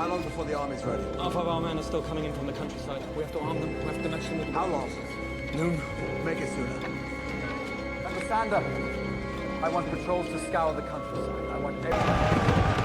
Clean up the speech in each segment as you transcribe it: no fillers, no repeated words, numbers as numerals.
How long before the army's ready? Half of our men are still coming in from the countryside. We have to arm them. We have to match them with... How long? Noon. Make it sooner. Understand? I want patrols to scour the countryside. I want everyone...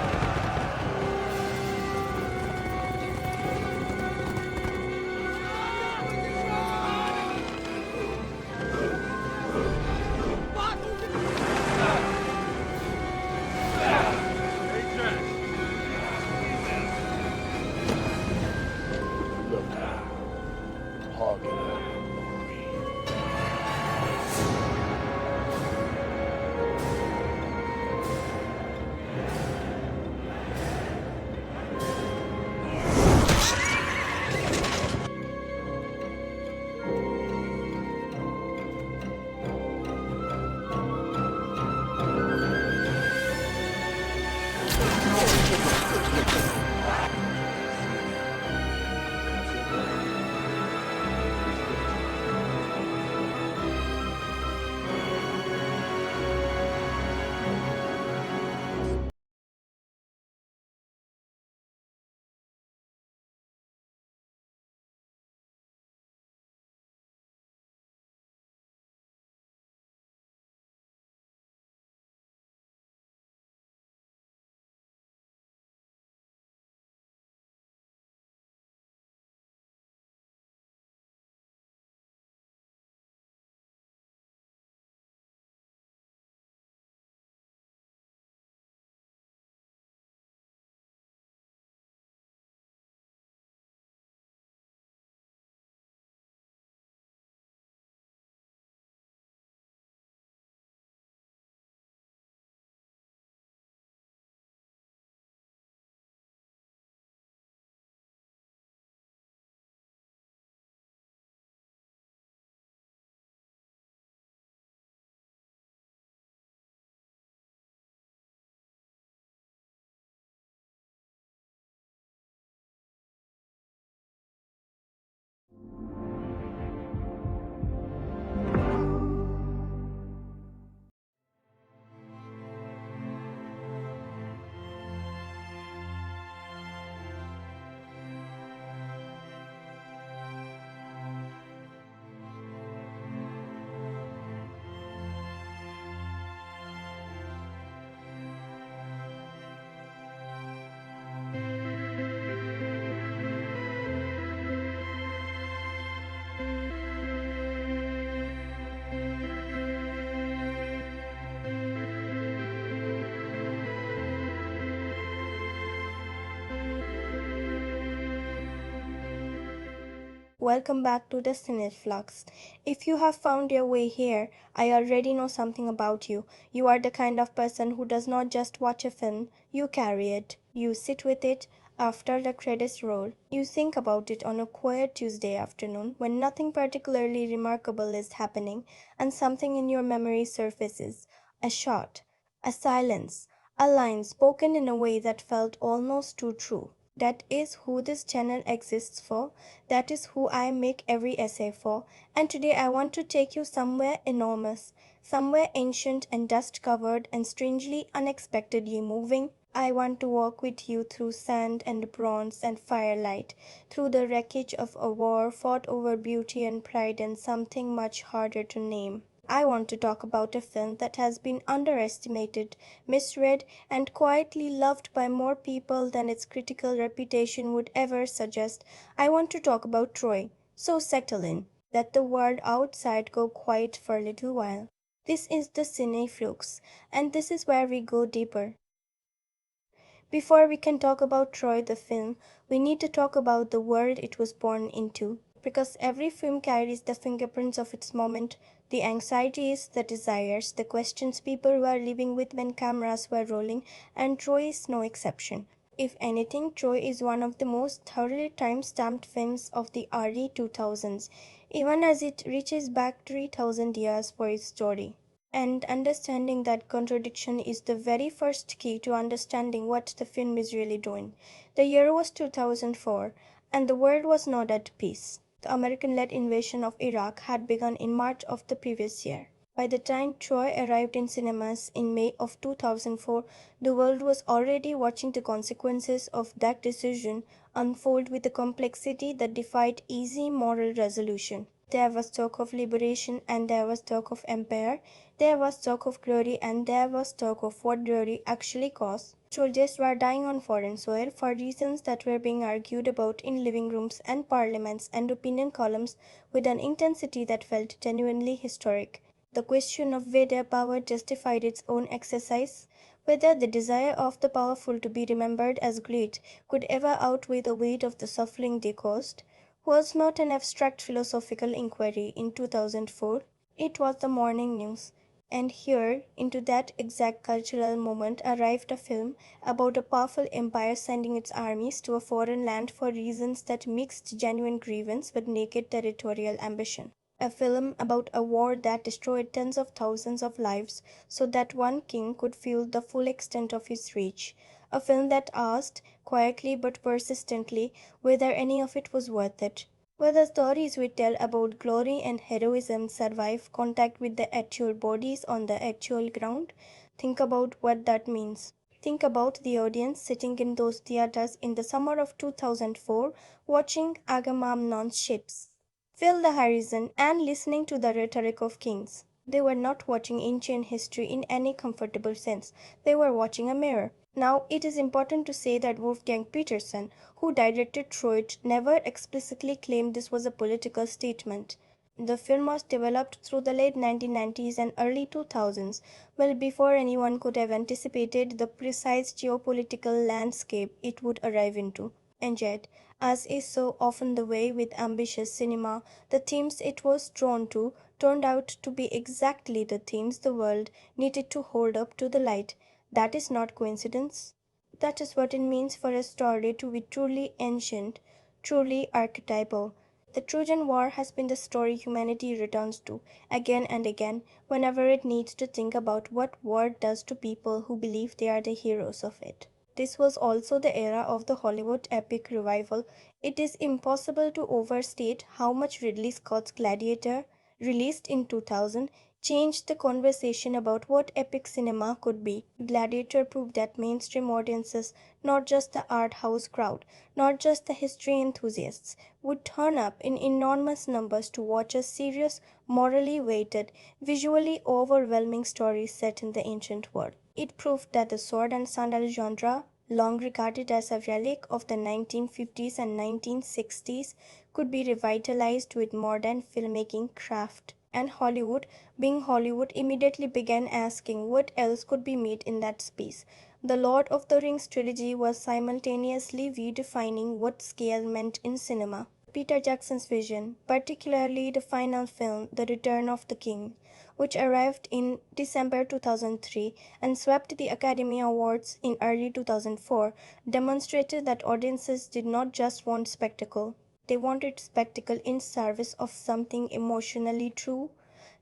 Welcome back to the Cineflux. If you have found your way here, I already know something about you. You are the kind of person who does not just watch a film, you carry it. You sit with it after the credits roll. You think about it on a quiet Tuesday afternoon when nothing particularly remarkable is happening and something in your memory surfaces. A shot, a silence, a line spoken in a way that felt almost too true. That is who this channel exists for. That is who I make every essay for. And today I want to take you somewhere enormous, somewhere ancient and dust-covered and strangely unexpectedly moving. I want to walk with you through sand and bronze and firelight, through the wreckage of a war fought over beauty and pride and something much harder to name. I want to talk about a film that has been underestimated, misread, and quietly loved by more people than its critical reputation would ever suggest. I want to talk about Troy. So settle in. Let the world outside go quiet for a little while. This is the Cineflux, and this is where we go deeper. Before we can talk about Troy the film, we need to talk about the world it was born into. Because every film carries the fingerprints of its moment, the anxieties, the desires, the questions people were living with when cameras were rolling, and Troy is no exception. If anything, Troy is one of the most thoroughly time-stamped films of the early 2000s, even as it reaches back 3,000 years for its story. And understanding that contradiction is the very first key to understanding what the film is really doing. The year was 2004, and the world was not at peace. The American-led invasion of Iraq had begun in March of the previous year. By the time Troy arrived in cinemas in May of 2004, the world was already watching the consequences of that decision unfold with a complexity that defied easy moral resolution. There was talk of liberation and there was talk of empire. There was talk of glory and there was talk of what glory actually costs. Soldiers were dying on foreign soil for reasons that were being argued about in living rooms and parliaments and opinion columns with an intensity that felt genuinely historic. The question of whether power justified its own exercise, whether the desire of the powerful to be remembered as great could ever outweigh the weight of the suffering they caused, was not an abstract philosophical inquiry in 2004. It was the morning news. And here, into that exact cultural moment, arrived a film about a powerful empire sending its armies to a foreign land for reasons that mixed genuine grievance with naked territorial ambition. A film about a war that destroyed tens of thousands of lives so that one king could feel the full extent of his reach. A film that asked, quietly but persistently, whether any of it was worth it. Whether stories we tell about glory and heroism survive contact with the actual bodies on the actual ground. Think about what that means. Think about the audience sitting in those theaters in the summer of 2004 watching Agamemnon's ships fill the horizon and listening to the rhetoric of kings. They were not watching ancient history in any comfortable sense. They were watching a mirror. Now, it is important to say that Wolfgang Petersen, who directed Troy, never explicitly claimed this was a political statement. The film was developed through the late 1990s and early 2000s, well before anyone could have anticipated the precise geopolitical landscape it would arrive into. And yet, as is so often the way with ambitious cinema, the themes it was drawn to turned out to be exactly the themes the world needed to hold up to the light. That is not coincidence. That is what it means for a story to be truly ancient, truly archetypal. The Trojan War has been the story humanity returns to again and again whenever it needs to think about what war does to people who believe they are the heroes of it. This was also the era of the Hollywood epic revival. It is impossible to overstate how much Ridley Scott's Gladiator, released in 2000, changed the conversation about what epic cinema could be. Gladiator proved that mainstream audiences, not just the art house crowd, not just the history enthusiasts, would turn up in enormous numbers to watch a serious, morally weighted, visually overwhelming story set in the ancient world. It proved that the sword and sandal genre, long regarded as a relic of the 1950s and 1960s, could be revitalized with modern filmmaking craft. And Hollywood, being Hollywood, immediately began asking what else could be made in that space. The Lord of the Rings trilogy was simultaneously redefining what scale meant in cinema. Peter Jackson's vision, particularly the final film, The Return of the King, which arrived in December 2003 and swept the Academy Awards in early 2004, demonstrated that audiences did not just want spectacle. They wanted spectacle in service of something emotionally true.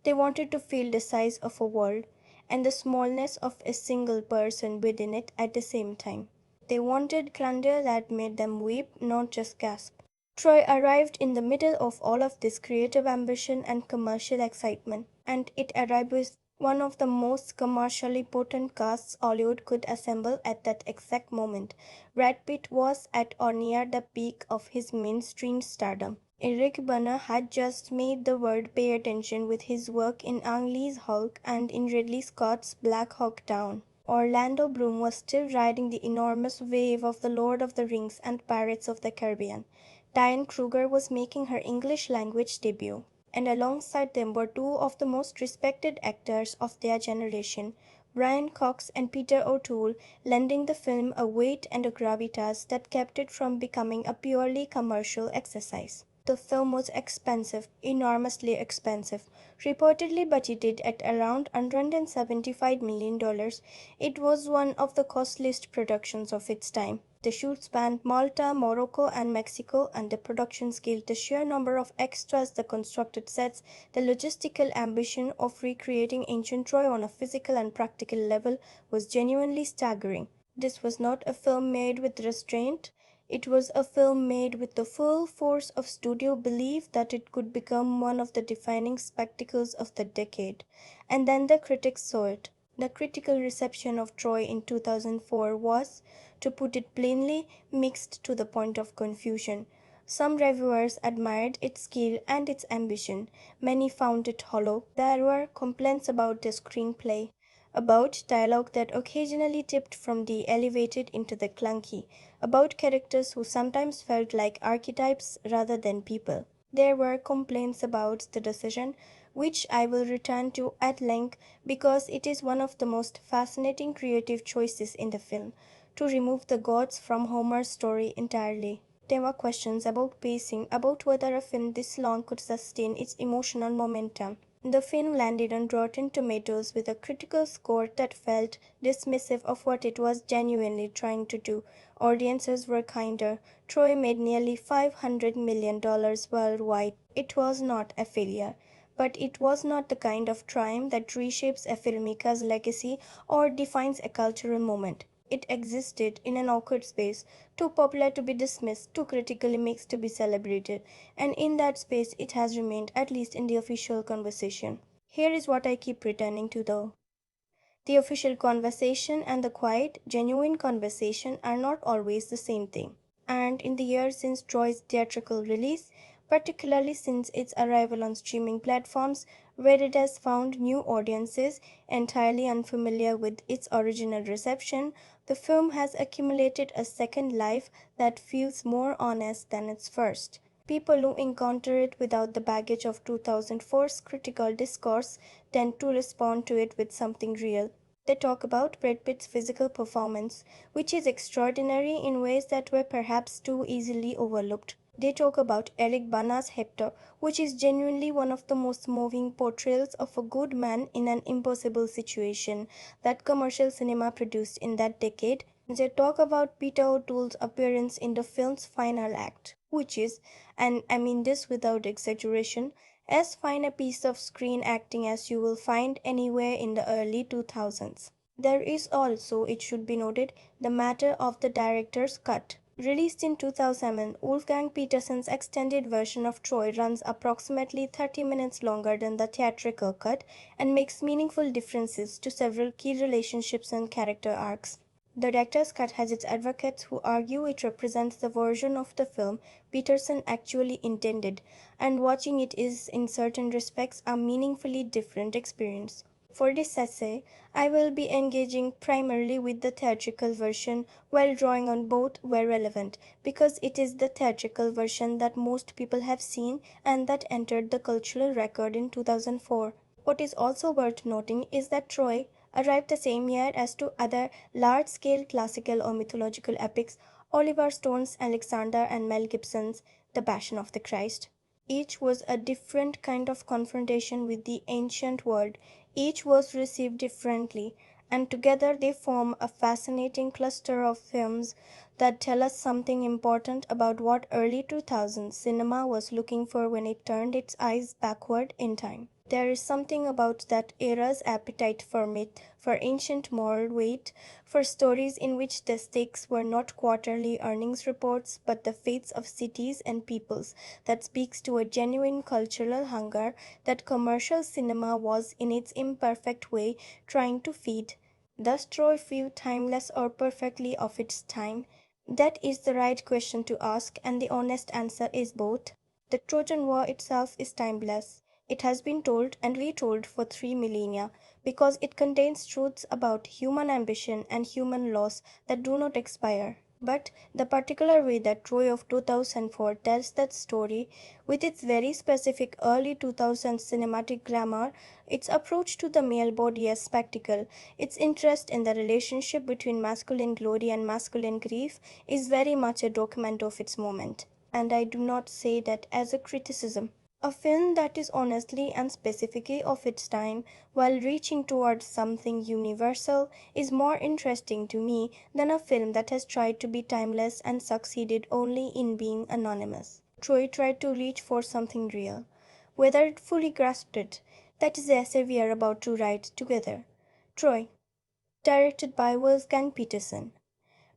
They wanted to feel the size of a world and the smallness of a single person within it at the same time. They wanted grandeur that made them weep, not just gasp. Troy arrived in the middle of all of this creative ambition and commercial excitement, and it arrived with one of the most commercially potent casts Hollywood could assemble at that exact moment. Brad Pitt was at or near the peak of his mainstream stardom. Eric Bana had just made the world pay attention with his work in Ang Lee's Hulk and in Ridley Scott's Black Hawk Down. Orlando Bloom was still riding the enormous wave of The Lord of the Rings and Pirates of the Caribbean. Diane Kruger was making her English language debut, and alongside them were two of the most respected actors of their generation, Brian Cox and Peter O'Toole, lending the film a weight and a gravitas that kept it from becoming a purely commercial exercise. The film was expensive, enormously expensive, reportedly budgeted at around $175 million. It was one of the costliest productions of its time. The shoot spanned Malta, Morocco, and Mexico, and the production scale, the sheer number of extras, the constructed sets, the logistical ambition of recreating ancient Troy on a physical and practical level was genuinely staggering. This was not a film made with restraint. It was a film made with the full force of studio belief that it could become one of the defining spectacles of the decade. And then the critics saw it. The critical reception of Troy in 2004 was, to put it plainly, mixed to the point of confusion. Some reviewers admired its skill and its ambition. Many found it hollow. There were complaints about the screenplay, about dialogue that occasionally tipped from the elevated into the clunky, about characters who sometimes felt like archetypes rather than people. There were complaints about the decision, which I will return to at length because it is one of the most fascinating creative choices in the film, to remove the gods from Homer's story entirely. There were questions about pacing, about whether a film this long could sustain its emotional momentum. The film landed on Rotten Tomatoes with a critical score that felt dismissive of what it was genuinely trying to do. Audiences were kinder. Troy made nearly $500 million worldwide. It was not a failure, but it was not the kind of triumph that reshapes a filmmaker's legacy or defines a cultural moment. It existed in an awkward space, too popular to be dismissed, too critically mixed to be celebrated, and in that space it has remained, at least in the official conversation. Here is what I keep returning to though. The official conversation and the quiet, genuine conversation are not always the same thing. And in the years since Troy's theatrical release, particularly since its arrival on streaming platforms, where it has found new audiences entirely unfamiliar with its original reception, the film has accumulated a second life that feels more honest than its first. People who encounter it without the baggage of 2004's critical discourse tend to respond to it with something real. They talk about Brad Pitt's physical performance, which is extraordinary in ways that were perhaps too easily overlooked. They talk about Eric Bana's Hector, which is genuinely one of the most moving portrayals of a good man in an impossible situation that commercial cinema produced in that decade. They talk about Peter O'Toole's appearance in the film's final act, which is, and I mean this without exaggeration, as fine a piece of screen acting as you will find anywhere in the early 2000s. There is also, it should be noted, the matter of the director's cut. Released in 2007, Wolfgang Petersen's extended version of Troy runs approximately 30 minutes longer than the theatrical cut and makes meaningful differences to several key relationships and character arcs. The director's cut has its advocates who argue it represents the version of the film Petersen actually intended, and watching it is, in certain respects, a meaningfully different experience. For this essay, I will be engaging primarily with the theatrical version while drawing on both where relevant, because it is the theatrical version that most people have seen and that entered the cultural record in 2004. What is also worth noting is that Troy arrived the same year as two other large-scale classical or mythological epics, Oliver Stone's Alexander and Mel Gibson's The Passion of the Christ. Each was a different kind of confrontation with the ancient world. Each was received differently, and together they form a fascinating cluster of films that tell us something important about what early 2000s cinema was looking for when it turned its eyes backward in time. There is something about that era's appetite for myth, for ancient moral weight, for stories in which the stakes were not quarterly earnings reports but the fates of cities and peoples, that speaks to a genuine cultural hunger that commercial cinema was, in its imperfect way, trying to feed. Does Troy feel timeless or perfectly of its time? That is the right question to ask, and the honest answer is both. The Trojan War itself is timeless. It has been told and retold for 3 millennia because it contains truths about human ambition and human loss that do not expire. But the particular way that Troy of 2004 tells that story, with its very specific early 2000s cinematic glamour, its approach to the male body as spectacle, its interest in the relationship between masculine glory and masculine grief, is very much a document of its moment. And I do not say that as a criticism. A film that is honestly and specifically of its time, while reaching towards something universal, is more interesting to me than a film that has tried to be timeless and succeeded only in being anonymous. Troy tried to reach for something real. Whether it fully grasped it, that is the essay we are about to write together. Troy, directed by Wolfgang Petersen.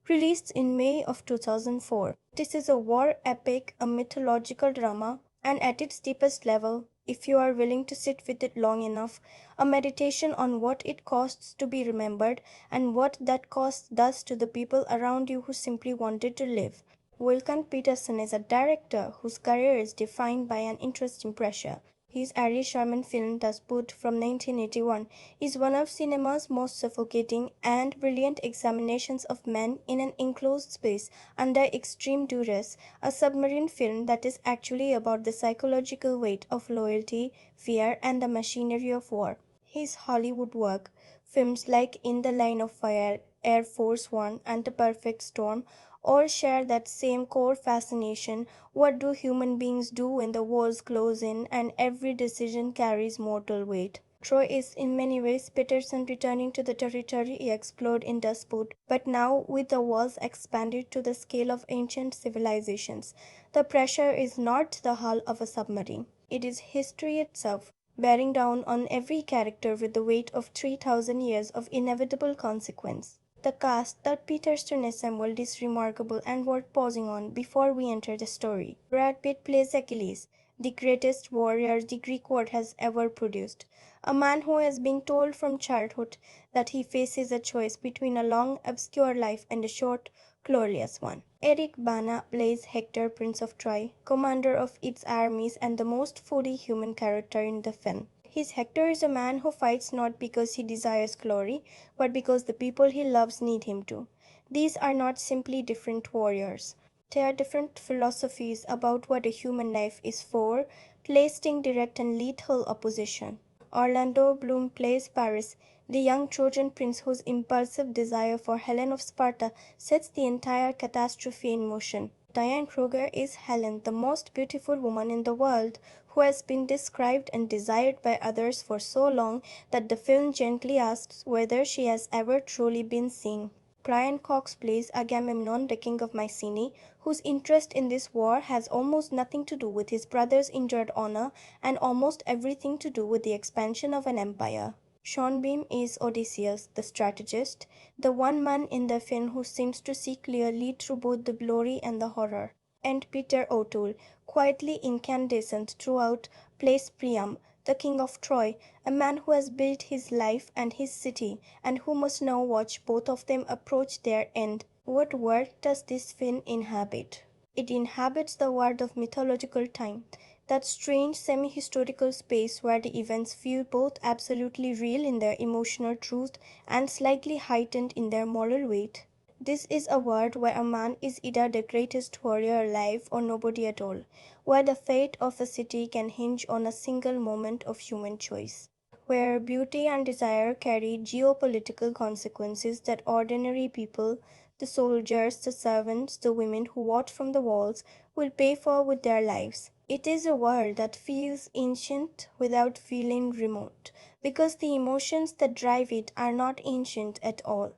Released in May of 2004. This is a war epic, a mythological drama, and at its deepest level, if you are willing to sit with it long enough, a meditation on what it costs to be remembered and what that cost does to the people around you who simply wanted to live. Wolfgang Petersen is a director whose career is defined by an interesting pressure. His Irish-German film Das Boot from 1981 is one of cinema's most suffocating and brilliant examinations of men in an enclosed space under extreme duress, a submarine film that is actually about the psychological weight of loyalty, fear, and the machinery of war. His Hollywood work, films like In the Line of Fire, Air Force One, and The Perfect Storm, all share that same core fascination. What do human beings do when the walls close in and every decision carries mortal weight? Troy is in many ways Peterson returning to the territory he explored in Dustboot, but now with the walls expanded to the scale of ancient civilizations. The pressure is not the hull of a submarine, it is history itself, bearing down on every character with the weight of 3,000 years of inevitable consequence. The cast that Peterson assembled is remarkable and worth pausing on before we enter the story. Brad Pitt plays Achilles, the greatest warrior the Greek world has ever produced. A man who has been told from childhood that he faces a choice between a long, obscure life and a short, glorious one. Eric Bana plays Hector, Prince of Troy, commander of its armies and the most fully human character in the film. His Hector is a man who fights not because he desires glory, but because the people he loves need him to. These are not simply different warriors. They are different philosophies about what a human life is for, placed in direct and lethal opposition. Orlando Bloom plays Paris, the young Trojan prince whose impulsive desire for Helen of Sparta sets the entire catastrophe in motion. Diane Kruger is Helen, the most beautiful woman in the world, who has been described and desired by others for so long that the film gently asks whether she has ever truly been seen. Brian Cox plays Agamemnon, the king of Mycenae, whose interest in this war has almost nothing to do with his brother's injured honor and almost everything to do with the expansion of an empire. Sean Bean is Odysseus, the strategist, the one man in the film who seems to see clearly through both the glory and the horror. And Peter O'Toole, quietly incandescent throughout, plays Priam, the king of Troy, a man who has built his life and his city, and who must now watch both of them approach their end. What world does this film inhabit? It inhabits the world of mythological time, that strange semi-historical space where the events feel both absolutely real in their emotional truth and slightly heightened in their moral weight. This is a world where a man is either the greatest warrior alive or nobody at all, where the fate of a city can hinge on a single moment of human choice, where beauty and desire carry geopolitical consequences that ordinary people, the soldiers, the servants, the women who watch from the walls, will pay for with their lives. It is a world that feels ancient without feeling remote, because the emotions that drive it are not ancient at all.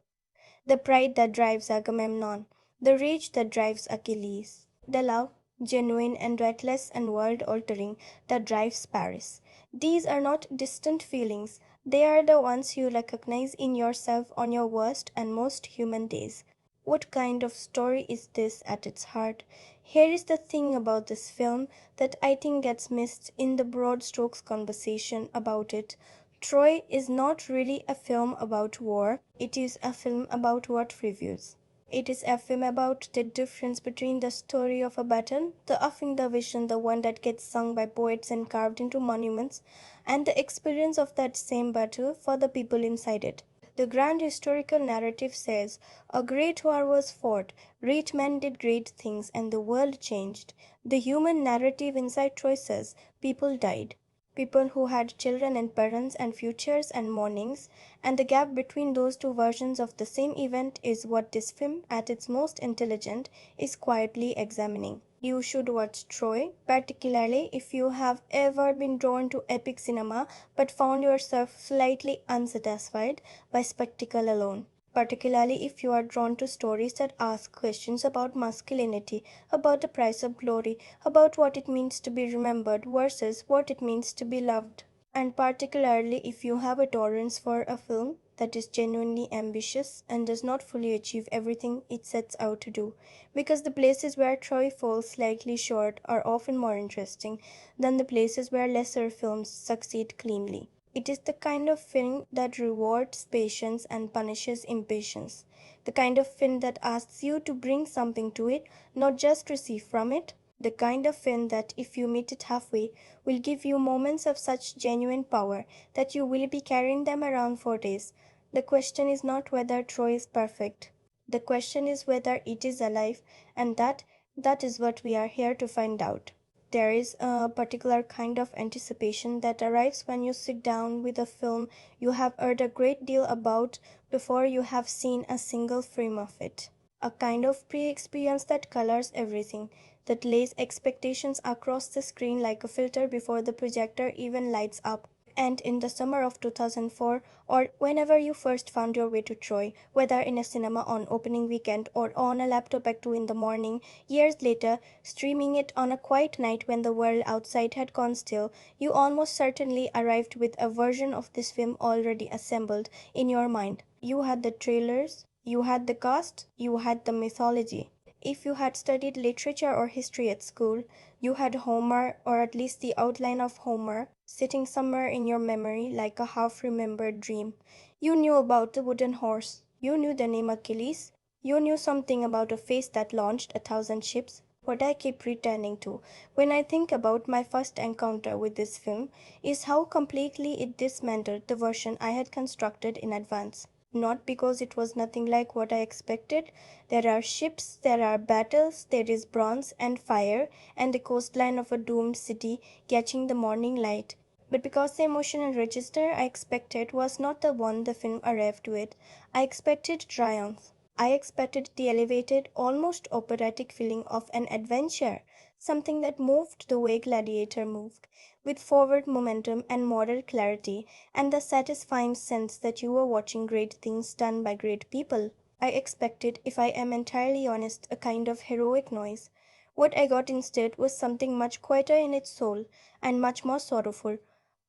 The pride that drives Agamemnon, the rage that drives Achilles, the love, genuine and reckless and world altering, that drives Paris. These are not distant feelings, they are the ones you recognize in yourself on your worst and most human days. What kind of story is this at its heart? Here is the thing about this film that I think gets missed in the broad strokes conversation about it. Troy is not really a film about war, it is a film about what reviews. It is a film about the difference between the story of a battle, the offing the vision, the one that gets sung by poets and carved into monuments, and the experience of that same battle for the people inside it. The grand historical narrative says, a great war was fought, great men did great things, and the world changed. The human narrative inside Troy says, people died. People who had children and parents and futures and mornings, and the gap between those two versions of the same event is what this film, at its most intelligent, is quietly examining. You should watch Troy, particularly if you have ever been drawn to epic cinema but found yourself slightly unsatisfied by spectacle alone. Particularly if you are drawn to stories that ask questions about masculinity, about the price of glory, about what it means to be remembered versus what it means to be loved. And particularly if you have a tolerance for a film that is genuinely ambitious and does not fully achieve everything it sets out to do, because the places where Troy falls slightly short are often more interesting than the places where lesser films succeed cleanly. It is the kind of film that rewards patience and punishes impatience. The kind of film that asks you to bring something to it, not just receive from it. The kind of film that, if you meet it halfway, will give you moments of such genuine power that you will be carrying them around for days. The question is not whether Troy is perfect. The question is whether it is alive, and that is what we are here to find out. There is a particular kind of anticipation that arrives when you sit down with a film you have heard a great deal about before you have seen a single frame of it. A kind of pre-experience that colors everything, that lays expectations across the screen like a filter before the projector even lights up. And in the summer of 2004, or whenever you first found your way to Troy, whether in a cinema on opening weekend or on a laptop at 2 in the morning, years later, streaming it on a quiet night when the world outside had gone still, you almost certainly arrived with a version of this film already assembled in your mind. You had the trailers, you had the cast, you had the mythology. If you had studied literature or history at school, you had Homer, or at least the outline of Homer, sitting somewhere in your memory like a half-remembered dream. You knew about the wooden horse. You knew the name Achilles. You knew something about a face that launched 1,000 ships. What I keep returning to when I think about my first encounter with this film is how completely it dismantled the version I had constructed in advance. Not because it was nothing like what I expected. There are ships, there are battles, there is bronze and fire, and the coastline of a doomed city catching the morning light. But because the emotional register I expected was not the one the film arrived with, I expected triumph. I expected the elevated, almost operatic feeling of an adventure, something that moved the way Gladiator moved, with forward momentum and moral clarity, and the satisfying sense that you were watching great things done by great people. I expected, if I am entirely honest, a kind of heroic noise. What I got instead was something much quieter in its soul, and much more sorrowful.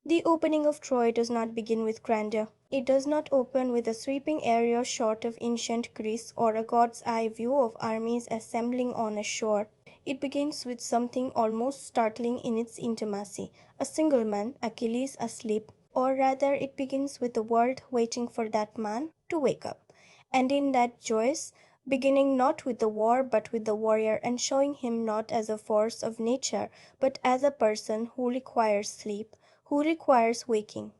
The opening of Troy does not begin with grandeur. It does not open with a sweeping aerial shot of ancient Greece or a god's eye view of armies assembling on a shore. It begins with something almost startling in its intimacy. A single man, Achilles, asleep, or rather it begins with the world waiting for that man to wake up. And in that joyous beginning, not with the war but with the warrior, and showing him not as a force of nature but as a person who requires sleep, who requires waking.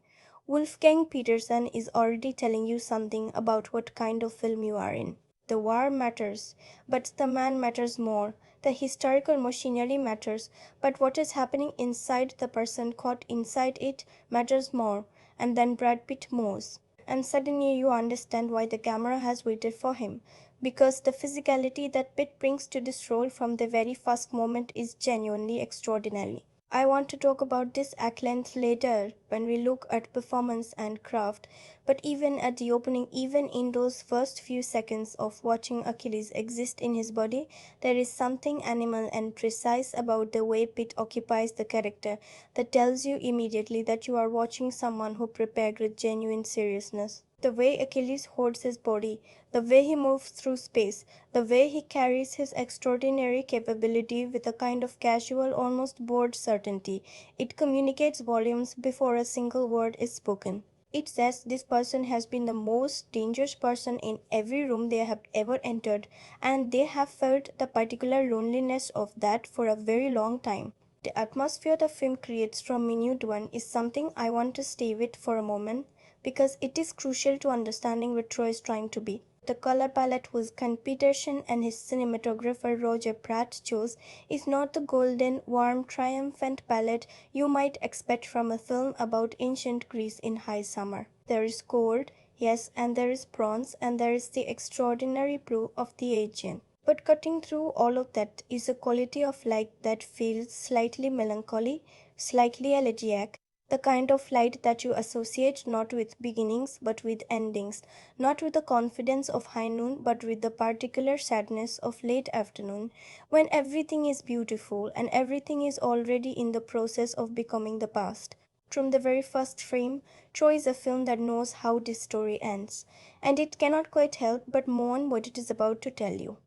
Wolfgang Petersen is already telling you something about what kind of film you are in. The war matters, but the man matters more. The historical machinery matters, but what is happening inside the person caught inside it matters more. And then Brad Pitt moves. And suddenly you understand why the camera has waited for him. Because the physicality that Pitt brings to this role from the very first moment is genuinely extraordinary. I want to talk about this at length later when we look at performance and craft, but even at the opening, even in those first few seconds of watching Achilles exist in his body, there is something animal and precise about the way Pitt occupies the character that tells you immediately that you are watching someone who prepared with genuine seriousness. The way Achilles holds his body, the way he moves through space, the way he carries his extraordinary capability with a kind of casual, almost bored certainty, it communicates volumes before a single word is spoken. It says this person has been the most dangerous person in every room they have ever entered, and they have felt the particular loneliness of that for a very long time. The atmosphere the film creates from minute one is something I want to stay with for a moment because it is crucial to understanding what Troy is trying to be. The color palette Wolfgang Petersen and his cinematographer Roger Pratt chose is not the golden, warm, triumphant palette you might expect from a film about ancient Greece in high summer. There is gold, yes, and there is bronze, and there is the extraordinary blue of the Aegean. But cutting through all of that is a quality of light that feels slightly melancholy, slightly elegiac, the kind of light that you associate not with beginnings but with endings, not with the confidence of high noon but with the particular sadness of late afternoon, when everything is beautiful and everything is already in the process of becoming the past. From the very first frame, Troy is a film that knows how this story ends, and it cannot quite help but mourn what it is about to tell you.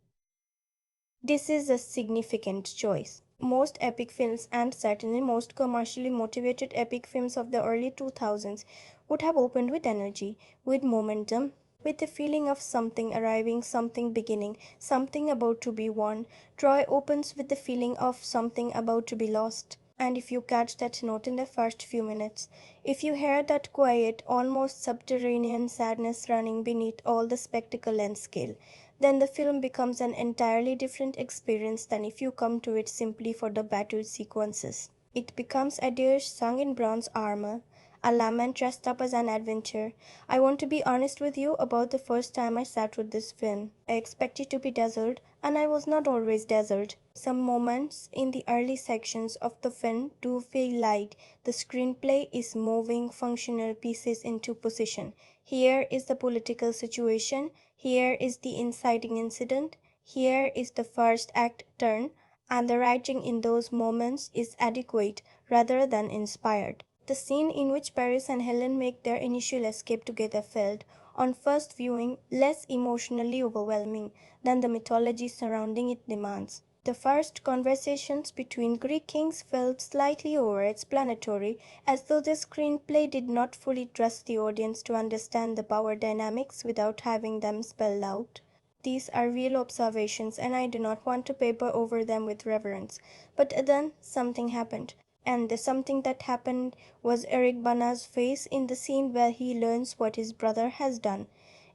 This is a significant choice. Most epic films, and certainly most commercially motivated epic films of the early 2000s, would have opened with energy, with momentum, with the feeling of something arriving, something beginning, something about to be won. Troy opens with the feeling of something about to be lost. And if you catch that note in the first few minutes, if you hear that quiet, almost subterranean sadness running beneath all the spectacle and skill, then the film becomes an entirely different experience than if you come to it simply for the battle sequences. It becomes a dirge sung in bronze armor, a lament dressed up as an adventure. I want to be honest with you about the first time I sat with this film. I expected to be dazzled, and I was not always dazzled. Some moments in the early sections of the film do feel like the screenplay is moving functional pieces into position. Here is the political situation, here is the inciting incident, here is the first act turn, and the writing in those moments is adequate rather than inspired. The scene in which Paris and Helen make their initial escape together felt, on first viewing, less emotionally overwhelming than the mythology surrounding it demands. The first conversations between Greek kings felt slightly over-explanatory, as though the screenplay did not fully trust the audience to understand the power dynamics without having them spelled out. These are real observations, and I do not want to paper over them with reverence. But then something happened. And the something that happened was Eric Bana's face in the scene where he learns what his brother has done.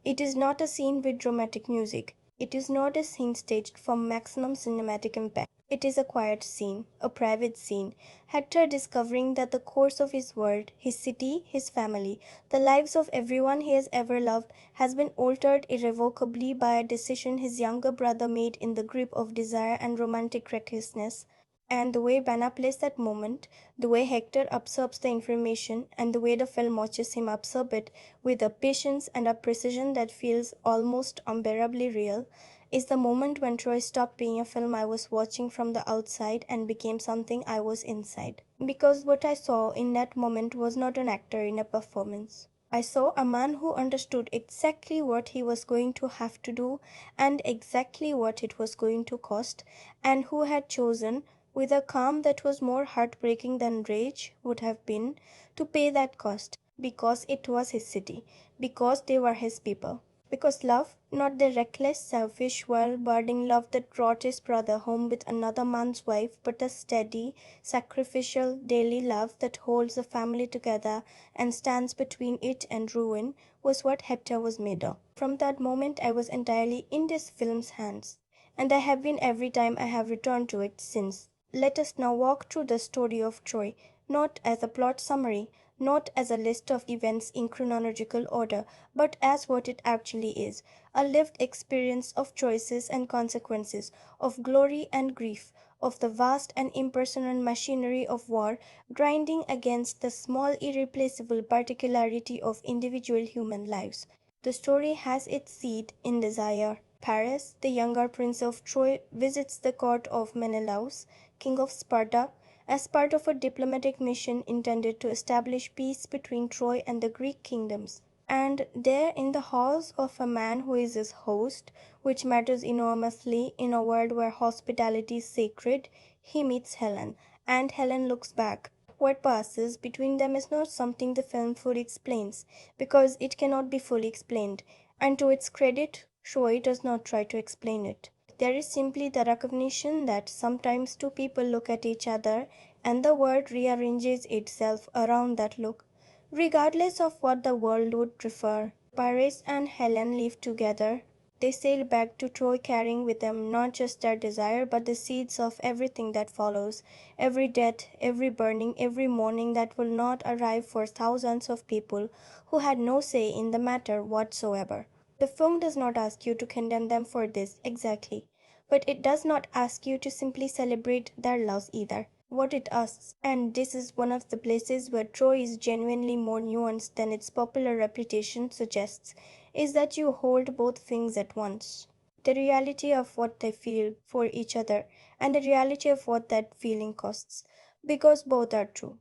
It is not a scene with dramatic music. It is not a scene staged for maximum cinematic impact. It is a quiet scene, a private scene. Hector discovering that the course of his world, his city, his family, the lives of everyone he has ever loved has been altered irrevocably by a decision his younger brother made in the grip of desire and romantic recklessness. And the way Bana plays that moment, the way Hector absorbs the information, and the way the film watches him absorb it with a patience and a precision that feels almost unbearably real, is the moment when Troy stopped being a film I was watching from the outside and became something I was inside. Because what I saw in that moment was not an actor in a performance. I saw a man who understood exactly what he was going to have to do and exactly what it was going to cost, and who had chosen, with a calm that was more heartbreaking than rage would have been, to pay that cost, because it was his city, because they were his people. Because love, not the reckless, selfish, world-burning love that brought his brother home with another man's wife, but a steady, sacrificial, daily love that holds the family together and stands between it and ruin, was what Hector was made of. From that moment I was entirely in this film's hands, and I have been every time I have returned to it since. Let us now walk through the story of Troy, not as a plot summary, not as a list of events in chronological order, but as what it actually is, a lived experience of choices and consequences, of glory and grief, of the vast and impersonal machinery of war grinding against the small irreplaceable particularity of individual human lives. The story has its seat in desire. Paris, the younger prince of Troy, visits the court of Menelaus, king of Sparta, as part of a diplomatic mission intended to establish peace between Troy and the Greek kingdoms. And there, in the house of a man who is his host, which matters enormously in a world where hospitality is sacred, he meets Helen, and Helen looks back. What passes between them is not something the film fully explains, because it cannot be fully explained, and to its credit, Troy does not try to explain it. There is simply the recognition that sometimes two people look at each other and the world rearranges itself around that look, regardless of what the world would prefer. Paris and Helen live together. They sail back to Troy carrying with them not just their desire but the seeds of everything that follows, every death, every burning, every mourning that will not arrive for thousands of people who had no say in the matter whatsoever. The film does not ask you to condemn them for this, exactly. But it does not ask you to simply celebrate their loss either. What it asks, and this is one of the places where Troy is genuinely more nuanced than its popular reputation suggests, is that you hold both things at once. The reality of what they feel for each other, and the reality of what that feeling costs, because both are true.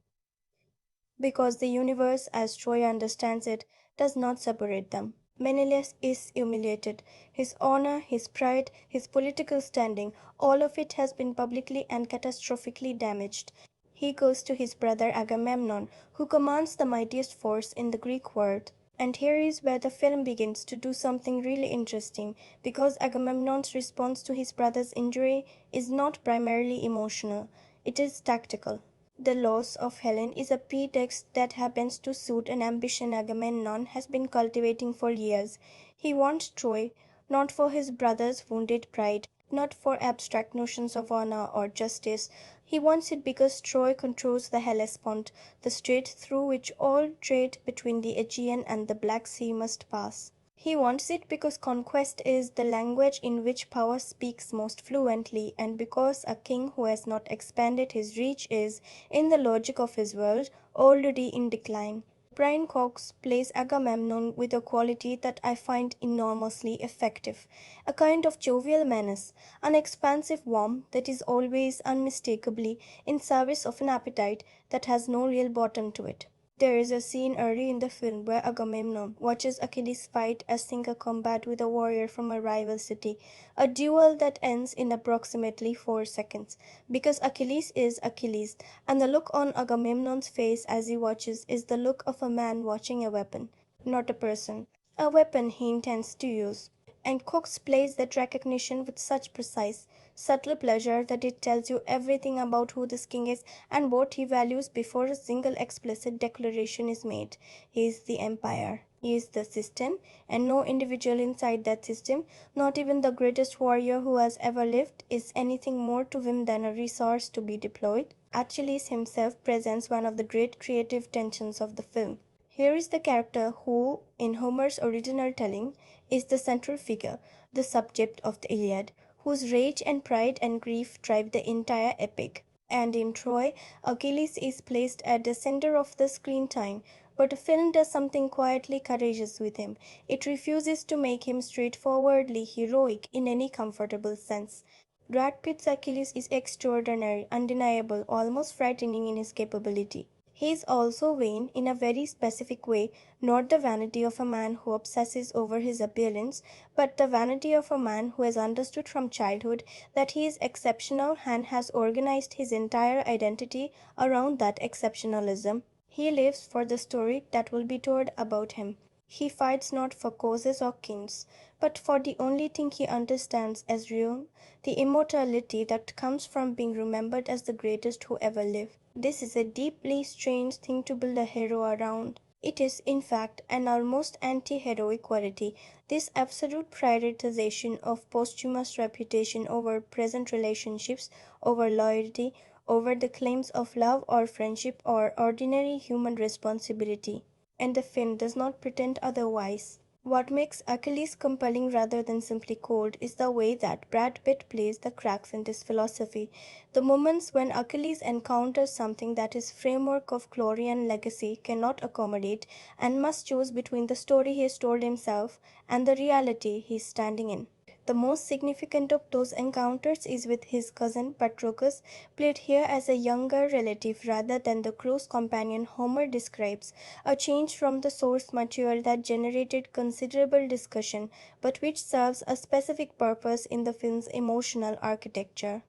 because the universe, as Troy understands it, does not separate them. Menelaus is humiliated. His honor, his pride, his political standing, all of it has been publicly and catastrophically damaged. He goes to his brother Agamemnon, who commands the mightiest force in the Greek world. And here is where the film begins to do something really interesting, because Agamemnon's response to his brother's injury is not primarily emotional, it is tactical. The loss of Helen is a pretext that happens to suit an ambition Agamemnon has been cultivating for years. He wants Troy, not for his brother's wounded pride, not for abstract notions of honor or justice. He wants it because Troy controls the Hellespont, the strait through which all trade between the Aegean and the Black Sea must pass. He wants it because conquest is the language in which power speaks most fluently, and because a king who has not expanded his reach is, in the logic of his world, already in decline. Brian Cox plays Agamemnon with a quality that I find enormously effective, a kind of jovial menace, an expansive warmth that is always unmistakably in service of an appetite that has no real bottom to it. There is a scene early in the film where Agamemnon watches Achilles fight a single combat with a warrior from a rival city, a duel that ends in approximately 4 seconds, because Achilles is Achilles, and the look on Agamemnon's face as he watches is the look of a man watching a weapon, not a person, a weapon he intends to use. And Cox plays that recognition with such precise, subtle pleasure that it tells you everything about who this king is and what he values before a single explicit declaration is made. He is the empire. He is the system, and no individual inside that system, not even the greatest warrior who has ever lived, is anything more to him than a resource to be deployed. Achilles himself presents one of the great creative tensions of the film. Here is the character who, in Homer's original telling, is the central figure, the subject of the Iliad, whose rage and pride and grief drive the entire epic. And in Troy, Achilles is placed at the center of the screen time, but the film does something quietly courageous with him. It refuses to make him straightforwardly heroic in any comfortable sense. Brad Pitt's Achilles is extraordinary, undeniable, almost frightening in his capability. He is also vain in a very specific way, not the vanity of a man who obsesses over his appearance, but the vanity of a man who has understood from childhood that he is exceptional and has organized his entire identity around that exceptionalism. He lives for the story that will be told about him. He fights not for causes or kings, but for the only thing he understands as real, the immortality that comes from being remembered as the greatest who ever lived. This is a deeply strange thing to build a hero around. It is, in fact, an almost anti-heroic quality, this absolute prioritization of posthumous reputation over present relationships, over loyalty, over the claims of love or friendship or ordinary human responsibility. And the film does not pretend otherwise. What makes Achilles compelling rather than simply cold is the way that Brad Pitt plays the cracks in this philosophy. The moments when Achilles encounters something that his framework of glory and legacy cannot accommodate and must choose between the story he has told himself and the reality he is standing in. The most significant of those encounters is with his cousin Patroclus, played here as a younger relative rather than the close companion Homer describes, a change from the source material that generated considerable discussion, but which serves a specific purpose in the film's emotional architecture.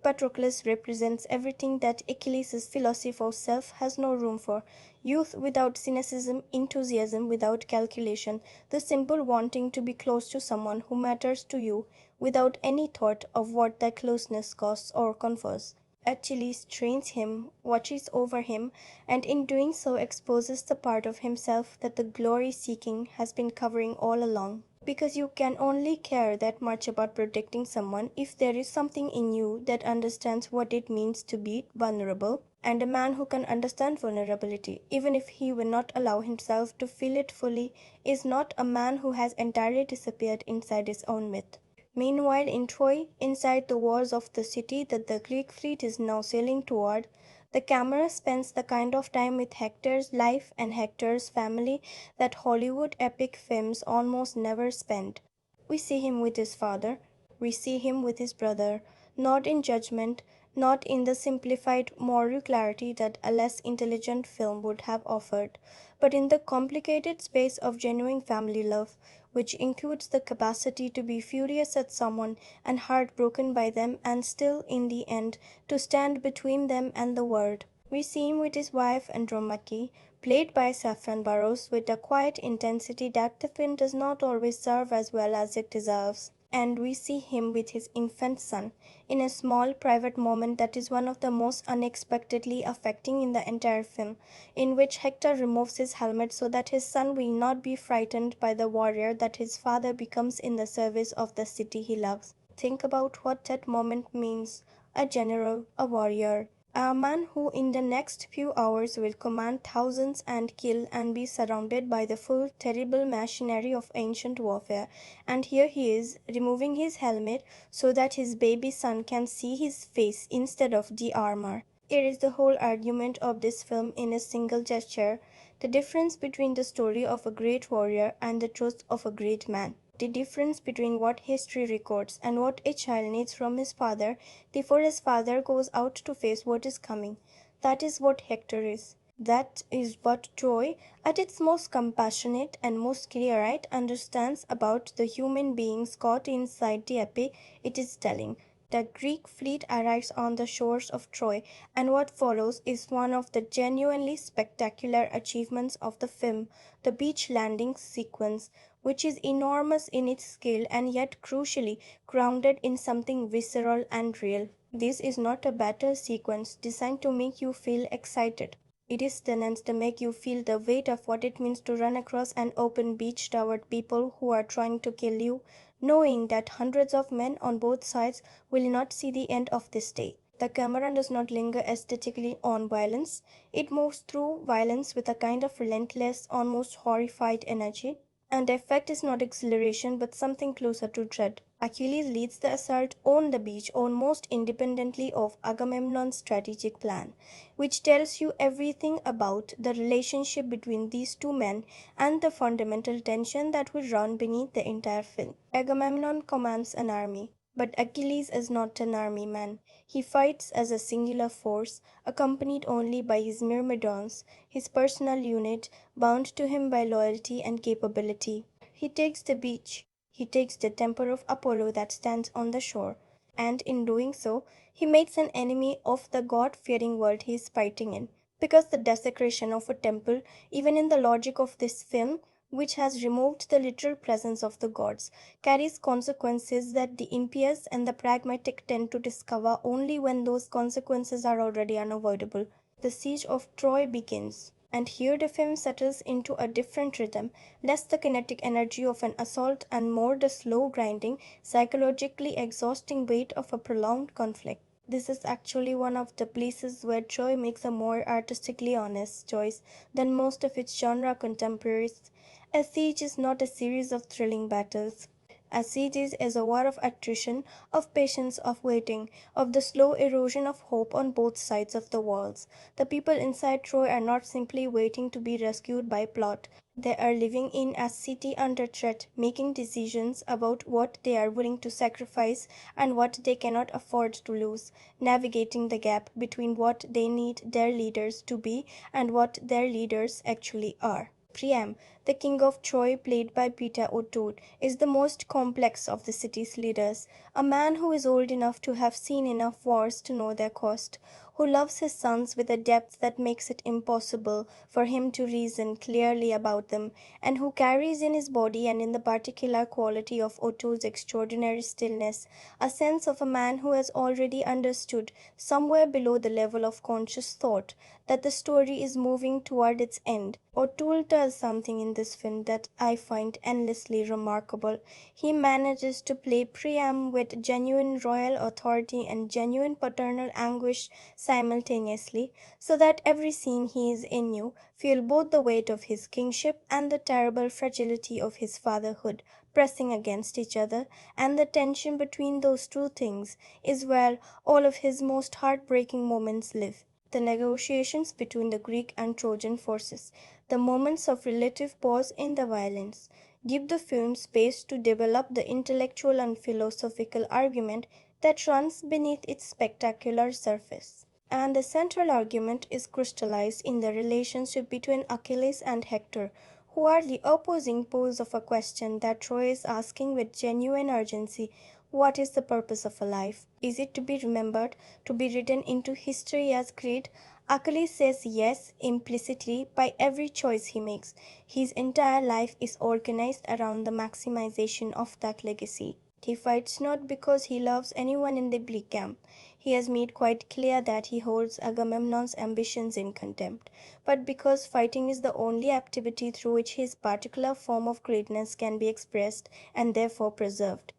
Patroclus represents everything that Achilles' philosophy of self has no room for: youth without cynicism, enthusiasm without calculation, the simple wanting to be close to someone who matters to you without any thought of what that closeness costs or confers. Achilles trains him, watches over him, and in doing so exposes the part of himself that the glory-seeking has been covering all along. Because you can only care that much about protecting someone if there is something in you that understands what it means to be vulnerable. And a man who can understand vulnerability, even if he will not allow himself to feel it fully, is not a man who has entirely disappeared inside his own myth. Meanwhile, in Troy, inside the walls of the city that the Greek fleet is now sailing toward, the camera spends the kind of time with Hector's life and Hector's family that Hollywood epic films almost never spend. We see him with his father, we see him with his brother, not in judgment, not in the simplified moral clarity that a less intelligent film would have offered, but in the complicated space of genuine family love, which includes the capacity to be furious at someone and heartbroken by them and still, in the end, to stand between them and the world. We see him with his wife Andromache, played by Saffron Burrows, with a quiet intensity that the film does not always serve as well as it deserves. And we see him with his infant son in a small private moment that is one of the most unexpectedly affecting in the entire film, in which Hector removes his helmet so that his son will not be frightened by the warrior that his father becomes in the service of the city he loves. Think about what that moment means. A general, a warrior, a man who in the next few hours will command thousands and kill and be surrounded by the full terrible machinery of ancient warfare, and here he is removing his helmet so that his baby son can see his face instead of the armor. It is the whole argument of this film in a single gesture, the difference between the story of a great warrior and the truth of a great man, the difference between what history records and what a child needs from his father before his father goes out to face what is coming. That is what Hector is. That is what Troy, at its most compassionate and most clear-eyed, understands about the human beings caught inside the epic it is telling. The Greek fleet arrives on the shores of Troy, and what follows is one of the genuinely spectacular achievements of the film, the beach landing sequence, which is enormous in its scale and yet crucially grounded in something visceral and real. This is not a battle sequence designed to make you feel excited. It is designed to make you feel the weight of what it means to run across an open beach toward people who are trying to kill you, knowing that hundreds of men on both sides will not see the end of this day. The camera does not linger aesthetically on violence. It moves through violence with a kind of relentless, almost horrified energy. And the effect is not exhilaration but something closer to dread. Achilles leads the assault on the beach almost independently of Agamemnon's strategic plan, which tells you everything about the relationship between these two men and the fundamental tension that will run beneath the entire film. Agamemnon commands an army, but Achilles is not an army man. He fights as a singular force, accompanied only by his myrmidons, his personal unit, bound to him by loyalty and capability. He takes the beach. He takes the temple of Apollo that stands on the shore, and in doing so, he makes an enemy of the God-fearing world he is fighting in. Because the desecration of a temple, even in the logic of this film, which has removed the literal presence of the gods, carries consequences that the impious and the pragmatic tend to discover only when those consequences are already unavoidable. The siege of Troy begins. And here the film settles into a different rhythm, less the kinetic energy of an assault and more the slow grinding, psychologically exhausting weight of a prolonged conflict. This is actually one of the places where Troy makes a more artistically honest choice than most of its genre contemporaries. A siege is not a series of thrilling battles. A siege is a war of attrition, of patience, of waiting, of the slow erosion of hope on both sides of the walls. The people inside Troy are not simply waiting to be rescued by plot. They are living in a city under threat, making decisions about what they are willing to sacrifice and what they cannot afford to lose, navigating the gap between what they need their leaders to be and what their leaders actually are. Priam, the king of Troy, played by Peter O'Toole, is the most complex of the city's leaders, a man who is old enough to have seen enough wars to know their cost, who loves his sons with a depth that makes it impossible for him to reason clearly about them, and who carries in his body and in the particular quality of O'Toole's extraordinary stillness a sense of a man who has already understood, somewhere below the level of conscious thought, that the story is moving toward its end. O'Toole does something in this film that I find endlessly remarkable. He manages to play Priam with genuine royal authority and genuine paternal anguish simultaneously, so that every scene he is in you feel both the weight of his kingship and the terrible fragility of his fatherhood pressing against each other, and the tension between those two things is where all of his most heartbreaking moments live. The negotiations between the Greek and Trojan forces, the moments of relative pause in the violence, give the film space to develop the intellectual and philosophical argument that runs beneath its spectacular surface. And the central argument is crystallized in the relationship between Achilles and Hector, who are the opposing poles of a question that Troy is asking with genuine urgency. What is the purpose of a life? Is it to be remembered, to be written into history as great? Achilles says yes implicitly by every choice he makes. His entire life is organized around the maximization of that legacy. He fights not because he loves anyone in the bleak camp. He has made quite clear that he holds Agamemnon's ambitions in contempt, but because fighting is the only activity through which his particular form of greatness can be expressed and therefore preserved.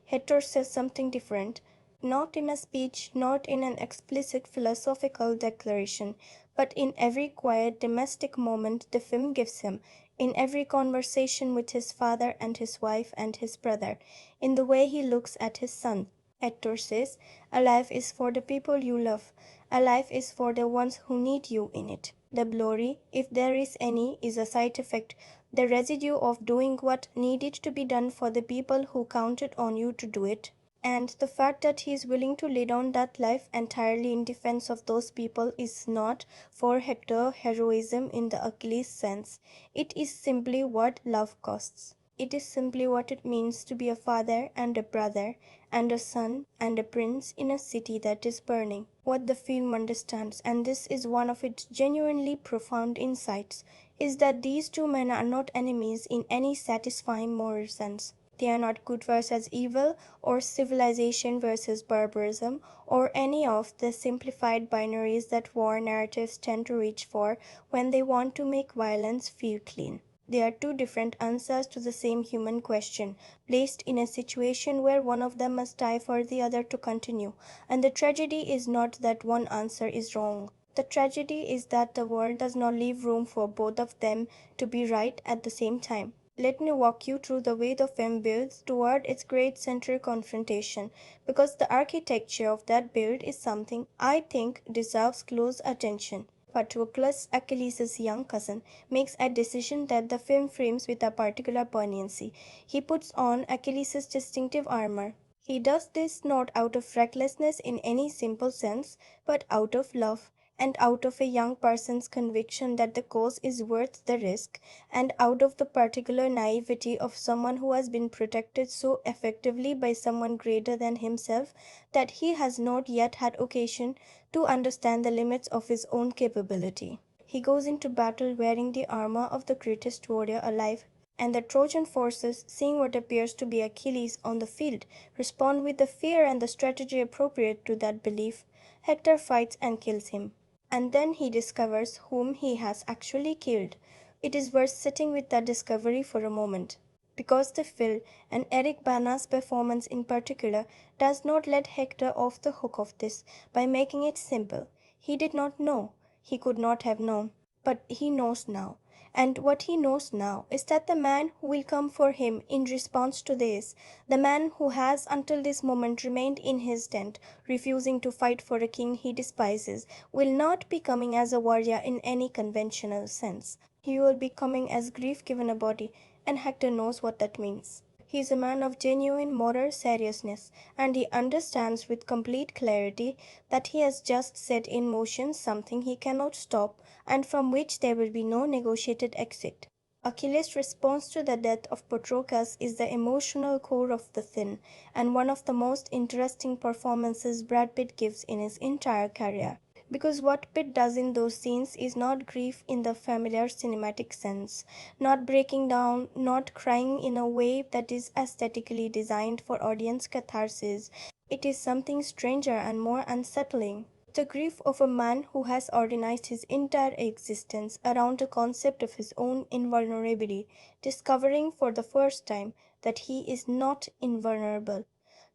Hector says something different, not in a speech, not in an explicit philosophical declaration, but in every quiet domestic moment the film gives him, in every conversation with his father and his wife and his brother, in the way he looks at his son. Hector says, "A life is for the people you love. A life is for the ones who need you in it. The glory, if there is any, is a side effect, the residue of doing what needed to be done for the people who counted on you to do it. And the fact that he is willing to lay down that life entirely in defense of those people is not, for Hector, heroism in the Achilles sense. It is simply what love costs. It is simply what it means to be a father and a brother and a son and a prince in a city that is burning. What the film understands, and this is one of its genuinely profound insights, is that these two men are not enemies in any satisfying moral sense. They are not good versus evil, or civilization versus barbarism, or any of the simplified binaries that war narratives tend to reach for when they want to make violence feel clean. They are two different answers to the same human question, placed in a situation where one of them must die for the other to continue. And the tragedy is not that one answer is wrong. The tragedy is that the world does not leave room for both of them to be right at the same time. Let me walk you through the way the film builds toward its great central confrontation, because the architecture of that build is something I think deserves close attention. Patroclus, Achilles' young cousin, makes a decision that the film frames with a particular poignancy. He puts on Achilles' distinctive armor. He does this not out of recklessness in any simple sense, but out of love, and out of a young person's conviction that the cause is worth the risk, and out of the particular naivety of someone who has been protected so effectively by someone greater than himself that he has not yet had occasion to understand the limits of his own capability. He goes into battle wearing the armor of the greatest warrior alive, and the Trojan forces, seeing what appears to be Achilles on the field, respond with the fear and the strategy appropriate to that belief. Hector fights and kills him. And then he discovers whom he has actually killed. It is worth sitting with that discovery for a moment, because the film, and Eric Bana's performance in particular, does not let Hector off the hook of this by making it simple. He did not know. He could not have known. But he knows now. And what he knows now is that the man who will come for him in response to this, the man who has until this moment remained in his tent, refusing to fight for a king he despises, will not be coming as a warrior in any conventional sense. He will be coming as grief given a body, and Hector knows what that means. He is a man of genuine moral seriousness, and he understands with complete clarity that he has just set in motion something he cannot stop, and from which there will be no negotiated exit. Achilles' response to the death of Patroclus is the emotional core of the film, and one of the most interesting performances Brad Pitt gives in his entire career. Because what Pitt does in those scenes is not grief in the familiar cinematic sense, not breaking down, not crying in a way that is aesthetically designed for audience catharsis. It is something stranger and more unsettling. The grief of a man who has organized his entire existence around the concept of his own invulnerability, discovering for the first time that he is not invulnerable,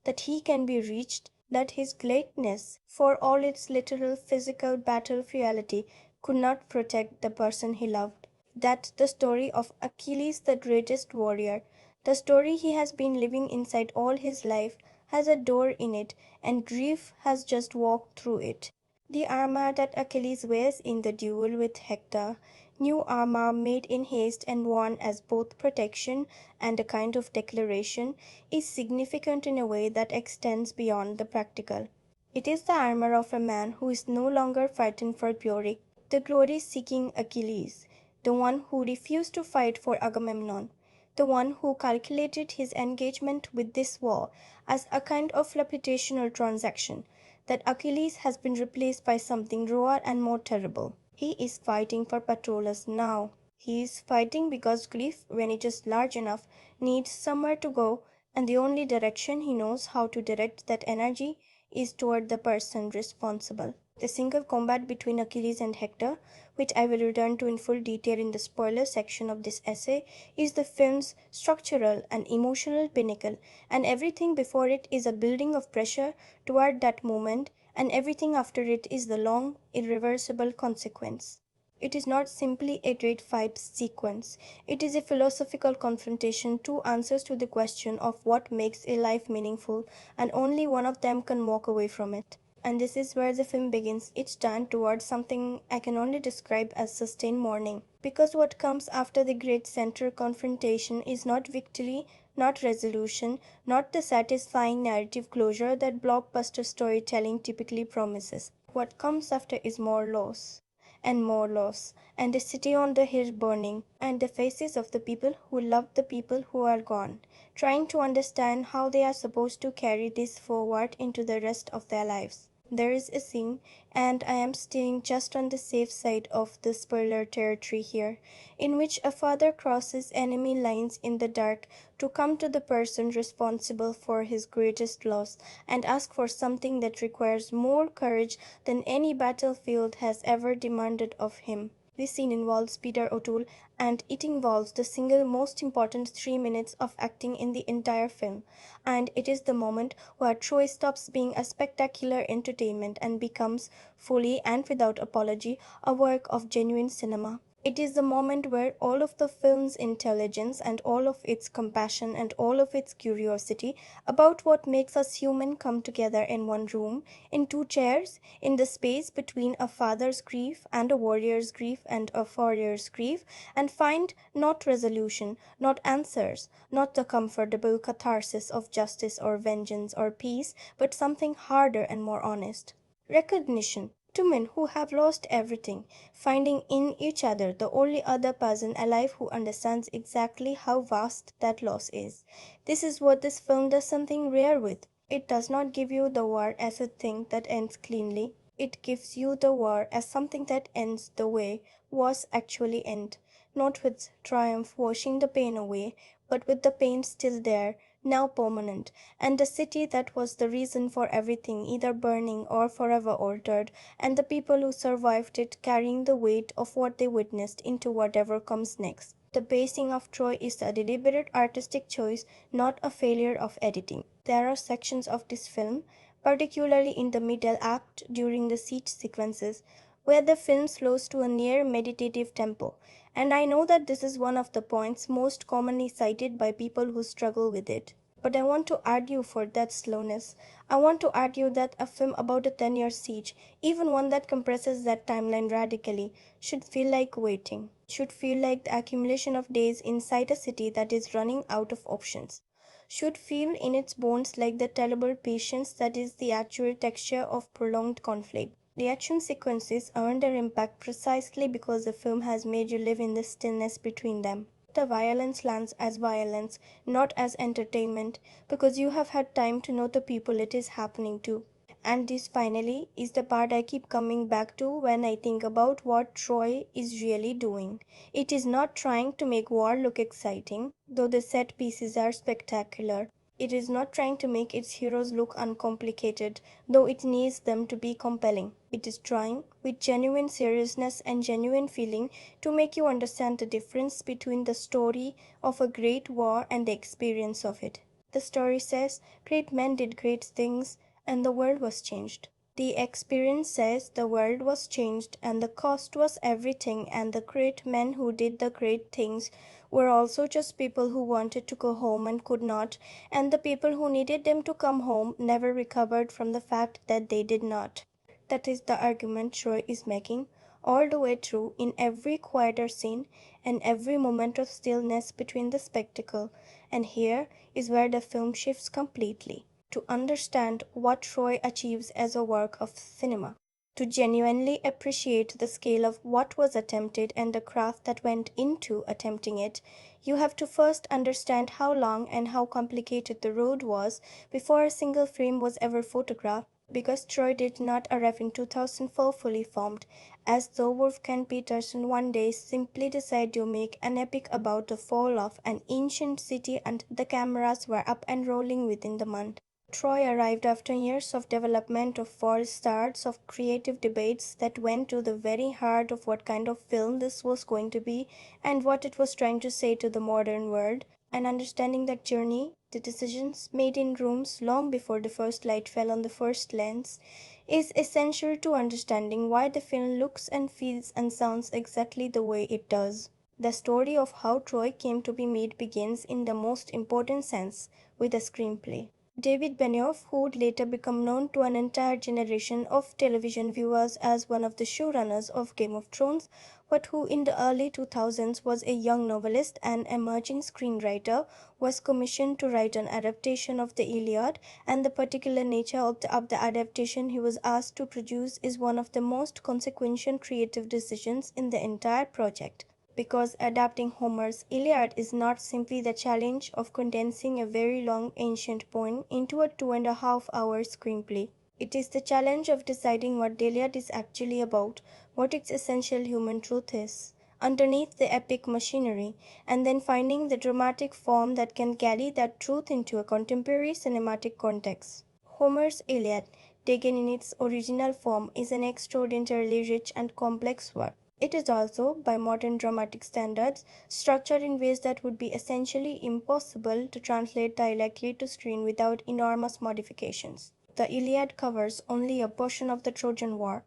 that he can be reached, that his greatness, for all its literal physical battle reality, could not protect the person he loved. That the story of Achilles, the greatest warrior, the story he has been living inside all his life, has a door in it, and grief has just walked through it. The armor that Achilles wears in the duel with Hector New armor made in haste and worn as both protection and a kind of declaration is significant in a way that extends beyond the practical. It is the armor of a man who is no longer fighting for glory, the glory-seeking Achilles, the one who refused to fight for Agamemnon, the one who calculated his engagement with this war as a kind of reputational transaction, that Achilles has been replaced by something rawer and more terrible. He is fighting for Patroclus now. He is fighting because grief, when it is large enough, needs somewhere to go, and the only direction he knows how to direct that energy is toward the person responsible. The single combat between Achilles and Hector, which I will return to in full detail in the spoiler section of this essay, is the film's structural and emotional pinnacle, and everything before it is a building of pressure toward that moment, and everything after it is the long, irreversible consequence. It is not simply a great fight sequence. It is a philosophical confrontation, two answers to the question of what makes a life meaningful, and only one of them can walk away from it. And this is where the film begins its turn towards something I can only describe as sustained mourning. Because what comes after the great center confrontation is not victory, not resolution, not the satisfying narrative closure that blockbuster storytelling typically promises. What comes after is more loss, and more loss, and a city on the hill burning, and the faces of the people who love the people who are gone, trying to understand how they are supposed to carry this forward into the rest of their lives. There is a scene, and I am staying just on the safe side of the spoiler territory here, in which a father crosses enemy lines in the dark to come to the person responsible for his greatest loss and ask for something that requires more courage than any battlefield has ever demanded of him. This scene involves Peter O'Toole, and it involves the single most important 3 minutes of acting in the entire film, and it is the moment where Troy stops being a spectacular entertainment and becomes, fully and without apology, a work of genuine cinema. It is the moment where all of the film's intelligence and all of its compassion and all of its curiosity about what makes us human come together in one room, in two chairs, in the space between a father's grief and a warrior's grief and a warrior's grief, and find not resolution, not answers, not the comfortable catharsis of justice or vengeance or peace, but something harder and more honest. Recognition. Two men who have lost everything, finding in each other the only other person alive who understands exactly how vast that loss is. This is what this film does something rare with. It does not give you the war as a thing that ends cleanly. It gives you the war as something that ends the way wars actually end, not with triumph washing the pain away, but with the pain still there, now permanent, and the city that was the reason for everything either burning or forever altered, and the people who survived it carrying the weight of what they witnessed into whatever comes next. The pacing of Troy is a deliberate artistic choice, not a failure of editing. There are sections of this film, particularly in the middle act during the siege sequences, where the film slows to a near meditative tempo, and I know that this is one of the points most commonly cited by people who struggle with it. But I want to argue for that slowness. I want to argue that a film about a 10-year siege, even one that compresses that timeline radically, should feel like waiting, should feel like the accumulation of days inside a city that is running out of options, should feel in its bones like the terrible patience that is the actual texture of prolonged conflict. The action sequences earn their impact precisely because the film has made you live in the stillness between them. The violence lands as violence, not as entertainment, because you have had time to know the people it is happening to. And this finally is the part I keep coming back to when I think about what Troy is really doing. It is not trying to make war look exciting, though the set pieces are spectacular. It is not trying to make its heroes look uncomplicated, though it needs them to be compelling. It is trying, with genuine seriousness and genuine feeling, to make you understand the difference between the story of a great war and the experience of it. The story says, great men did great things, and the world was changed. The experience says the world was changed and the cost was everything, and the great men who did the great things were also just people who wanted to go home and could not, and the people who needed them to come home never recovered from the fact that they did not. That is the argument Troy is making, all the way through in every quieter scene and every moment of stillness between the spectacle. And here is where the film shifts completely. To understand what Troy achieves as a work of cinema, to genuinely appreciate the scale of what was attempted and the craft that went into attempting it, you have to first understand how long and how complicated the road was before a single frame was ever photographed, because Troy did not arrive in 2004 fully formed, as though Wolfgang Petersen one day simply decided to make an epic about the fall of an ancient city and the cameras were up and rolling within the month. Troy arrived after years of development, of false starts, of creative debates that went to the very heart of what kind of film this was going to be and what it was trying to say to the modern world. And understanding that journey, the decisions made in rooms long before the first light fell on the first lens, is essential to understanding why the film looks and feels and sounds exactly the way it does. The story of how Troy came to be made begins in the most important sense with a screenplay. David Benioff, who would later become known to an entire generation of television viewers as one of the showrunners of Game of Thrones, but who in the early 2000s was a young novelist and emerging screenwriter, was commissioned to write an adaptation of the Iliad, and the particular nature of the adaptation he was asked to produce is one of the most consequential creative decisions in the entire project, because adapting Homer's Iliad is not simply the challenge of condensing a very long ancient poem into a 2.5-hour screenplay. It is the challenge of deciding what the Iliad is actually about, what its essential human truth is, underneath the epic machinery, and then finding the dramatic form that can carry that truth into a contemporary cinematic context. Homer's Iliad, taken in its original form, is an extraordinarily rich and complex work. It is also, by modern dramatic standards, structured in ways that would be essentially impossible to translate directly to screen without enormous modifications. The Iliad covers only a portion of the Trojan War.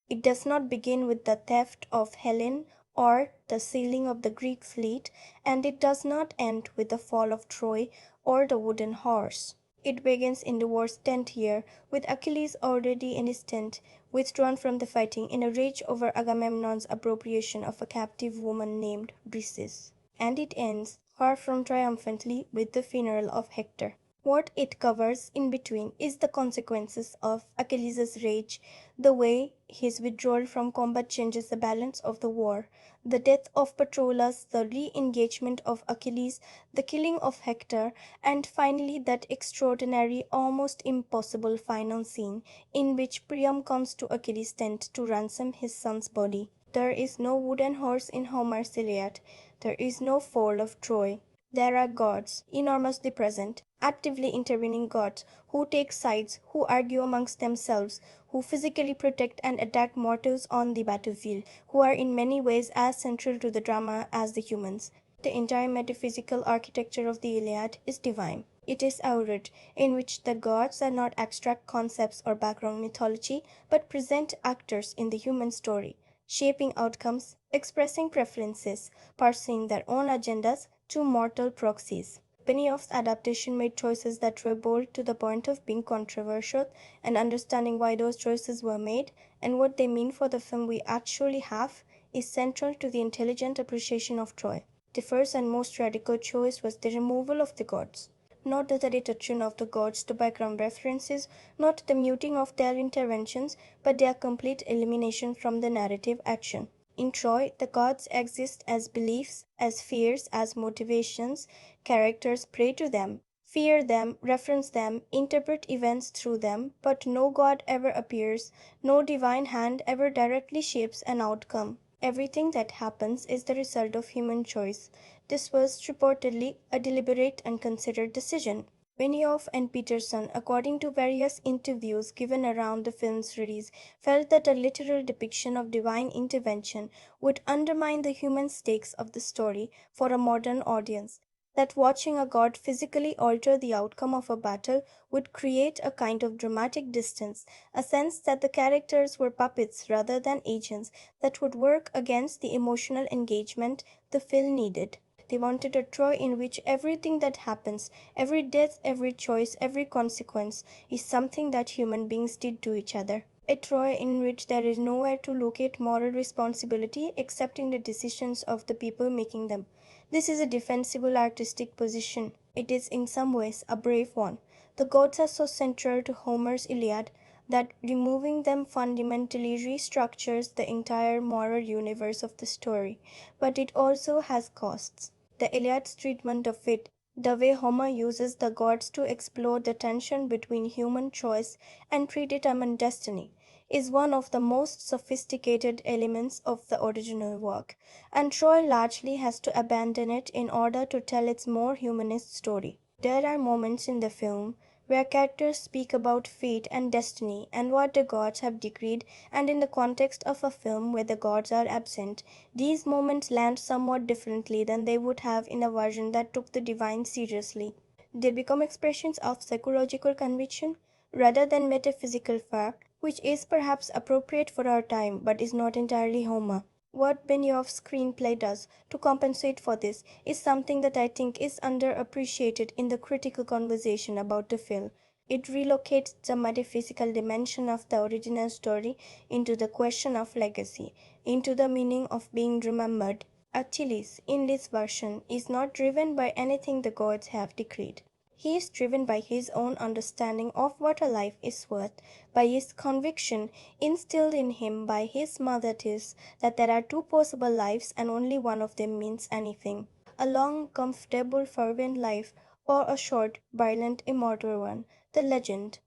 It does not begin with the theft of Helen or the sailing of the Greek fleet, and it does not end with the fall of Troy or the wooden horse. It begins in the war's 10th year, with Achilles already in his tent, withdrawn from the fighting in a rage over Agamemnon's appropriation of a captive woman named Briseis. And it ends, far from triumphantly, with the funeral of Hector. What it covers in between is the consequences of Achilles' rage, the way his withdrawal from combat changes the balance of the war, the death of Patroclus, the re-engagement of Achilles, the killing of Hector, and finally that extraordinary, almost impossible final scene in which Priam comes to Achilles' tent to ransom his son's body. There is no wooden horse in Homer's Iliad. There is no fall of Troy. There are gods, enormously present, actively intervening gods, who take sides, who argue amongst themselves, who physically protect and attack mortals on the battlefield, who are in many ways as central to the drama as the humans. The entire metaphysical architecture of the Iliad is divine. It is aurid, in which the gods are not abstract concepts or background mythology, but present actors in the human story, shaping outcomes, expressing preferences, pursuing their own agendas to mortal proxies. Benioff's adaptation made choices that were bold to the point of being controversial, and understanding why those choices were made and what they mean for the film we actually have is central to the intelligent appreciation of Troy. The first and most radical choice was the removal of the gods. Not the reduction of the gods to background references, not the muting of their interventions, but their complete elimination from the narrative action. In Troy, the gods exist as beliefs, as fears, as motivations. Characters pray to them, fear them, reference them, interpret events through them, but no god ever appears, no divine hand ever directly shapes an outcome. Everything that happens is the result of human choice. This was reportedly a deliberate and considered decision. Benioff and Petersen, according to various interviews given around the film's release, felt that a literal depiction of divine intervention would undermine the human stakes of the story for a modern audience, that watching a god physically alter the outcome of a battle would create a kind of dramatic distance, a sense that the characters were puppets rather than agents, that would work against the emotional engagement the film needed. They wanted a Troy in which everything that happens, every death, every choice, every consequence, is something that human beings did to each other. A Troy in which there is nowhere to locate moral responsibility except in the decisions of the people making them. This is a defensible artistic position. It is in some ways a brave one. The gods are so central to Homer's Iliad that removing them fundamentally restructures the entire moral universe of the story. But it also has costs. The Iliad's treatment of it, the way Homer uses the gods to explore the tension between human choice and predetermined destiny, is one of the most sophisticated elements of the original work, and Troy largely has to abandon it in order to tell its more humanist story. There are moments in the film where characters speak about fate and destiny and what the gods have decreed, and in the context of a film where the gods are absent, these moments land somewhat differently than they would have in a version that took the divine seriously. They become expressions of psychological conviction rather than metaphysical fact, which is perhaps appropriate for our time but is not entirely Homer. What Benioff's screenplay does to compensate for this is something that I think is underappreciated in the critical conversation about the film. It relocates the metaphysical dimension of the original story into the question of legacy, into the meaning of being remembered. Achilles, in this version, is not driven by anything the gods have decreed. He is driven by his own understanding of what a life is worth, by his conviction, instilled in him by his mother Tis, that there are two possible lives and only one of them means anything: a long, comfortable, fervent life, or a short, violent, immortal one. The legend.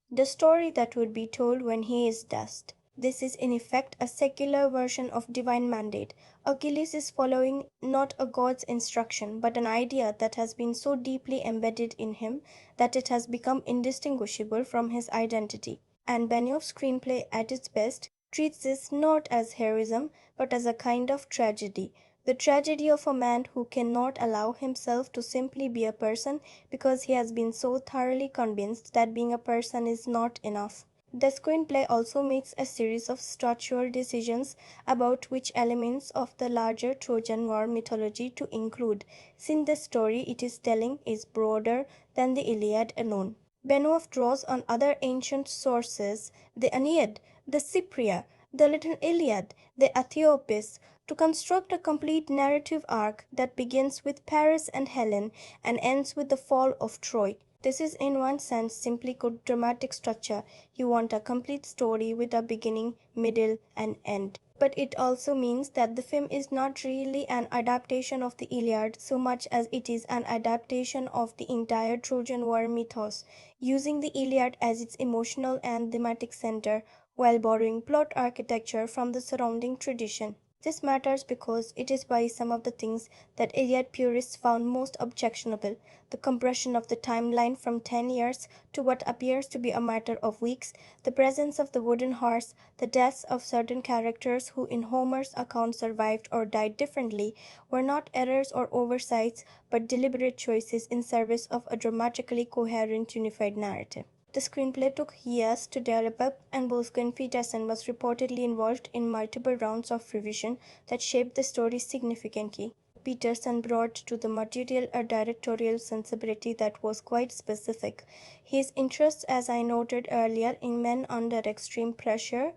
The story that would be told when he is dust. This is in effect a secular version of divine mandate. Achilles is following not a god's instruction, but an idea that has been so deeply embedded in him that it has become indistinguishable from his identity. And Benioff's screenplay at its best treats this not as heroism, but as a kind of tragedy. The tragedy of a man who cannot allow himself to simply be a person because he has been so thoroughly convinced that being a person is not enough. The screenplay also makes a series of structural decisions about which elements of the larger Trojan War mythology to include, since the story it is telling is broader than the Iliad alone. Benioff draws on other ancient sources, the Aeneid, the Cypria, the Little Iliad, the Aethiopis, to construct a complete narrative arc that begins with Paris and Helen and ends with the fall of Troy. This is in one sense simply good dramatic structure. You want a complete story with a beginning, middle, and end. But it also means that the film is not really an adaptation of the Iliad so much as it is an adaptation of the entire Trojan War mythos, using the Iliad as its emotional and thematic center while borrowing plot architecture from the surrounding tradition. This matters because it is by some of the things that Iliad purists found most objectionable: the compression of the timeline from 10 years to what appears to be a matter of weeks, the presence of the wooden horse, the deaths of certain characters who in Homer's account survived or died differently, were not errors or oversights but deliberate choices in service of a dramatically coherent unified narrative. The screenplay took years to develop, and Wolfgang Petersen was reportedly involved in multiple rounds of revision that shaped the story significantly. Petersen brought to the material a directorial sensibility that was quite specific. His interests, as I noted earlier, in men under extreme pressure,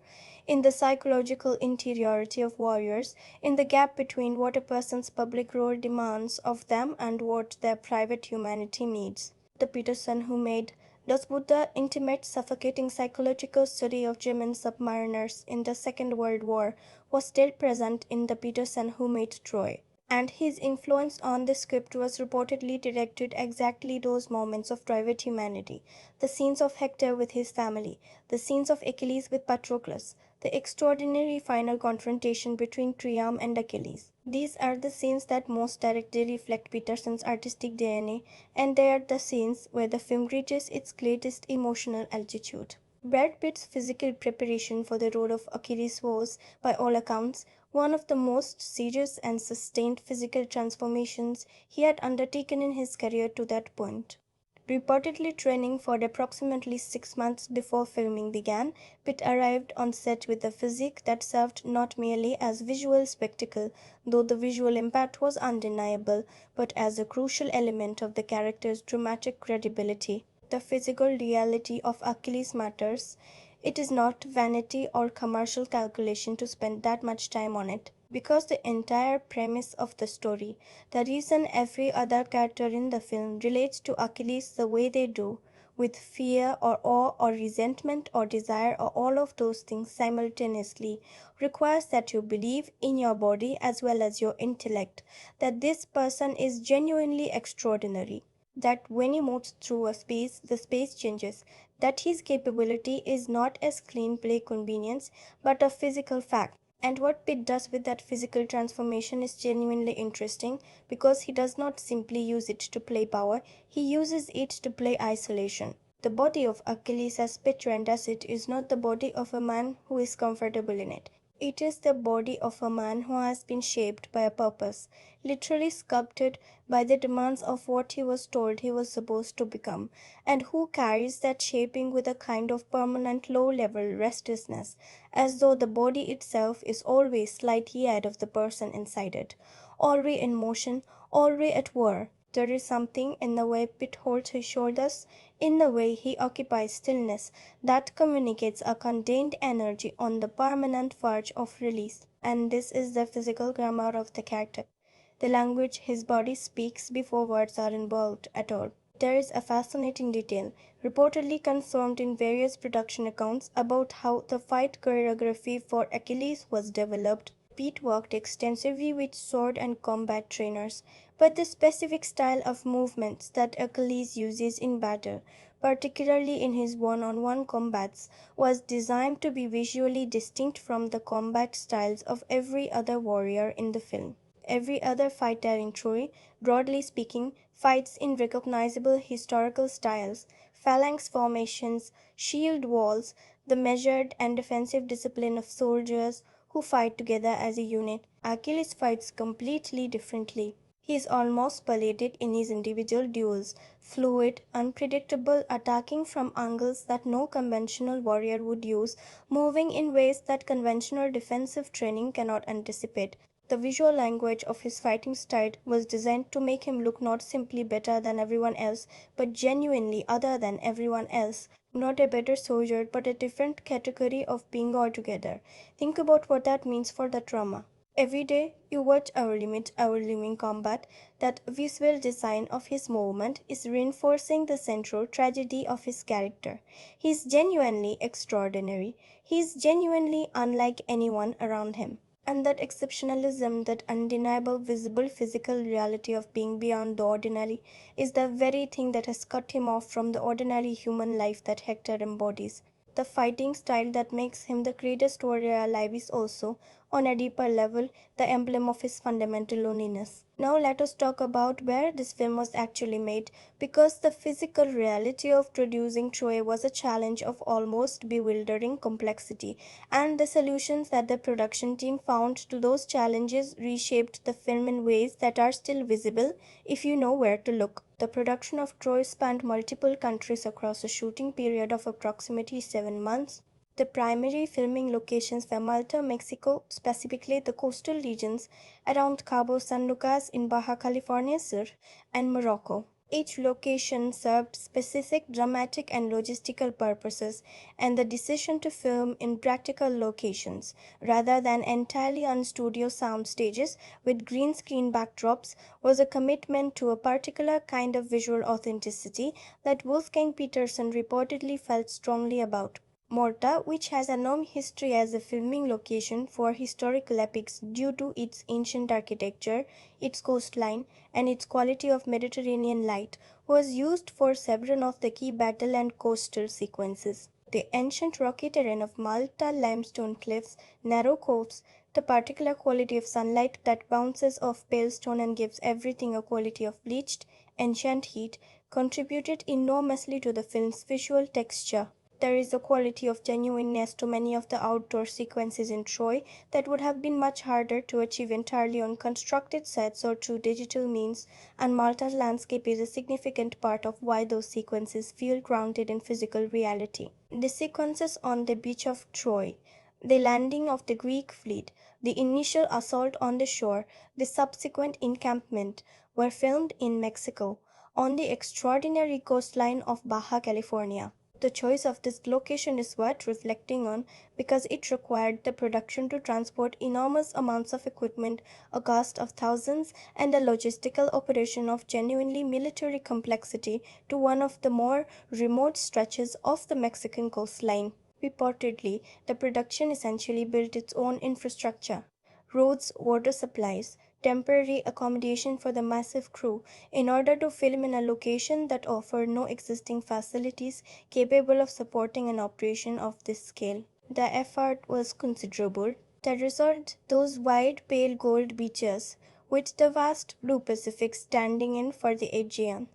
in the psychological interiority of warriors, in the gap between what a person's public role demands of them and what their private humanity needs. The Petersen who made thus would the intimate, suffocating psychological study of German submariners in the Second World War was still present in the Petersen who made Troy, and his influence on the script was reportedly directed exactly those moments of private humanity: the scenes of Hector with his family, the scenes of Achilles with Patroclus, the extraordinary final confrontation between Priam and Achilles. These are the scenes that most directly reflect Petersen's artistic DNA, and they are the scenes where the film reaches its greatest emotional altitude. Brad Pitt's physical preparation for the role of Achilles was, by all accounts, one of the most serious and sustained physical transformations he had undertaken in his career to that point. Reportedly training for approximately 6 months before filming began, Pitt arrived on set with a physique that served not merely as visual spectacle, though the visual impact was undeniable, but as a crucial element of the character's dramatic credibility. The physical reality of Achilles matters It is not vanity or commercial calculation to spend that much time on it, because the entire premise of the story, the reason every other character in the film relates to Achilles the way they do, with fear or awe or resentment or desire or all of those things simultaneously, requires that you believe in your body as well as your intellect that this person is genuinely extraordinary, that when he moves through a space, the space changes, that his capability is not a screenplay convenience but a physical fact. And what Pitt does with that physical transformation is genuinely interesting because he does not simply use it to play power, he uses it to play isolation. The body of Achilles, as Pitt renders it, is not the body of a man who is comfortable in it. It is the body of a man who has been shaped by a purpose, literally sculpted by the demands of what he was told he was supposed to become, and who carries that shaping with a kind of permanent low-level restlessness, as though the body itself is always slightly ahead of the person inside it, always in motion, always at war. There is something in the way Pitt holds his shoulders, in the way he occupies stillness, that communicates a contained energy on the permanent verge of release. And this is the physical grammar of the character, the language his body speaks before words are involved at all. There is a fascinating detail, reportedly confirmed in various production accounts, about how the fight choreography for Achilles was developed. Pete worked extensively with sword and combat trainers, but the specific style of movements that Achilles uses in battle, particularly in his one-on-one combats, was designed to be visually distinct from the combat styles of every other warrior in the film. Every other fighter in Troy, broadly speaking, fights in recognizable historical styles, phalanx formations, shield walls, the measured and defensive discipline of soldiers who fight together as a unit. Achilles fights completely differently. He is almost paladed in his individual duels, fluid, unpredictable, attacking from angles that no conventional warrior would use, moving in ways that conventional defensive training cannot anticipate. The visual language of his fighting style was designed to make him look not simply better than everyone else, but genuinely other than everyone else. Not a better soldier, but a different category of being altogether. Think about what that means for the trauma. Every day, you watch our limit, our living combat. That visual design of his movement is reinforcing the central tragedy of his character. He is genuinely extraordinary. He is genuinely unlike anyone around him. And that exceptionalism, that undeniable visible physical reality of being beyond the ordinary, is the very thing that has cut him off from the ordinary human life that Hector embodies. The fighting style that makes him the greatest warrior alive is also, on a deeper level, the emblem of his fundamental loneliness. Now let us talk about where this film was actually made, because the physical reality of producing Troy was a challenge of almost bewildering complexity, and the solutions that the production team found to those challenges reshaped the film in ways that are still visible if you know where to look. The production of Troy spanned multiple countries across a shooting period of approximately 7 months. The primary filming locations were Malta, Mexico, specifically the coastal regions around Cabo San Lucas in Baja California Sur, and Morocco. Each location served specific dramatic and logistical purposes, and the decision to film in practical locations rather than entirely on studio sound stages with green screen backdrops was a commitment to a particular kind of visual authenticity that Wolfgang Petersen reportedly felt strongly about. Malta, which has a long history as a filming location for historical epics due to its ancient architecture, its coastline, and its quality of Mediterranean light, was used for several of the key battle and coastal sequences. The ancient rocky terrain of Malta, limestone cliffs, narrow coves, the particular quality of sunlight that bounces off pale stone and gives everything a quality of bleached, ancient heat, contributed enormously to the film's visual texture. There is a quality of genuineness to many of the outdoor sequences in Troy that would have been much harder to achieve entirely on constructed sets or through digital means, and Malta's landscape is a significant part of why those sequences feel grounded in physical reality. The sequences on the beach of Troy, the landing of the Greek fleet, the initial assault on the shore, the subsequent encampment, were filmed in Mexico, on the extraordinary coastline of Baja California. The choice of this location is worth reflecting on because it required the production to transport enormous amounts of equipment, a cost of thousands, and a logistical operation of genuinely military complexity to one of the more remote stretches of the Mexican coastline. Reportedly, the production essentially built its own infrastructure: roads, water supplies, temporary accommodation for the massive crew, in order to film in a location that offered no existing facilities capable of supporting an operation of this scale. The effort was considerable. The resort, those wide pale gold beaches, with the vast blue Pacific standing in for the Aegean.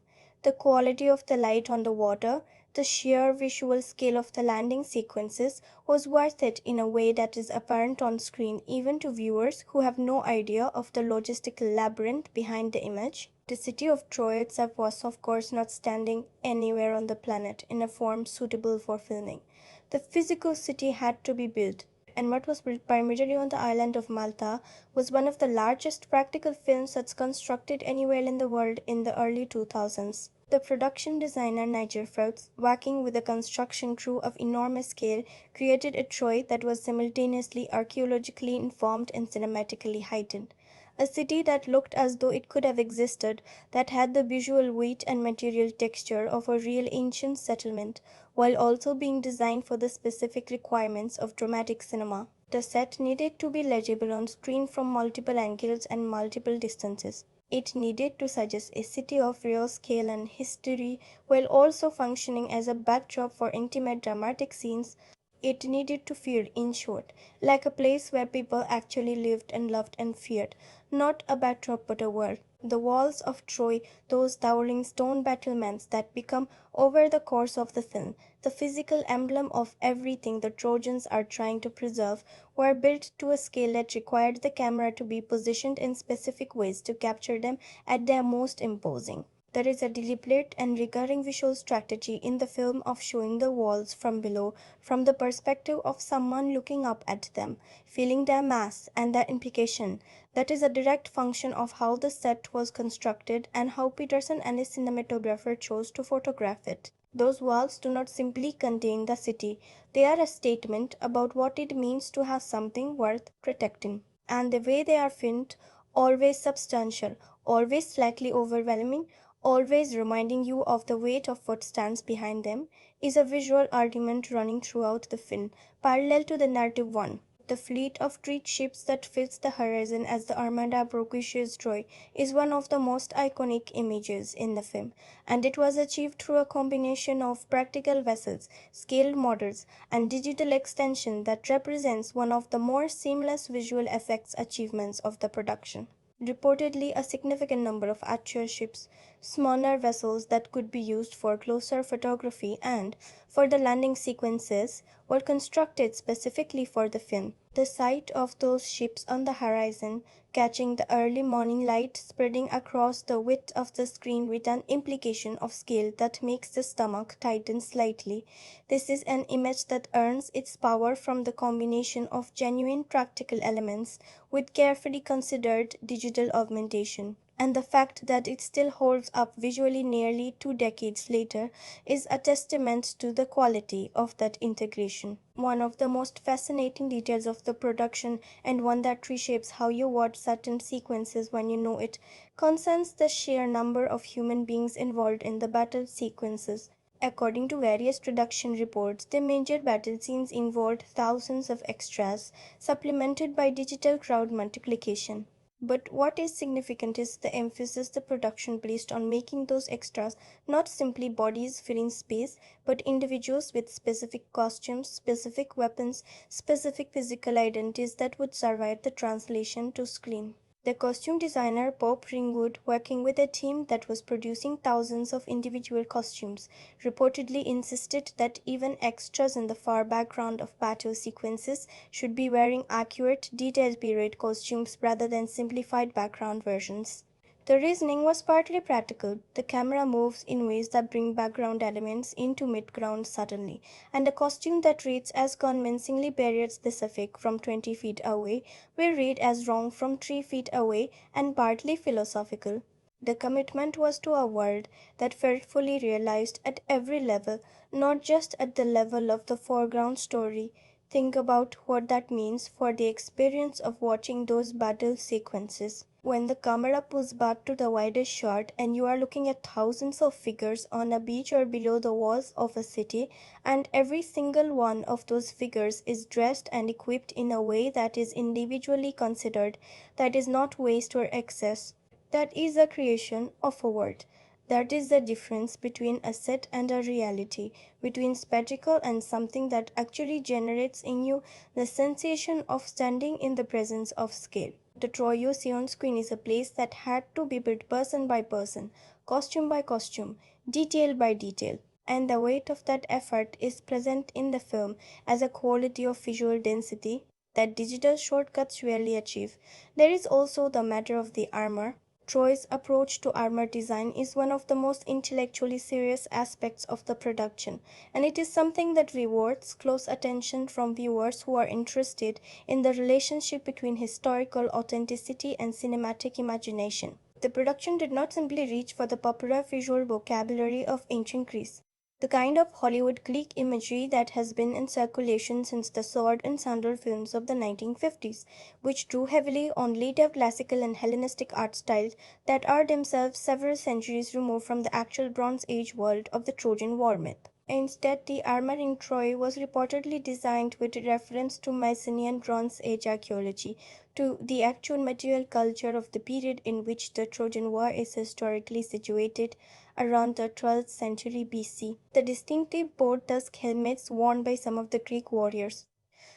The quality of the light on the water, the sheer visual scale of the landing sequences was worth it in a way that is apparent on screen even to viewers who have no idea of the logistical labyrinth behind the image. The city of Troy itself was of course not standing anywhere on the planet in a form suitable for filming. The physical city had to be built, and what was built primarily on the island of Malta was one of the largest practical film sets constructed anywhere in the world in the early 2000s. The production designer Nigel Frost, working with a construction crew of enormous scale, created a Troy that was simultaneously archaeologically informed and cinematically heightened. A city that looked as though it could have existed, that had the visual weight and material texture of a real ancient settlement, while also being designed for the specific requirements of dramatic cinema. The set needed to be legible on screen from multiple angles and multiple distances. It needed to suggest a city of real scale and history while also functioning as a backdrop for intimate dramatic scenes. It needed to feel, in short, like a place where people actually lived and loved and feared, not a backdrop but a world. The walls of Troy, those towering stone battlements that become, over the course of the film, the physical emblem of everything the Trojans are trying to preserve, were built to a scale that required the camera to be positioned in specific ways to capture them at their most imposing. There is a deliberate and recurring visual strategy in the film of showing the walls from below, from the perspective of someone looking up at them, feeling their mass and their implication. That is a direct function of how the set was constructed and how Petersen and his cinematographer chose to photograph it. Those walls do not simply contain the city, they are a statement about what it means to have something worth protecting. And the way they are filmed, always substantial, always slightly overwhelming, always reminding you of the weight of what stands behind them, is a visual argument running throughout the film, parallel to the narrative one. The fleet of treat ships that fills the horizon as the Armada propitiates Troy is one of the most iconic images in the film, and it was achieved through a combination of practical vessels, scaled models, and digital extension that represents one of the more seamless visual effects achievements of the production. Reportedly, a significant number of actual ships, smaller vessels that could be used for closer photography and for the landing sequences, were constructed specifically for the film. The sight of those ships on the horizon, catching the early morning light spreading across the width of the screen with an implication of scale that makes the stomach tighten slightly. This is an image that earns its power from the combination of genuine practical elements with carefully considered digital augmentation. And the fact that it still holds up visually nearly 2 decades later is a testament to the quality of that integration. One of the most fascinating details of the production, and one that reshapes how you watch certain sequences when you know it, concerns the sheer number of human beings involved in the battle sequences. According to various production reports, the major battle scenes involved thousands of extras, supplemented by digital crowd multiplication. But what is significant is the emphasis the production placed on making those extras not simply bodies filling space, but individuals with specific costumes, specific weapons, specific physical identities that would survive the translation to screen. The costume designer Bob Ringwood, working with a team that was producing thousands of individual costumes, reportedly insisted that even extras in the far background of battle sequences should be wearing accurate, detailed period costumes rather than simplified background versions. The reasoning was partly practical. The camera moves in ways that bring background elements into midground suddenly, and a costume that reads as convincingly period specific from 20 feet away will read as wrong from 3 feet away and partly philosophical. The commitment was to a world that felt fully realized at every level, not just at the level of the foreground story. Think about what that means for the experience of watching those battle sequences. When the camera pulls back to the widest shot and you are looking at thousands of figures on a beach or below the walls of a city, and every single one of those figures is dressed and equipped in a way that is individually considered, that is not waste or excess. That is a creation of a word. That is the difference between a set and a reality, between spectacle and something that actually generates in you the sensation of standing in the presence of scale. The Troy you see on screen is a place that had to be built person by person, costume by costume, detail by detail, and the weight of that effort is present in the film as a quality of visual density that digital shortcuts rarely achieve. There is also the matter of the armor. Troy's approach to armor design is one of the most intellectually serious aspects of the production, and it is something that rewards close attention from viewers who are interested in the relationship between historical authenticity and cinematic imagination. The production did not simply reach for the popular visual vocabulary of ancient Greece. The kind of Hollywood clique imagery that has been in circulation since the sword and sandal films of the 1950s, which drew heavily on later classical and Hellenistic art styles that are themselves several centuries removed from the actual Bronze Age world of the Trojan War myth. Instead, the armor in Troy was reportedly designed with reference to Mycenaean Bronze Age archaeology, to the actual material culture of the period in which the Trojan War is historically situated, around the 12th century BC. The distinctive boar tusk helmets worn by some of the Greek warriors,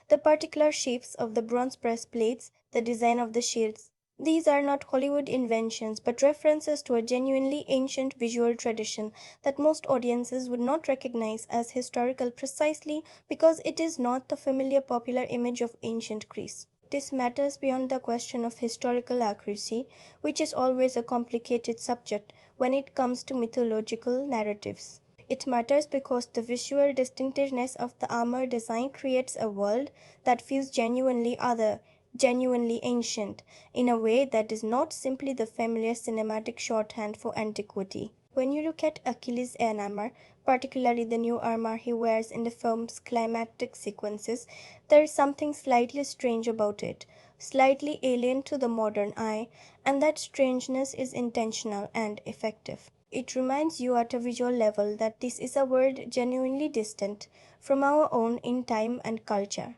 the particular shapes of the bronze breastplates, the design of the shields. These are not Hollywood inventions, but references to a genuinely ancient visual tradition that most audiences would not recognize as historical precisely because it is not the familiar popular image of ancient Greece. This matters beyond the question of historical accuracy, which is always a complicated subject when it comes to mythological narratives. It matters because the visual distinctiveness of the armor design creates a world that feels genuinely other, genuinely ancient, in a way that is not simply the familiar cinematic shorthand for antiquity. When you look at Achilles' armor, particularly the new armor he wears in the film's climactic sequences, there is something slightly strange about it, slightly alien to the modern eye, and that strangeness is intentional and effective. It reminds you at a visual level that this is a world genuinely distant from our own in time and culture,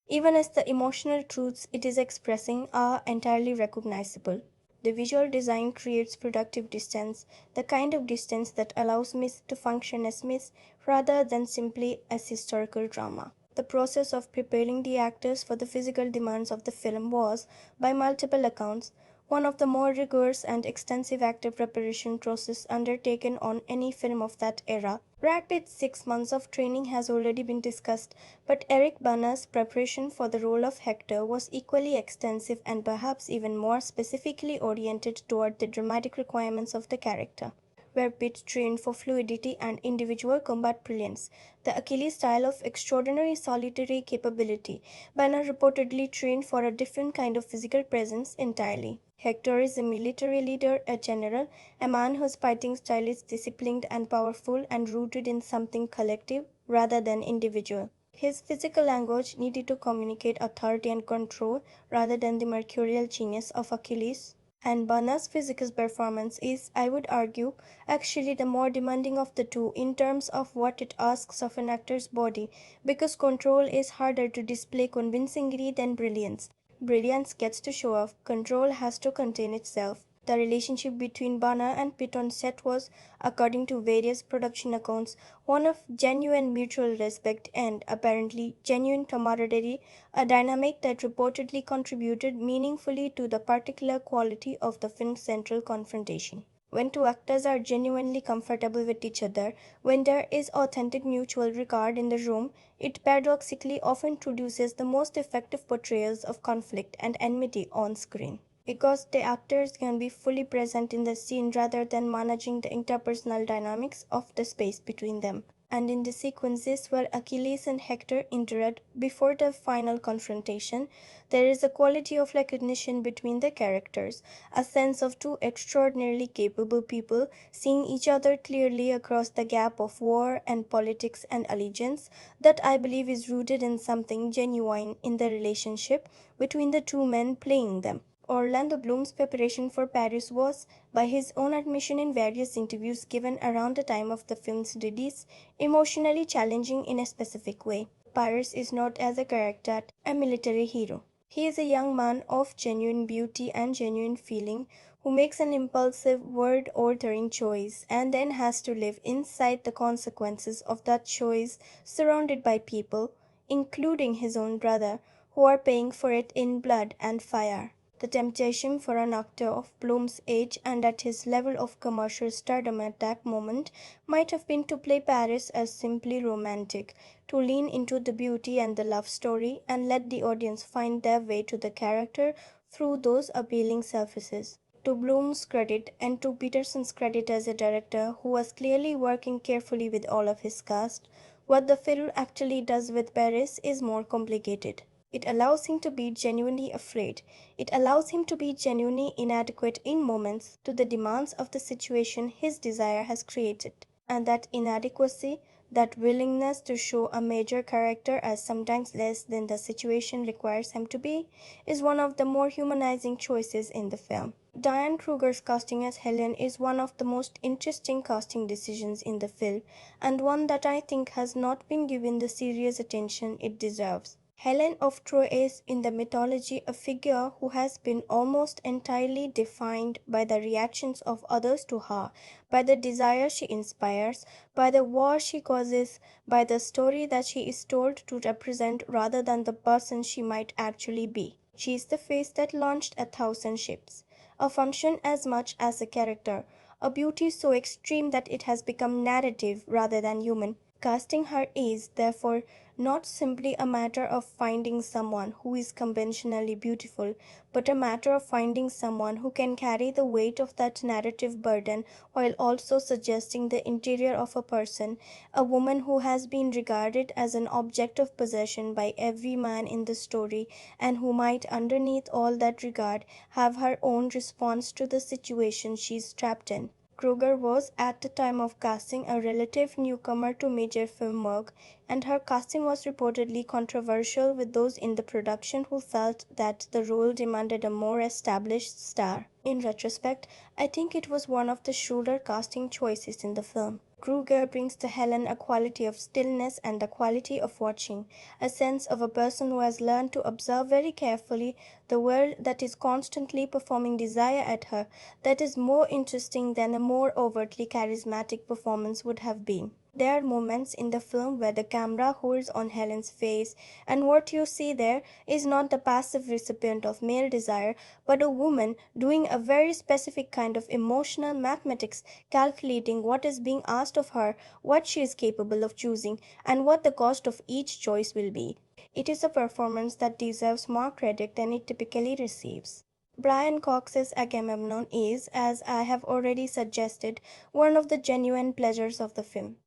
even as the emotional truths it is expressing are entirely recognizable. The visual design creates productive distance, the kind of distance that allows myth to function as myth rather than simply as historical drama. The process of preparing the actors for the physical demands of the film was, by multiple accounts, one of the more rigorous and extensive actor preparation process undertaken on any film of that era. Brad Pitt's 6 months of training has already been discussed, but Eric Bana's preparation for the role of Hector was equally extensive and perhaps even more specifically oriented toward the dramatic requirements of the character. Where Pitt trained for fluidity and individual combat brilliance, the Achilles style of extraordinary solitary capability, Bana reportedly trained for a different kind of physical presence entirely. Hector is a military leader, a general, a man whose fighting style is disciplined and powerful and rooted in something collective rather than individual. His physical language needed to communicate authority and control rather than the mercurial genius of Achilles. And Bana's physical performance is, I would argue, actually the more demanding of the two in terms of what it asks of an actor's body, because control is harder to display convincingly than brilliance. Brilliance gets to show off, control has to contain itself. The relationship between Bana and Pitt on set was, according to various production accounts, one of genuine mutual respect and, apparently, genuine camaraderie, a dynamic that reportedly contributed meaningfully to the particular quality of the film's central confrontation. When two actors are genuinely comfortable with each other, when there is authentic mutual regard in the room, it paradoxically often produces the most effective portrayals of conflict and enmity on screen. Because the actors can be fully present in the scene rather than managing the interpersonal dynamics of the space between them. And in the sequences where Achilles and Hector interact before the final confrontation, there is a quality of recognition between the characters, a sense of two extraordinarily capable people seeing each other clearly across the gap of war and politics and allegiance that I believe is rooted in something genuine in the relationship between the two men playing them. Orlando Bloom's preparation for Paris was, by his own admission in various interviews given around the time of the film's release, emotionally challenging in a specific way. Paris is not as a character a military hero. He is a young man of genuine beauty and genuine feeling who makes an impulsive, word-altering choice and then has to live inside the consequences of that choice surrounded by people, including his own brother, who are paying for it in blood and fire. The temptation for an actor of Bloom's age and at his level of commercial stardom at that moment might have been to play Paris as simply romantic, to lean into the beauty and the love story and let the audience find their way to the character through those appealing surfaces. To Bloom's credit and to Petersen's credit as a director who was clearly working carefully with all of his cast, what the film actually does with Paris is more complicated. It allows him to be genuinely afraid. It allows him to be genuinely inadequate in moments to the demands of the situation his desire has created. And that inadequacy, that willingness to show a major character as sometimes less than the situation requires him to be, is one of the more humanizing choices in the film. Diane Kruger's casting as Helen is one of the most interesting casting decisions in the film, and one that I think has not been given the serious attention it deserves. Helen of Troy is, in the mythology, a figure who has been almost entirely defined by the reactions of others to her, by the desire she inspires, by the war she causes, by the story that she is told to represent rather than the person she might actually be. She is the face that launched 1,000 ships, a function as much as a character, a beauty so extreme that it has become narrative rather than human. Casting her is, therefore, not simply a matter of finding someone who is conventionally beautiful, but a matter of finding someone who can carry the weight of that narrative burden while also suggesting the interior of a person, a woman who has been regarded as an object of possession by every man in the story and who might, underneath all that regard, have her own response to the situation she is trapped in. Kruger was, at the time of casting, a relative newcomer to major film work, and her casting was reportedly controversial with those in the production who felt that the role demanded a more established star. In retrospect, I think it was one of the shrewder casting choices in the film. Kruger brings to Helen a quality of stillness and a quality of watching, a sense of a person who has learned to observe very carefully the world that is constantly performing desire at her, that is more interesting than a more overtly charismatic performance would have been. There are moments in the film where the camera holds on Helen's face, and what you see there is not the passive recipient of male desire, but a woman doing a very specific kind of emotional mathematics, calculating what is being asked of her, what she is capable of choosing, and what the cost of each choice will be. It is a performance that deserves more credit than it typically receives. Brian Cox's Agamemnon is, as I have already suggested, one of the genuine pleasures of the film.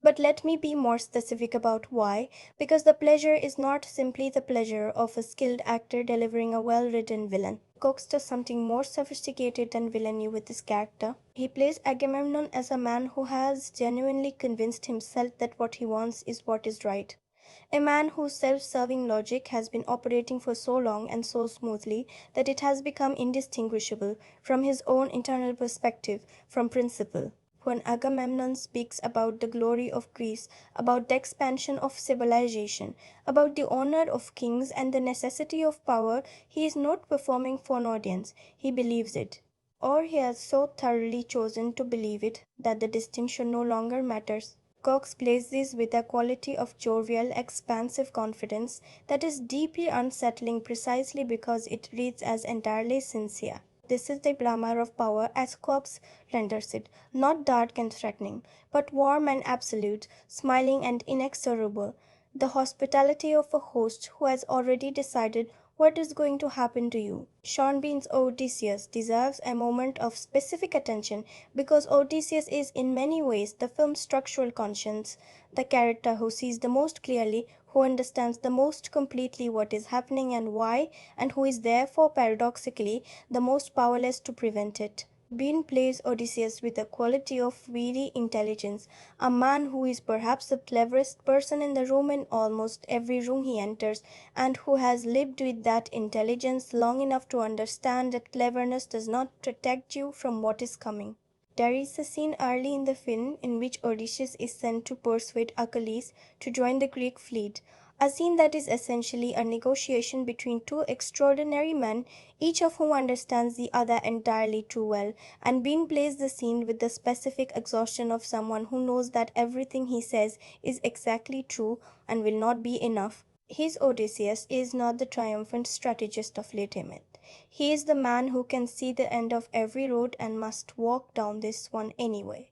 But let me be more specific about why, because the pleasure is not simply the pleasure of a skilled actor delivering a well-written villain. Cox does something more sophisticated than villainy with his character. He plays Agamemnon as a man who has genuinely convinced himself that what he wants is what is right. A man whose self-serving logic has been operating for so long and so smoothly that it has become indistinguishable from his own internal perspective, from principle. When Agamemnon speaks about the glory of Greece, about the expansion of civilization, about the honor of kings and the necessity of power, he is not performing for an audience. He believes it. Or he has so thoroughly chosen to believe it that the distinction no longer matters. Cox plays this with a quality of jovial, expansive confidence that is deeply unsettling precisely because it reads as entirely sincere. This is the glamour of power as Cox renders it, not dark and threatening, but warm and absolute, smiling and inexorable. The hospitality of a host who has already decided What is going to happen to you? Sean Bean's Odysseus deserves a moment of specific attention because Odysseus is in many ways the film's structural conscience, the character who sees the most clearly, who understands the most completely what is happening and why, and who is therefore paradoxically the most powerless to prevent it. Bean plays Odysseus with a quality of weary intelligence, a man who is perhaps the cleverest person in the room in almost every room he enters, and who has lived with that intelligence long enough to understand that cleverness does not protect you from what is coming. There is a scene early in the film in which Odysseus is sent to persuade Achilles to join the Greek fleet, a scene that is essentially a negotiation between two extraordinary men, each of whom understands the other entirely too well, and Bean plays the scene with the specific exhaustion of someone who knows that everything he says is exactly true and will not be enough. His Odysseus is not the triumphant strategist of legitimate. He is the man who can see the end of every road and must walk down this one anyway.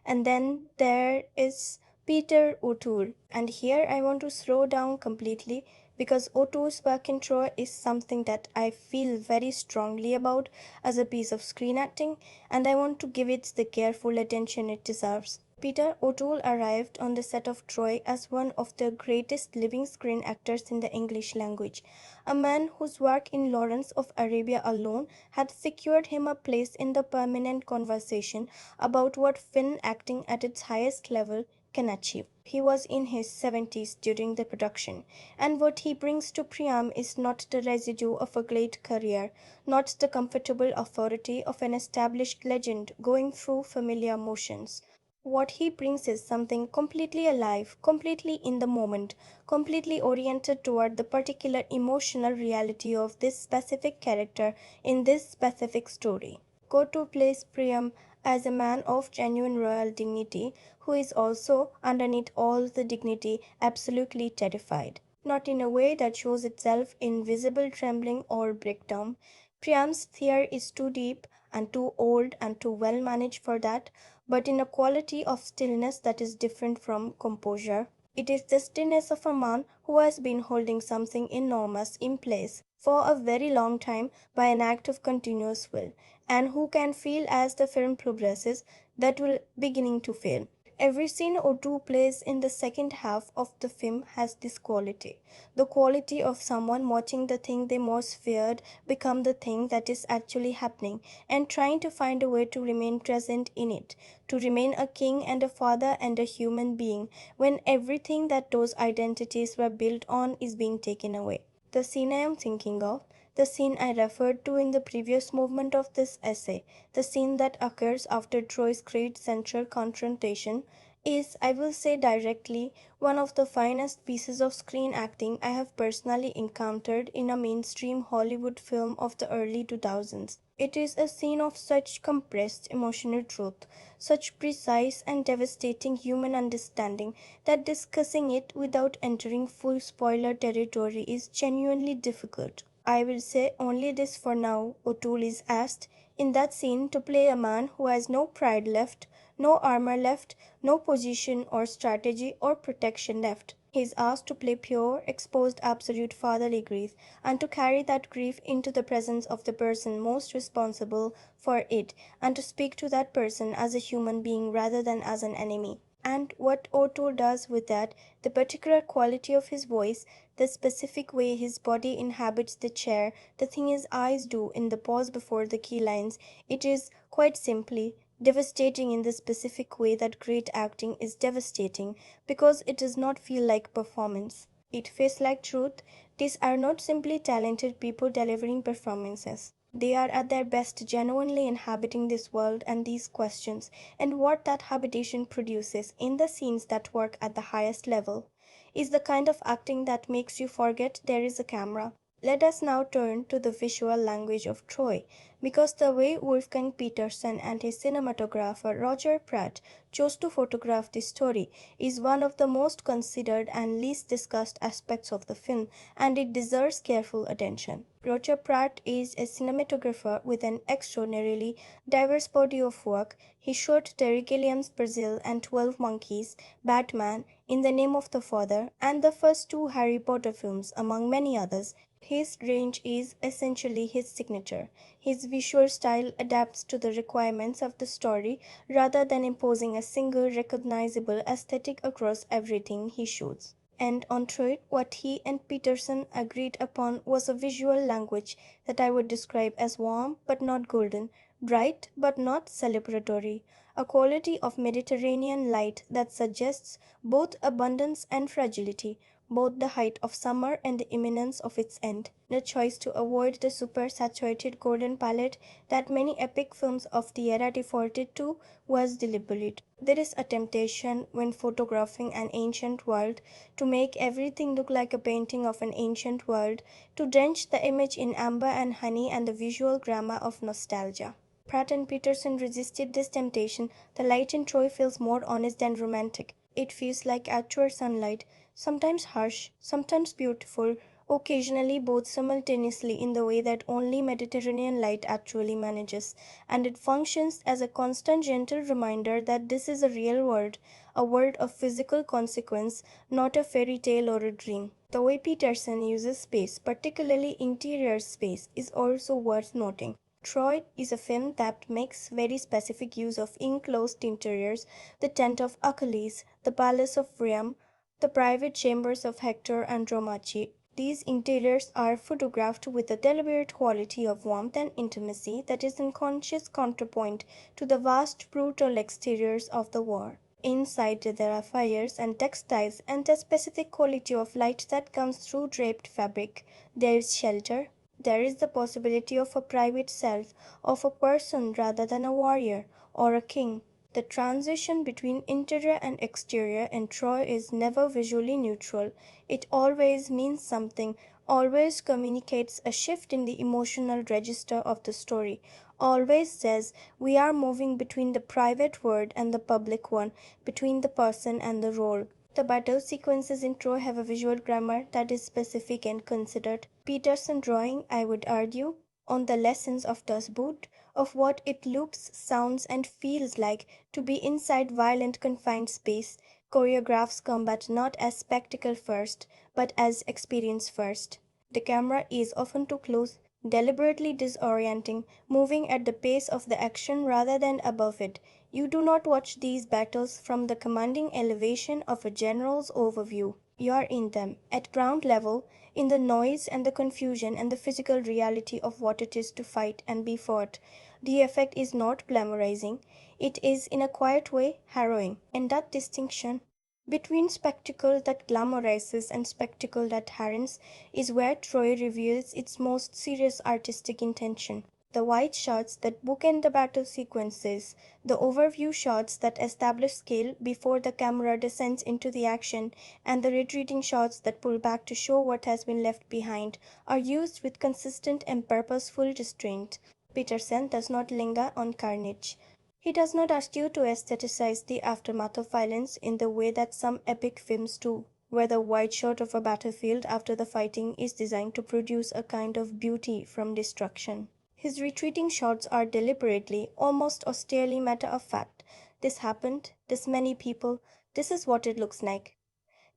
And then there is Peter O'Toole, and here I want to slow down completely because O'Toole's work in Troy is something that I feel very strongly about as a piece of screen acting, and I want to give it the careful attention it deserves. Peter O'Toole arrived on the set of Troy as one of the greatest living screen actors in the English language, a man whose work in Lawrence of Arabia alone had secured him a place in the permanent conversation about what film acting at its highest level can achieve. He was in his 70s during the production, and what he brings to Priam is not the residue of a great career, not the comfortable authority of an established legend going through familiar motions. What he brings is something completely alive, completely in the moment, completely oriented toward the particular emotional reality of this specific character in this specific story. Koto plays Priam as a man of genuine royal dignity who is also, underneath all the dignity, absolutely terrified. Not in a way that shows itself in visible trembling or breakdown. Priam's fear is too deep and too old and too well managed for that, but in a quality of stillness that is different from composure. It is the stillness of a man who has been holding something enormous in place for a very long time by an act of continuous will, and who can feel as the film progresses that will beginning to fail. Every scene or two plays in the second half of the film has this quality. The quality of someone watching the thing they most feared become the thing that is actually happening and trying to find a way to remain present in it, to remain a king and a father and a human being when everything that those identities were built on is being taken away. The scene I am thinking of, the scene I referred to in the previous movement of this essay, the scene that occurs after Troy's great central confrontation, is, I will say directly, one of the finest pieces of screen acting I have personally encountered in a mainstream Hollywood film of the early 2000s. It is a scene of such compressed emotional truth, such precise and devastating human understanding that discussing it without entering full spoiler territory is genuinely difficult. I will say only this for now. O'Toole is asked in that scene to play a man who has no pride left, no armor left, no position or strategy or protection left. He is asked to play pure, exposed, absolute fatherly grief, and to carry that grief into the presence of the person most responsible for it, and to speak to that person as a human being rather than as an enemy. And what O'Toole does with that, the particular quality of his voice, the specific way his body inhabits the chair, the thing his eyes do in the pause before the key lines, it is, quite simply, devastating in the specific way that great acting is devastating, because it does not feel like performance. It feels like truth. These are not simply talented people delivering performances. They are at their best genuinely inhabiting this world and these questions, and what that habitation produces in the scenes that work at the highest level is the kind of acting that makes you forget there is a camera. Let us now turn to the visual language of Troy, because the way Wolfgang Petersen and his cinematographer Roger Pratt chose to photograph this story is one of the most considered and least discussed aspects of the film, and it deserves careful attention. Roger Pratt is a cinematographer with an extraordinarily diverse body of work. He shot Terry Gilliam's Brazil and 12 Monkeys, Batman, In the Name of the Father, and the first two Harry Potter films, among many others. His range is essentially his signature. His visual style adapts to the requirements of the story rather than imposing a single recognizable aesthetic across everything he shoots. And on Troy, what he and Petersen agreed upon was a visual language that I would describe as warm but not golden, bright but not celebratory, a quality of Mediterranean light that suggests both abundance and fragility, both the height of summer and the imminence of its end. The choice to avoid the super-saturated golden palette that many epic films of the era defaulted to was deliberate. There is a temptation when photographing an ancient world to make everything look like a painting of an ancient world, to drench the image in amber and honey and the visual glamour of nostalgia. Pratt and Peterson resisted this temptation. The light in Troy feels more honest and romantic. It feels like actual sunlight, sometimes harsh, sometimes beautiful, occasionally both simultaneously in the way that only Mediterranean light actually manages, and it functions as a constant gentle reminder that this is a real world, a world of physical consequence, not a fairy tale or a dream. The way Peterson uses space, particularly interior space, is also worth noting. Troy is a film that makes very specific use of enclosed interiors, the tent of Achilles, the palace of Priam, the private chambers of Hector and Dromache. These interiors are photographed with a deliberate quality of warmth and intimacy that is in conscious counterpoint to the vast brutal exteriors of the war. Inside there are fires and textiles and a specific quality of light that comes through draped fabric. There is shelter. There is the possibility of a private self, of a person rather than a warrior or a king. The transition between interior and exterior in Troy is never visually neutral. It always means something, always communicates a shift in the emotional register of the story, always says we are moving between the private world and the public one, between the person and the role. The battle sequences in Troy have a visual grammar that is specific and considered. Peterson drawing, I would argue, on the lessons of Das Boot, of what it looks, sounds, and feels like to be inside violent confined space, choreographs combat not as spectacle first, but as experience first. The camera is often too close, deliberately disorienting, moving at the pace of the action rather than above it. You do not watch these battles from the commanding elevation of a general's overview. You are in them, at ground level, in the noise and the confusion and the physical reality of what it is to fight and be fought. The effect is not glamorizing, it is in a quiet way harrowing, and that distinction between spectacle that glamorizes and spectacle that harms is where Troy reveals its most serious artistic intention. The wide shots that bookend the battle sequences, the overview shots that establish scale before the camera descends into the action, and the retreating shots that pull back to show what has been left behind, are used with consistent and purposeful restraint. Petersen does not linger on carnage. He does not ask you to aestheticize the aftermath of violence in the way that some epic films do, where the wide shot of a battlefield after the fighting is designed to produce a kind of beauty from destruction. His retreating shots are deliberately, almost austerely matter-of-fact. This happened, this many people, this is what it looks like.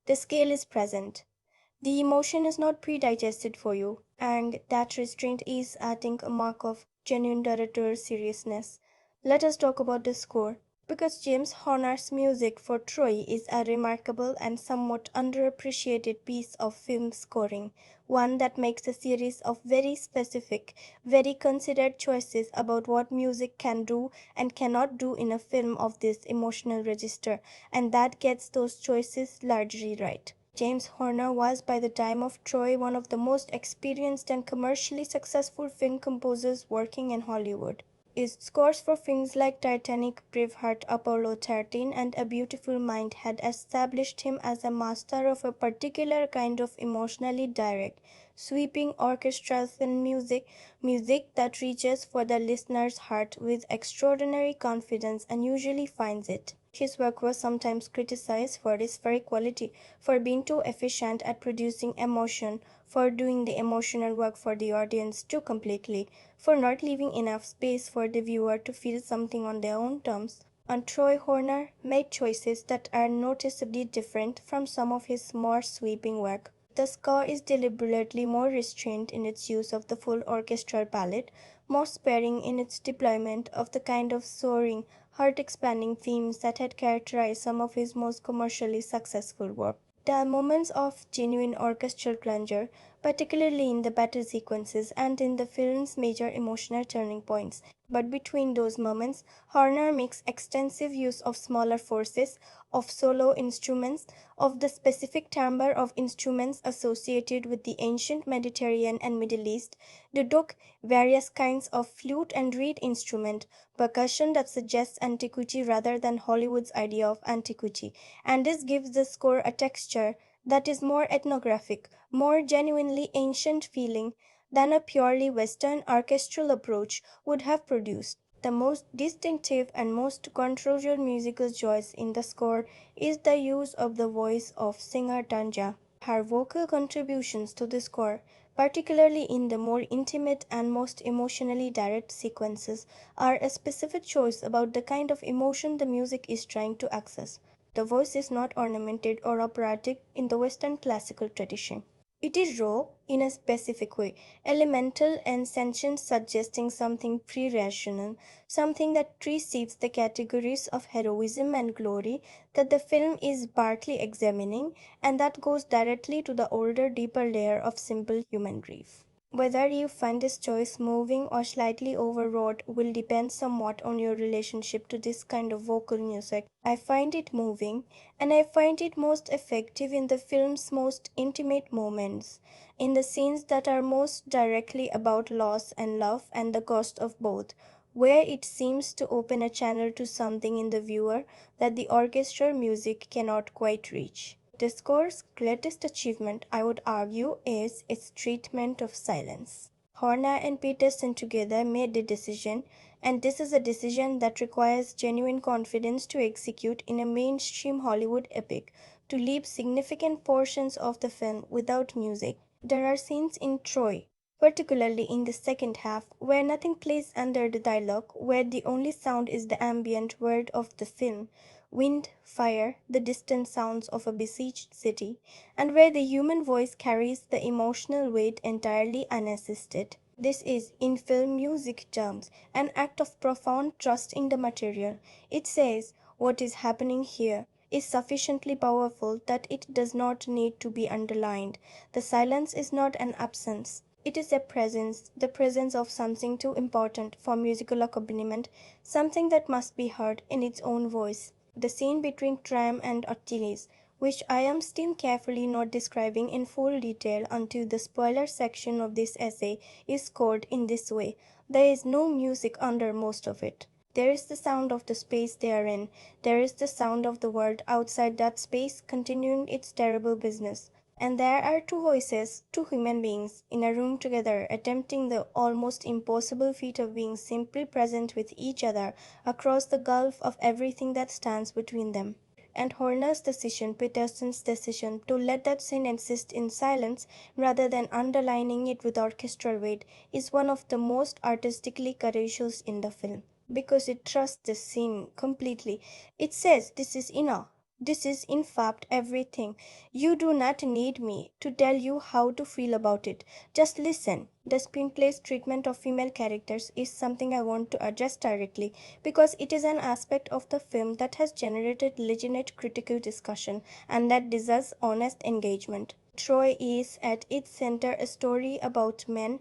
The scale is present. The emotion is not pre-digested for you, and that restraint is, I think, a mark of genuine directorial seriousness. Let us talk about the score, because James Horner's music for Troy is a remarkable and somewhat underappreciated piece of film scoring, one that makes a series of very specific, very considered choices about what music can do and cannot do in a film of this emotional register, and that gets those choices largely right. James Horner was by the time of Troy one of the most experienced and commercially successful film composers working in Hollywood. His scores for films like Titanic, Braveheart, Apollo 13, and A Beautiful Mind had established him as a master of a particular kind of emotionally direct, sweeping orchestral film music, music that reaches for the listener's heart with extraordinary confidence and usually finds it. His work was sometimes criticized for its very quality, for being too efficient at producing emotion, for doing the emotional work for the audience too completely, for not leaving enough space for the viewer to feel something on their own terms. And Troy Horner made choices that are noticeably different from some of his more sweeping work. The score is deliberately more restrained in its use of the full orchestral palette, more sparing in its deployment of the kind of soaring, heart-expanding themes that had characterized some of his most commercially successful work. There are moments of genuine orchestral grandeur, particularly in the battle sequences and in the film's major emotional turning points. But between those moments, Horner makes extensive use of smaller forces, of solo instruments, of the specific timbre of instruments associated with the ancient Mediterranean and Middle East, the duduk, various kinds of flute and reed instrument, percussion that suggests antiquity rather than Hollywood's idea of antiquity, and this gives the score a texture that is more ethnographic, more genuinely ancient feeling than a purely Western orchestral approach would have produced. The most distinctive and most controversial musical choice in the score is the use of the voice of singer Tanja. Her vocal contributions to the score, particularly in the more intimate and most emotionally direct sequences, are a specific choice about the kind of emotion the music is trying to access. The voice is not ornamented or operatic in the Western classical tradition. It is raw in a specific way, elemental and sentient, suggesting something pre-rational, something that precedes the categories of heroism and glory that the film is partly examining, and that goes directly to the older, deeper layer of simple human grief. Whether you find this choice moving or slightly overwrought will depend somewhat on your relationship to this kind of vocal music. I find it moving, and I find it most effective in the film's most intimate moments, in the scenes that are most directly about loss and love and the cost of both, where it seems to open a channel to something in the viewer that the orchestral music cannot quite reach. The score's greatest achievement, I would argue, is its treatment of silence. Horner and Petersen together made the decision, and this is a decision that requires genuine confidence to execute in a mainstream Hollywood epic, to leave significant portions of the film without music. There are scenes in Troy, particularly in the second half, where nothing plays under the dialogue, where the only sound is the ambient world of the film, wind, fire, the distant sounds of a besieged city, and where the human voice carries the emotional weight entirely unassisted. This is, in film music terms, an act of profound trust in the material. It says, what is happening here is sufficiently powerful that it does not need to be underlined. The silence is not an absence. It is a presence, the presence of something too important for musical accompaniment, something that must be heard in its own voice. The scene between Priam and Achilles, which I am still carefully not describing in full detail until the spoiler section of this essay, is scored in this way. There is no music under most of it. There is the sound of the space they are in. There is the sound of the world outside that space continuing its terrible business. And there are two voices, two human beings, in a room together, attempting the almost impossible feat of being simply present with each other across the gulf of everything that stands between them. And Horner's decision, Petersen's decision, to let that scene exist in silence rather than underlining it with orchestral weight is one of the most artistically courageous in the film, because it trusts the scene completely. It says, this is enough. This is in fact everything. You do not need me to tell you how to feel about it. Just listen. The screenplay's treatment of female characters is something I want to address directly, because it is an aspect of the film that has generated legitimate critical discussion and that deserves honest engagement. Troy is at its center a story about men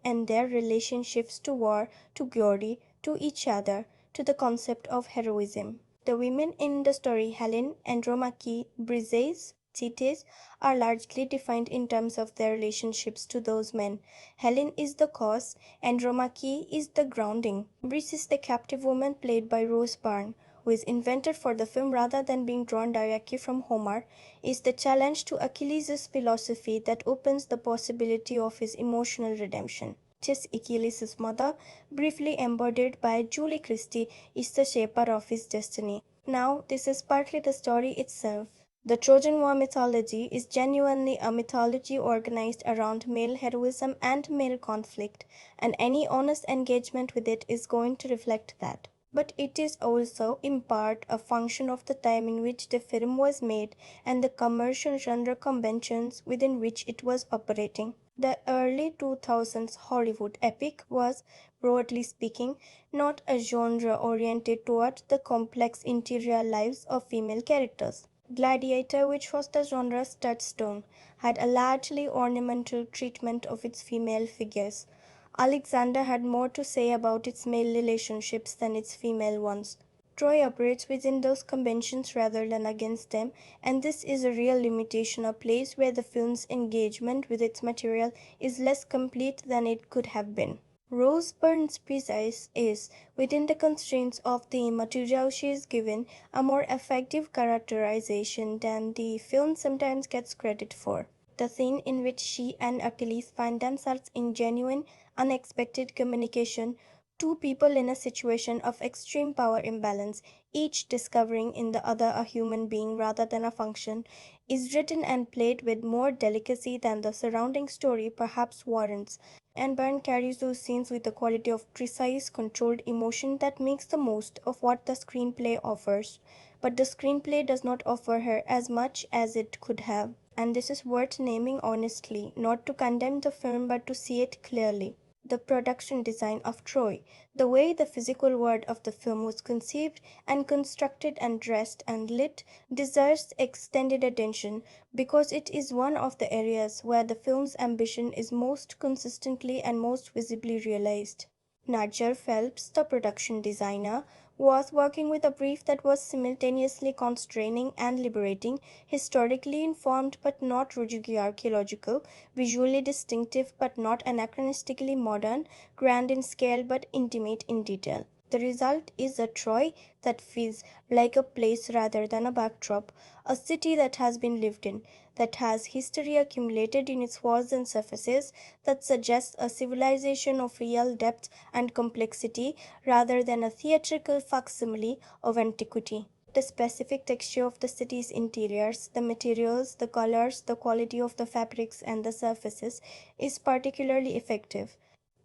and their relationships to war, to glory, to each other, to the concept of heroism. The women in the story, Helen, Andromache, Briseis, Thetis, are largely defined in terms of their relationships to those men. Helen is the cause, Andromache is the grounding. Briseis, the captive woman played by Rose Byrne, who is invented for the film rather than being drawn directly from Homer, is the challenge to Achilles' philosophy that opens the possibility of his emotional redemption. Just Achilles' mother, briefly embodied by Julie Christie, is the shaper of his destiny. Now, this is partly the story itself. The Trojan War mythology is genuinely a mythology organized around male heroism and male conflict, and any honest engagement with it is going to reflect that. But it is also in part a function of the time in which the film was made and the commercial genre conventions within which it was operating. The early 2000s Hollywood epic was, broadly speaking, not a genre oriented toward the complex interior lives of female characters. Gladiator, which was the genre's touchstone, had a largely ornamental treatment of its female figures. Alexander had more to say about its male relationships than its female ones. Troy operates within those conventions rather than against them, and this is a real limitation, a place where the film's engagement with its material is less complete than it could have been. Rose Byrne's Precise is, within the constraints of the material she is given, a more effective characterization than the film sometimes gets credit for. The scene in which she and Achilles find themselves in genuine, unexpected communication, two people in a situation of extreme power imbalance, each discovering in the other a human being rather than a function, is written and played with more delicacy than the surrounding story perhaps warrants, and Byrne carries those scenes with a quality of precise, controlled emotion that makes the most of what the screenplay offers. But the screenplay does not offer her as much as it could have, and this is worth naming honestly, not to condemn the film but to see it clearly. The production design of Troy, the way the physical world of the film was conceived and constructed and dressed and lit, deserves extended attention because it is one of the areas where the film's ambition is most consistently and most visibly realized. Nigel Phelps, the production designer, was working with a brief that was simultaneously constraining and liberating, historically informed but not rigidly archaeological, visually distinctive but not anachronistically modern, grand in scale but intimate in detail. The result is a Troy that feels like a place rather than a backdrop, a city that has been lived in, that has history accumulated in its walls and surfaces, that suggests a civilization of real depth and complexity rather than a theatrical facsimile of antiquity. The specific texture of the city's interiors, the materials, the colors, the quality of the fabrics and the surfaces is particularly effective.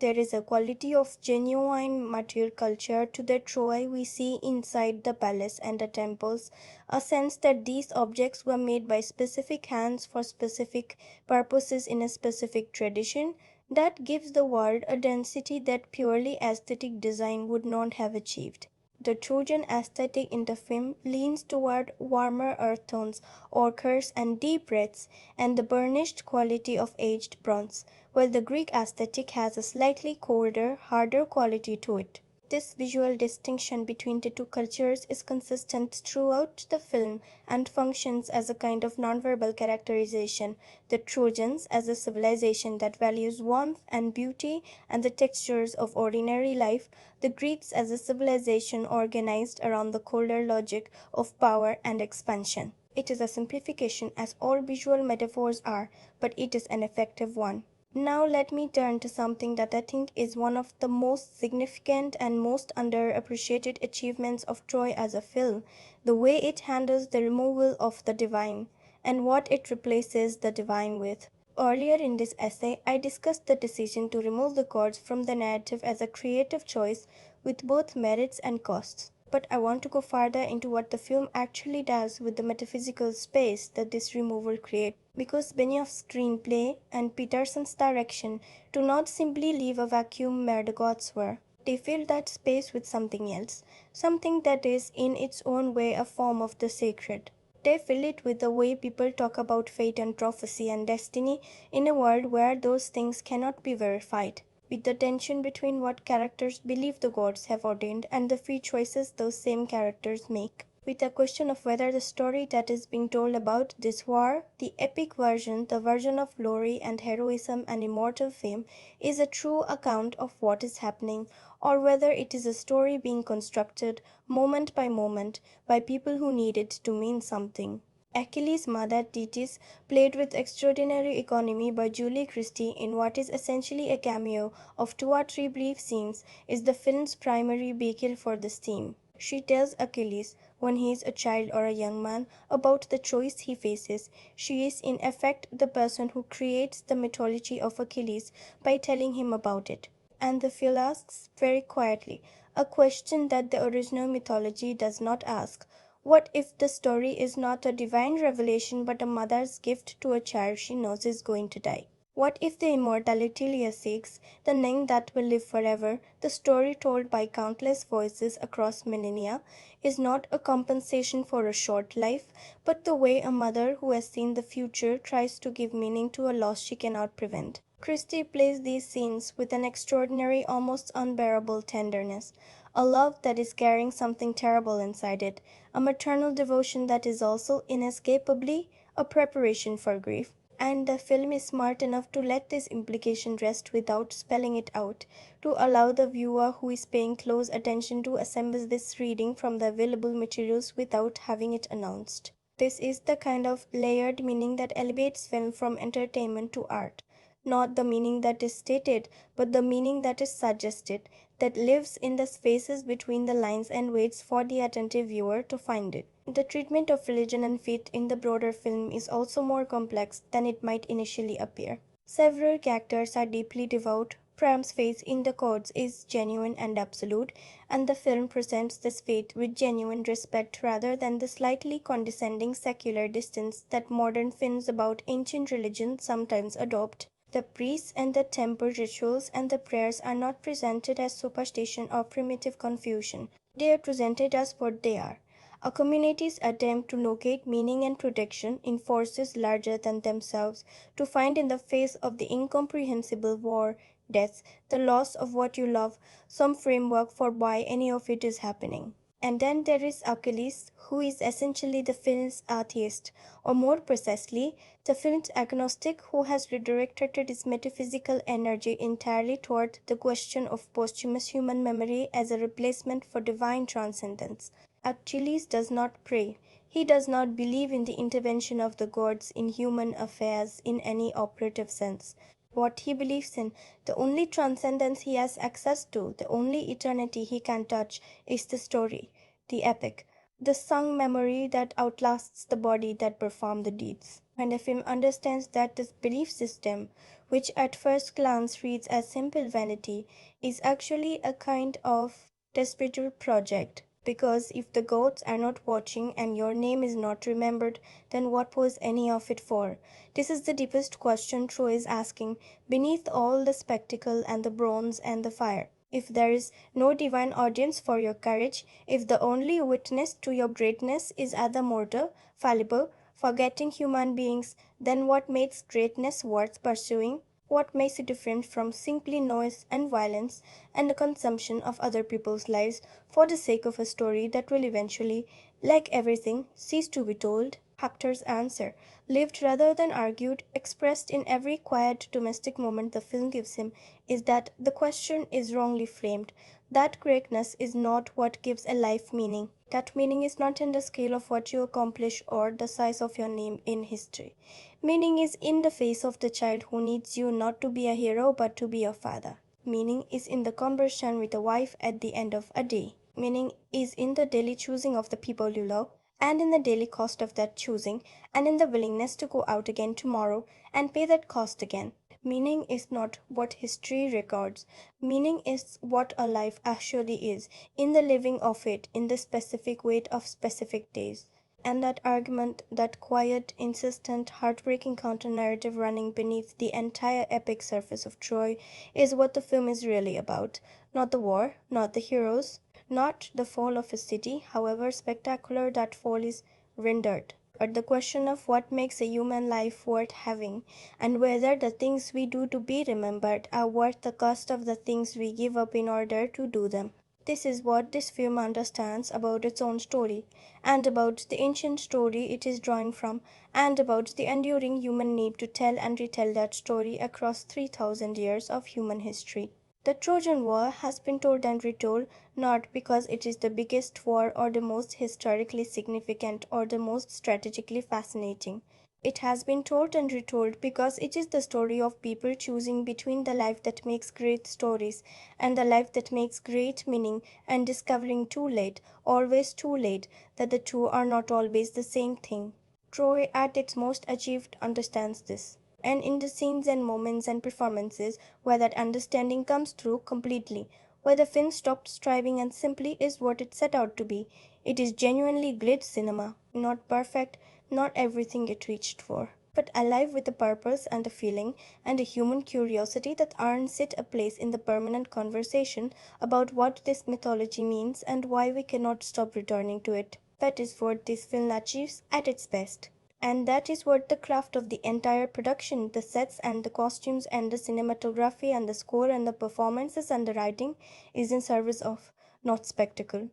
There is a quality of genuine material culture to the Troy we see inside the palace and the temples, a sense that these objects were made by specific hands for specific purposes in a specific tradition, that gives the world a density that purely aesthetic design would not have achieved. The Trojan aesthetic in the film leans toward warmer earth tones, ochres, and deep reds, and the burnished quality of aged bronze, while the Greek aesthetic has a slightly colder, harder quality to it. This visual distinction between the two cultures is consistent throughout the film and functions as a kind of nonverbal characterization. The Trojans as a civilization that values warmth and beauty and the textures of ordinary life, the Greeks as a civilization organized around the colder logic of power and expansion. It is a simplification, as all visual metaphors are, but it is an effective one. Now let me turn to something that I think is one of the most significant and most underappreciated achievements of Troy as a film, the way it handles the removal of the divine, and what it replaces the divine with. Earlier in this essay, I discussed the decision to remove the gods from the narrative as a creative choice with both merits and costs. But I want to go further into what the film actually does with the metaphysical space that this removal creates. Because Benioff's screenplay and Petersen's direction do not simply leave a vacuum where the gods were. They fill that space with something else, something that is in its own way a form of the sacred. They fill it with the way people talk about fate and prophecy and destiny in a world where those things cannot be verified, with the tension between what characters believe the gods have ordained and the free choices those same characters make, with the question of whether the story that is being told about this war, the epic version, the version of glory and heroism and immortal fame, is a true account of what is happening, or whether it is a story being constructed moment by moment by people who need it to mean something. Achilles' mother Thetis, played with extraordinary economy by Julie Christie in what is essentially a cameo of 2 or 3 brief scenes, is the film's primary vehicle for this theme. She tells Achilles, when he is a child or a young man, about the choice he faces. She is in effect the person who creates the mythology of Achilles by telling him about it. And the film asks very quietly a question that the original mythology does not ask. What if the story is not a divine revelation but a mother's gift to a child she knows is going to die? What if the immortality Leah seeks, the name that will live forever, the story told by countless voices across millennia, is not a compensation for a short life, but the way a mother who has seen the future tries to give meaning to a loss she cannot prevent? Christie plays these scenes with an extraordinary, almost unbearable tenderness, a love that is carrying something terrible inside it, a maternal devotion that is also inescapably a preparation for grief. And the film is smart enough to let this implication rest without spelling it out, to allow the viewer who is paying close attention to assemble this reading from the available materials without having it announced. This is the kind of layered meaning that elevates film from entertainment to art. Not the meaning that is stated, but the meaning that is suggested, that lives in the spaces between the lines and waits for the attentive viewer to find it. The treatment of religion and faith in the broader film is also more complex than it might initially appear. Several characters are deeply devout. Priam's faith in the gods is genuine and absolute, and the film presents this faith with genuine respect rather than the slightly condescending secular distance that modern films about ancient religion sometimes adopt. The priests and the temple rituals and the prayers are not presented as superstition or primitive confusion. They are presented as what they are: a community's attempt to locate meaning and protection in forces larger than themselves, to find in the face of the incomprehensible war, death, the loss of what you love, some framework for why any of it is happening. And then there is Achilles, who is essentially the film's atheist, or more precisely, the film's agnostic, who has redirected his metaphysical energy entirely toward the question of posthumous human memory as a replacement for divine transcendence. Achilles does not pray. He does not believe in the intervention of the gods in human affairs in any operative sense. What he believes in, the only transcendence he has access to, the only eternity he can touch, is the story, the epic, the sung memory that outlasts the body that performed the deeds. When the film understands that this belief system, which at first glance reads as simple vanity, is actually a kind of spiritual project, because if the gods are not watching and your name is not remembered, then what was any of it for? This is the deepest question Troy is asking, beneath all the spectacle and the bronze and the fire. If there is no divine audience for your courage, if the only witness to your greatness is other mortal, fallible, forgetting human beings, then what makes greatness worth pursuing? What makes it different from simply noise and violence and the consumption of other people's lives for the sake of a story that will eventually, like everything, cease to be told? Hector's answer, lived rather than argued, expressed in every quiet domestic moment the film gives him, is that the question is wrongly framed, that greatness is not what gives a life meaning. That meaning is not in the scale of what you accomplish or the size of your name in history. Meaning is in the face of the child who needs you not to be a hero but to be a father. Meaning is in the conversation with a wife at the end of a day. Meaning is in the daily choosing of the people you love, and in the daily cost of that choosing, and in the willingness to go out again tomorrow and pay that cost again. Meaning is not what history records. Meaning is what a life actually is, in the living of it, in the specific weight of specific days. And that argument, that quiet, insistent, heartbreaking counter-narrative running beneath the entire epic surface of Troy, is what the film is really about. Not the war, not the heroes, not the fall of a city, however spectacular that fall is rendered, but the question of what makes a human life worth having, and whether the things we do to be remembered are worth the cost of the things we give up in order to do them. This is what this film understands about its own story, and about the ancient story it is drawing from, and about the enduring human need to tell and retell that story across 3,000 years of human history. The Trojan War has been told and retold, not because it is the biggest war or the most historically significant or the most strategically fascinating. It has been told and retold because it is the story of people choosing between the life that makes great stories and the life that makes great meaning, and discovering too late, always too late, that the two are not always the same thing. Troy at its most achieved understands this. and in the scenes and moments and performances where that understanding comes through completely, where the film stopped striving and simply is what it set out to be. It is genuinely great cinema, not perfect, not everything it reached for, but alive with a purpose and a feeling and a human curiosity that earns it a place in the permanent conversation about what this mythology means and why we cannot stop returning to it. That is what this film achieves at its best. And that is what the craft of the entire production, the sets and the costumes and the cinematography and the score and the performances and the writing, is in service of, not spectacle.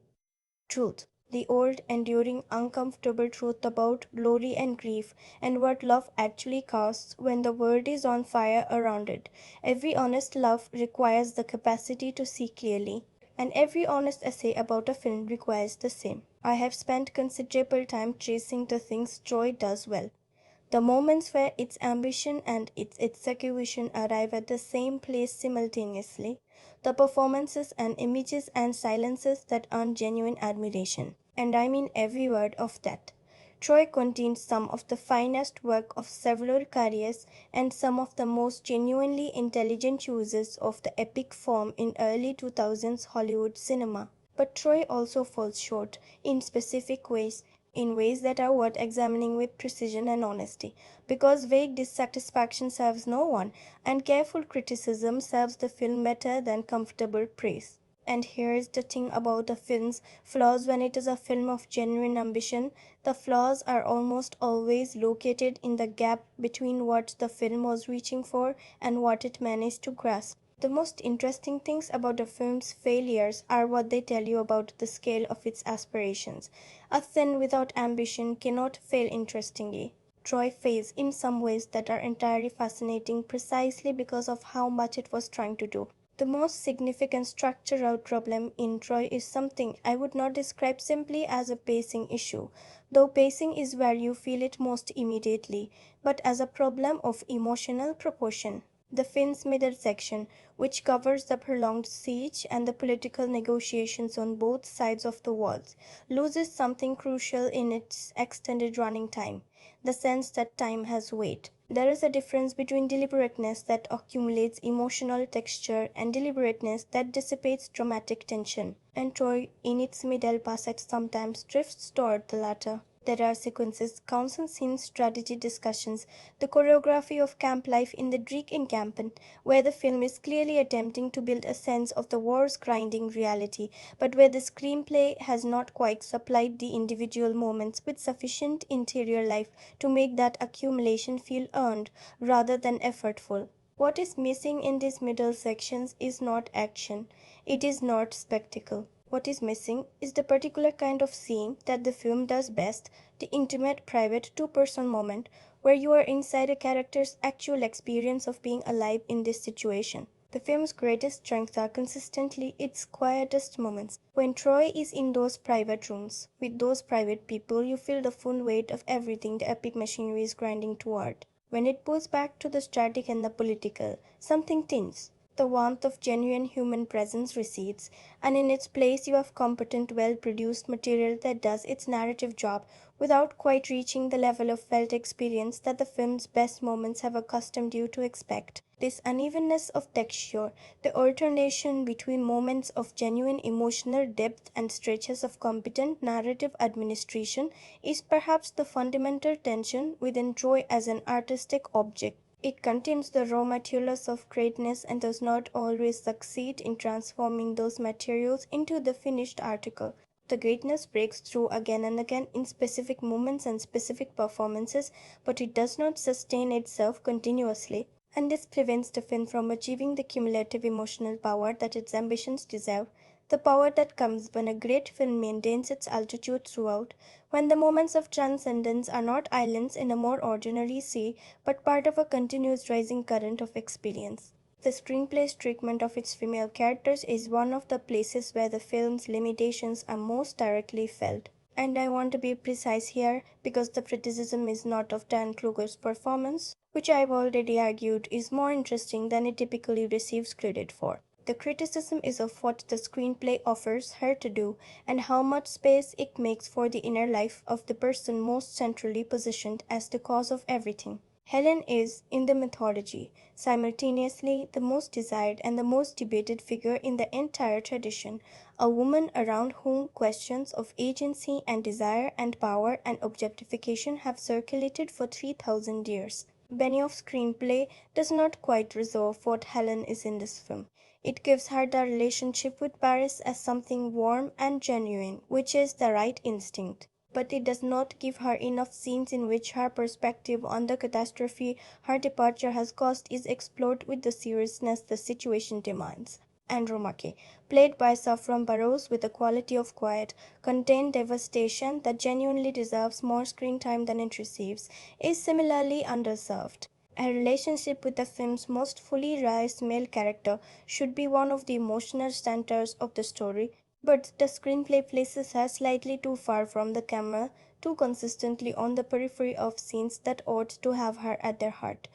Truth. The old, enduring, uncomfortable truth about glory and grief, and what love actually costs when the world is on fire around it. Every honest love requires the capacity to see clearly, and every honest essay about a film requires the same. I have spent considerable time tracing the things Troy does well. The moments where its ambition and its execution arrive at the same place simultaneously, the performances and images and silences that earn genuine admiration. And I mean every word of that. Troy contains some of the finest work of several careers and some of the most genuinely intelligent uses of the epic form in early 2000s Hollywood cinema. But Troy also falls short in specific ways, in ways that are worth examining with precision and honesty, because vague dissatisfaction serves no one, and careful criticism serves the film better than comfortable praise. And here's the thing about the film's flaws: when it is a film of genuine ambition, the flaws are almost always located in the gap between what the film was reaching for and what it managed to grasp. The most interesting things about the film's failures are what they tell you about the scale of its aspirations. A sin without ambition cannot fail interestingly. Troy fails in some ways that are entirely fascinating precisely because of how much it was trying to do. The most significant structural problem in Troy is something I would not describe simply as a pacing issue, though pacing is where you feel it most immediately, but as a problem of emotional proportion. The film's middle section, which covers the prolonged siege and the political negotiations on both sides of the walls, loses something crucial in its extended running time: the sense that time has weight. There is a difference between deliberateness that accumulates emotional texture and deliberateness that dissipates dramatic tension, and Troy, in its middle passage, sometimes drifts toward the latter. There are sequences, council scenes, strategy discussions, the choreography of camp life in the Greek encampment, where the film is clearly attempting to build a sense of the war's grinding reality, but where the screenplay has not quite supplied the individual moments with sufficient interior life to make that accumulation feel earned rather than effortful. What is missing in these middle sections is not action, it is not spectacle. What is missing is the particular kind of scene that the film does best: the intimate, private, two-person moment where you are inside a character's actual experience of being alive in this situation. The film's greatest strengths are consistently its quietest moments. When Troy is in those private rooms, with those private people, you feel the full weight of everything the epic machinery is grinding toward. When it pulls back to the static and the political, something thins. The warmth of genuine human presence recedes, and in its place you have competent, well-produced material that does its narrative job without quite reaching the level of felt experience that the film's best moments have accustomed you to expect. This unevenness of texture, the alternation between moments of genuine emotional depth and stretches of competent narrative administration, is perhaps the fundamental tension within Troy as an artistic object. It contains the raw materials of greatness and does not always succeed in transforming those materials into the finished article. The greatness breaks through again and again in specific moments and specific performances, but it does not sustain itself continuously, and this prevents the film from achieving the cumulative emotional power that its ambitions deserve, the power that comes when a great film maintains its altitude throughout, when the moments of transcendence are not islands in a more ordinary sea, but part of a continuous rising current of experience. The screenplay's treatment of its female characters is one of the places where the film's limitations are most directly felt. And I want to be precise here, because the criticism is not of Dan Kluger's performance, which I've already argued is more interesting than it typically receives credit for. The criticism is of what the screenplay offers her to do and how much space it makes for the inner life of the person most centrally positioned as the cause of everything. Helen is, in the mythology, simultaneously the most desired and the most debated figure in the entire tradition, a woman around whom questions of agency and desire and power and objectification have circulated for 3,000 years. Benioff's screenplay does not quite resolve what Helen is in this film. It gives her the relationship with Paris as something warm and genuine, which is the right instinct. But it does not give her enough scenes in which her perspective on the catastrophe her departure has caused is explored with the seriousness the situation demands. Andromache, played by Saffron Burrows with a quality of quiet, contained devastation that genuinely deserves more screen time than it receives, is similarly underserved. A relationship with the film's most fully realized male character should be one of the emotional centers of the story, but the screenplay places her slightly too far from the camera, too consistently on the periphery of scenes that ought to have her at their heart.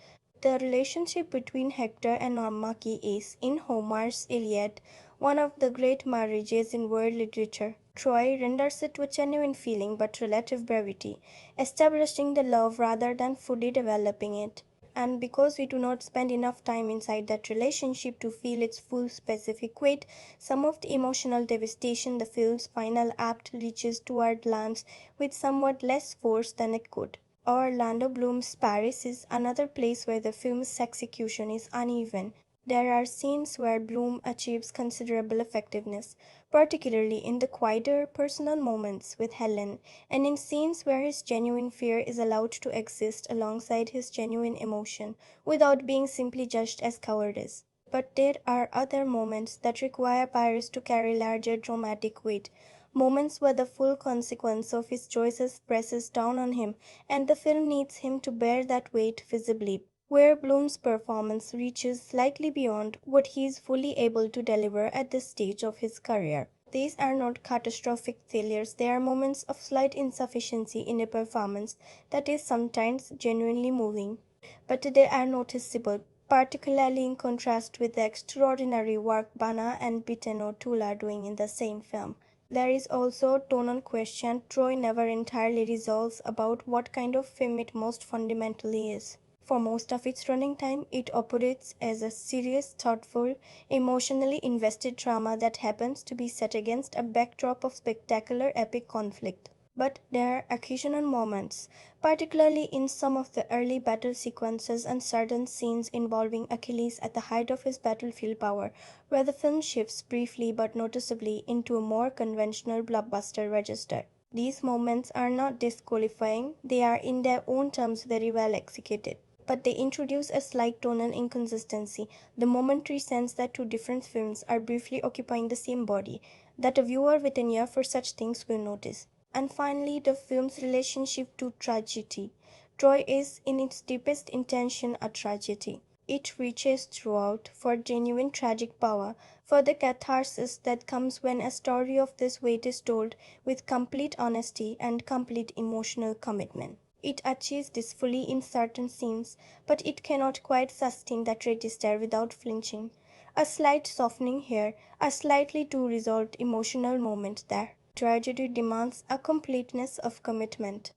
The relationship between Hector and Armaki is, in Homer's Iliad, one of the great marriages in world literature. Troy renders it with genuine feeling but relative brevity, establishing the love rather than fully developing it. And because we do not spend enough time inside that relationship to feel its full specific weight, some of the emotional devastation the film's final act reaches toward lands with somewhat less force than it could. Orlando Bloom's Paris is another place where the film's execution is uneven. There are scenes where Bloom achieves considerable effectiveness, particularly in the quieter personal moments with Helen, and in scenes where his genuine fear is allowed to exist alongside his genuine emotion without being simply judged as cowardice. But there are other moments that require Paris to carry larger dramatic weight, moments where the full consequence of his choices presses down on him and the film needs him to bear that weight visibly, where Bloom's performance reaches slightly beyond what he is fully able to deliver at this stage of his career. These are not catastrophic failures, they are moments of slight insufficiency in a performance that is sometimes genuinely moving. But they are noticeable, particularly in contrast with the extraordinary work Bana and Pitt are doing in the same film. There is also a tonal question Troy never entirely resolves about what kind of film it most fundamentally is. For most of its running time, it operates as a serious, thoughtful, emotionally invested drama that happens to be set against a backdrop of spectacular epic conflict. But there are occasional moments, particularly in some of the early battle sequences and certain scenes involving Achilles at the height of his battlefield power, where the film shifts briefly but noticeably into a more conventional blockbuster register. These moments are not disqualifying, they are in their own terms very well executed. But they introduce a slight tonal inconsistency, the momentary sense that two different films are briefly occupying the same body, that a viewer with an ear for such things will notice. And finally, the film's relationship to tragedy. Troy is, in its deepest intention, a tragedy. It reaches throughout for genuine tragic power, for the catharsis that comes when a story of this weight is told with complete honesty and complete emotional commitment. It achieves this fully in certain scenes, but it cannot quite sustain that register without flinching. A slight softening here, a slightly too resolved emotional moment there. Tragedy demands a completeness of commitment,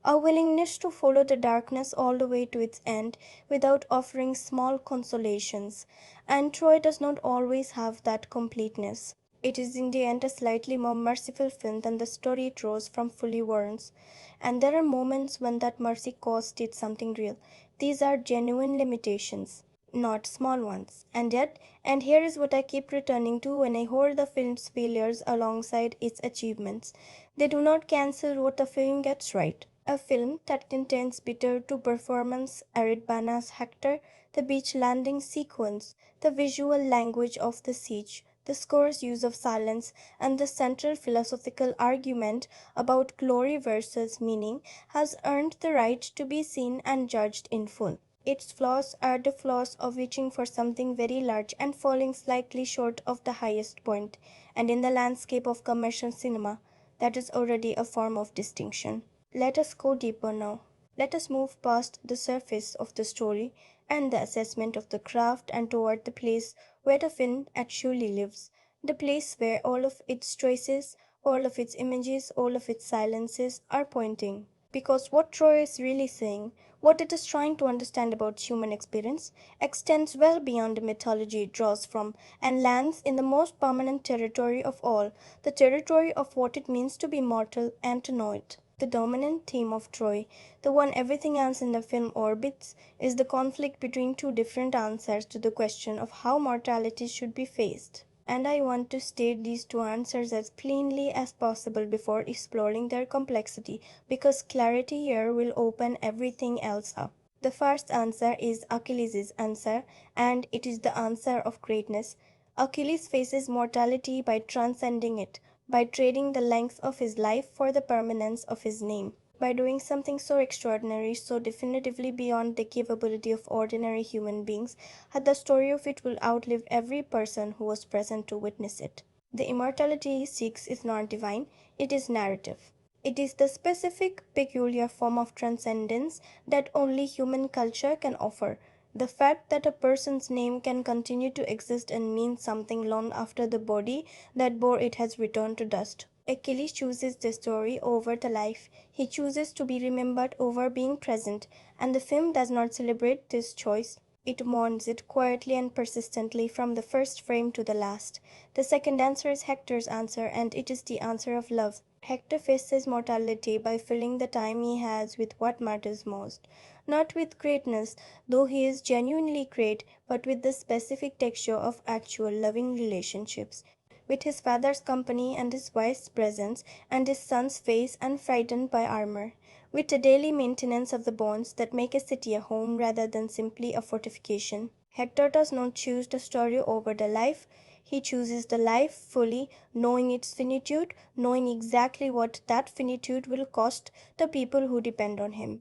a willingness to follow the darkness all the way to its end without offering small consolations, and Troy does not always have that completeness. It is in the end a slightly more merciful film than the story it draws from fully warrants, and there are moments when that mercy cost it something real. These are genuine limitations, not small ones. And yet, and here is what I keep returning to when I hold the film's failures alongside its achievements, they do not cancel what the film gets right. A film that intends bitter to performance arid Bana's Hector, the beach landing sequence, the visual language of the siege, the score's use of silence, and the central philosophical argument about glory versus meaning has earned the right to be seen and judged in full. Its flaws are the flaws of reaching for something very large and falling slightly short of the highest point, and in the landscape of commercial cinema, that is already a form of distinction. Let us go deeper now. Let us move past the surface of the story and the assessment of the craft and toward the place where the film actually lives, the place where all of its choices, all of its images, all of its silences are pointing. Because what Troy is really saying, what it is trying to understand about human experience, extends well beyond the mythology it draws from and lands in the most permanent territory of all, the territory of what it means to be mortal and to know it. The dominant theme of Troy, the one everything else in the film orbits, is the conflict between two different answers to the question of how mortality should be faced. And I want to state these two answers as plainly as possible before exploring their complexity, because clarity here will open everything else up. The first answer is Achilles' answer, and it is the answer of greatness. Achilles faces mortality by transcending it, by trading the length of his life for the permanence of his name, by doing something so extraordinary, so definitively beyond the capability of ordinary human beings, that the story of it will outlive every person who was present to witness it. The immortality he seeks is not divine, it is narrative. It is the specific, peculiar form of transcendence that only human culture can offer. The fact that a person's name can continue to exist and mean something long after the body that bore it has returned to dust. Achilles chooses the story over the life. He chooses to be remembered over being present, and the film does not celebrate this choice. It mourns it quietly and persistently from the first frame to the last. The second answer is Hector's answer, and it is the answer of love. Hector faces mortality by filling the time he has with what matters most. Not with greatness, though he is genuinely great, but with the specific texture of actual loving relationships. With his father's company and his wife's presence, and his son's face unfrightened by armor. With the daily maintenance of the bonds that make a city a home rather than simply a fortification. Hector does not choose the story over the life. He chooses the life fully, knowing its finitude, knowing exactly what that finitude will cost the people who depend on him.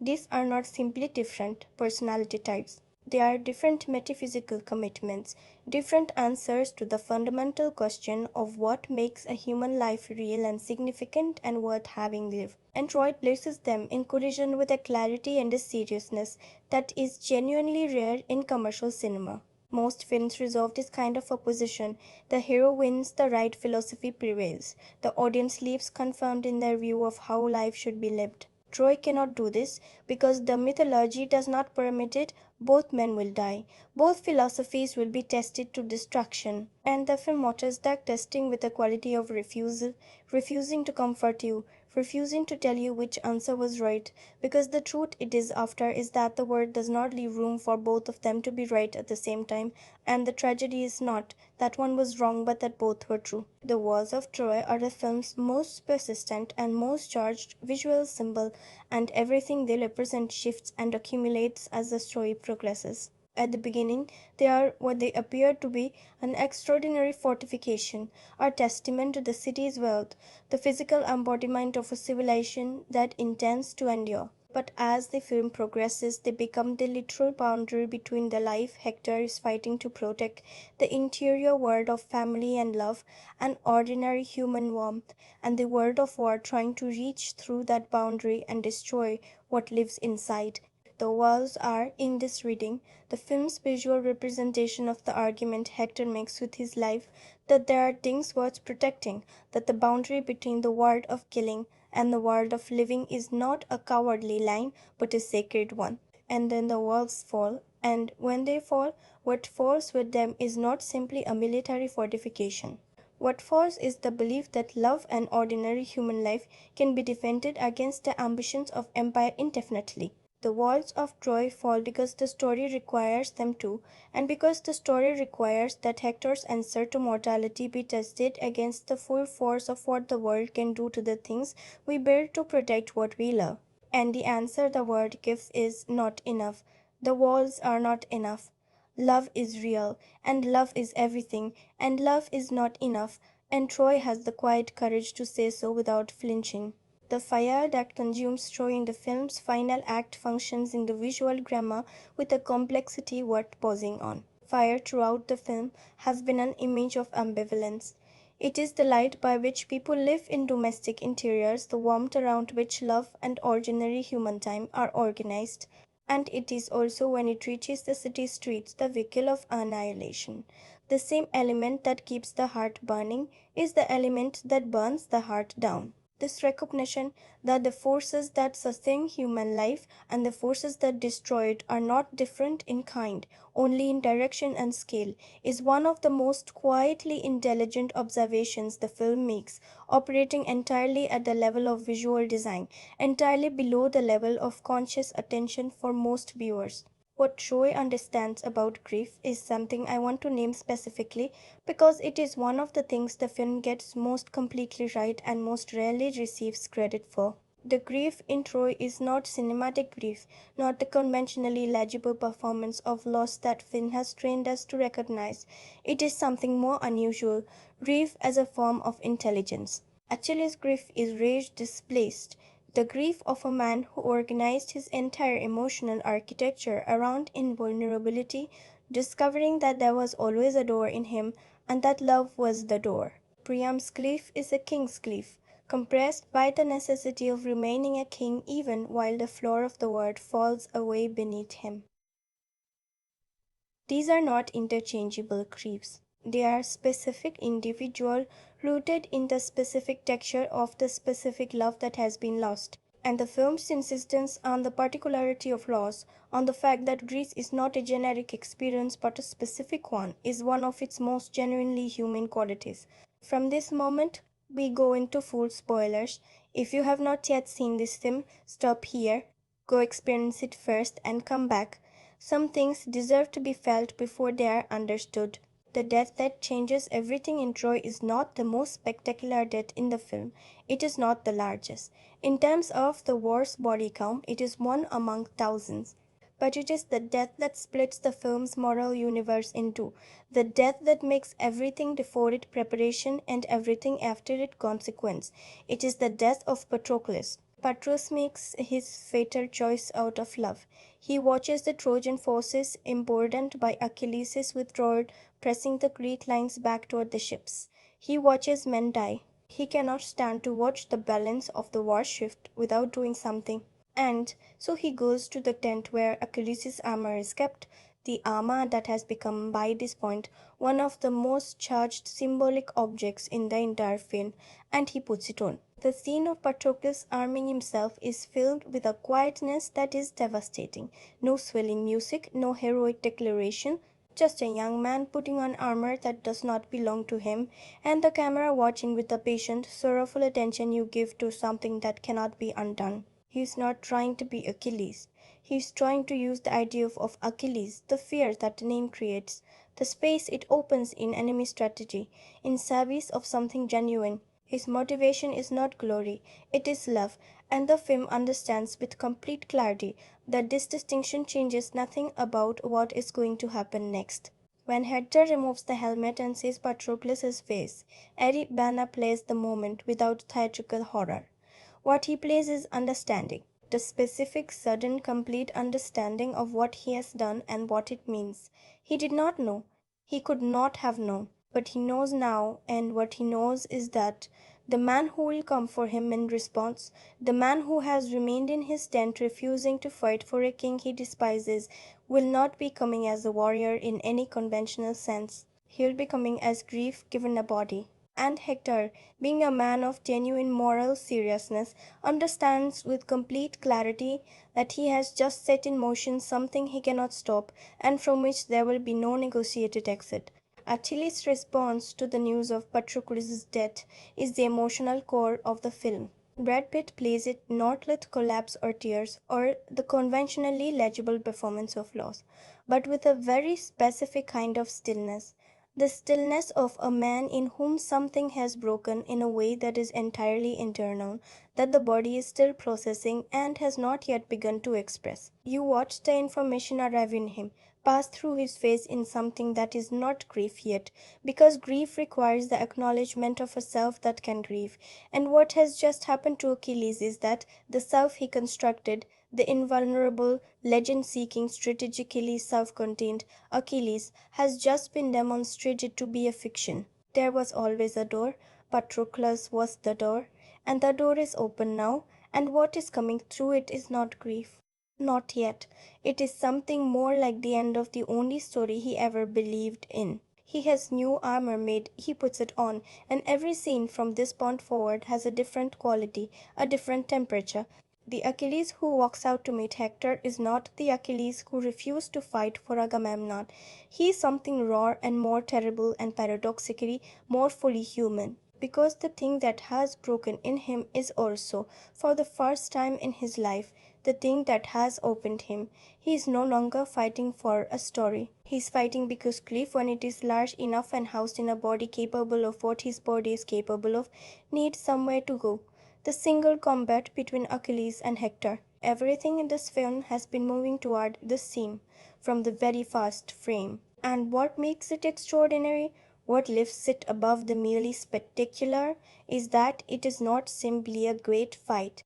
These are not simply different personality types. They are different metaphysical commitments, different answers to the fundamental question of what makes a human life real and significant and worth having lived. And Troy places them in collision with a clarity and a seriousness that is genuinely rare in commercial cinema. Most films resolve this kind of opposition. The hero wins, the right philosophy prevails. The audience leaves confirmed in their view of how life should be lived. Troy cannot do this because the mythology does not permit it. Both men will die. Both philosophies will be tested to destruction. And the film watches that testing with a quality of refusal, refusing to comfort you, refusing to tell you which answer was right, because the truth it is after is that the world does not leave room for both of them to be right at the same time, and the tragedy is not that one was wrong but that both were true. The walls of Troy are the film's most persistent and most charged visual symbol, and everything they represent shifts and accumulates as the story progresses. At the beginning, they are what they appear to be, an extraordinary fortification, a testament to the city's wealth, the physical embodiment of a civilization that intends to endure. But as the film progresses, they become the literal boundary between the life Hector is fighting to protect, the interior world of family and love, and ordinary human warmth, and the world of war trying to reach through that boundary and destroy what lives inside. The walls are, in this reading, the film's visual representation of the argument Hector makes with his life that there are things worth protecting, that the boundary between the world of killing and the world of living is not a cowardly line but a sacred one. And then the walls fall, and when they fall, what falls with them is not simply a military fortification. What falls is the belief that love and ordinary human life can be defended against the ambitions of empire indefinitely. The walls of Troy fall because the story requires them to, and because the story requires that Hector's answer to mortality be tested against the full force of what the world can do to the things we build to protect what we love. And the answer the world gives is not enough. The walls are not enough. Love is real, and love is everything, and love is not enough, and Troy has the quiet courage to say so without flinching. The fire that consumes Troy in the film's final act functions in the visual grammar with a complexity worth pausing on. Fire throughout the film has been an image of ambivalence. It is the light by which people live in domestic interiors, the warmth around which love and ordinary human time are organized. And it is also, when it reaches the city streets, the vehicle of annihilation. The same element that keeps the heart burning is the element that burns the heart down. This recognition that the forces that sustain human life and the forces that destroy it are not different in kind, only in direction and scale, is one of the most quietly intelligent observations the film makes, operating entirely at the level of visual design, entirely below the level of conscious attention for most viewers. What Troy understands about grief is something I want to name specifically because it is one of the things the film gets most completely right and most rarely receives credit for. The grief in Troy is not cinematic grief, not the conventionally legible performance of loss that Finn has trained us to recognize. It is something more unusual, grief as a form of intelligence. Achilles' grief is rage displaced, the grief of a man who organized his entire emotional architecture around invulnerability, discovering that there was always a door in him and that love was the door. Priam's grief is a king's grief, compressed by the necessity of remaining a king even while the floor of the world falls away beneath him. These are not interchangeable griefs. They are specific, individual, rooted in the specific texture of the specific love that has been lost. And the film's insistence on the particularity of loss, on the fact that grief is not a generic experience but a specific one, is one of its most genuinely human qualities. From this moment, we go into full spoilers. If you have not yet seen this film, stop here, go experience it first, and come back. Some things deserve to be felt before they are understood. The death that changes everything in Troy is not the most spectacular death in the film. It is not the largest. In terms of the war's body count, it is one among thousands. But it is the death that splits the film's moral universe in two. The death that makes everything before it preparation and everything after it consequence. It is the death of Patroclus. Patroclus makes his fatal choice out of love. He watches the Trojan forces, emboldened by Achilles' withdrawal, pressing the Greek lines back toward the ships. He watches men die. He cannot stand to watch the balance of the war shift without doing something. And so he goes to the tent where Achilles' armor is kept, the armor that has become by this point one of the most charged symbolic objects in the entire film, and he puts it on. The scene of Patroclus arming himself is filled with a quietness that is devastating. No swelling music, no heroic declaration, just a young man putting on armor that does not belong to him, and the camera watching with the patient, sorrowful attention you give to something that cannot be undone. He is not trying to be Achilles. He is trying to use the idea of Achilles, the fear that the name creates, the space it opens in enemy strategy, in service of something genuine. His motivation is not glory, it is love, and the film understands with complete clarity that this distinction changes nothing about what is going to happen next. When Hector removes the helmet and sees Patroclus' face, Bana plays the moment without theatrical horror. What he plays is understanding, the specific, sudden, complete understanding of what he has done and what it means. He did not know. He could not have known. But he knows now, and what he knows is that the man who will come for him in response, the man who has remained in his tent refusing to fight for a king he despises, will not be coming as a warrior in any conventional sense. He will be coming as grief given a body. And Hector, being a man of genuine moral seriousness, understands with complete clarity that he has just set in motion something he cannot stop and from which there will be no negotiated exit. Achilles' response to the news of Patroclus' death is the emotional core of the film. Brad Pitt plays it not with collapse or tears or the conventionally legible performance of loss, but with a very specific kind of stillness. The stillness of a man in whom something has broken in a way that is entirely internal, that the body is still processing and has not yet begun to express. You watch the information arrive in him, pass through his face in something that is not grief yet, because grief requires the acknowledgement of a self that can grieve. And what has just happened to Achilles is that the self he constructed, the invulnerable, legend seeking, strategically self contained Achilles, has just been demonstrated to be a fiction. There was always a door, Patroclus was the door, and the door is open now, and what is coming through it is not grief. Not yet. It is something more like the end of the only story he ever believed in. He has new armor made, he puts it on, and every scene from this point forward has a different quality, a different temperature. The Achilles who walks out to meet Hector is not the Achilles who refused to fight for Agamemnon. He is something raw and more terrible and paradoxically more fully human. Because the thing that has broken in him is also, for the first time in his life, the thing that has opened him. He is no longer fighting for a story. He is fighting because Cliff, when it is large enough and housed in a body capable of what his body is capable of, needs somewhere to go. The single combat between Achilles and Hector. Everything in this film has been moving toward this scene from the very first frame. And what makes it extraordinary, what lifts it above the merely spectacular, is that it is not simply a great fight.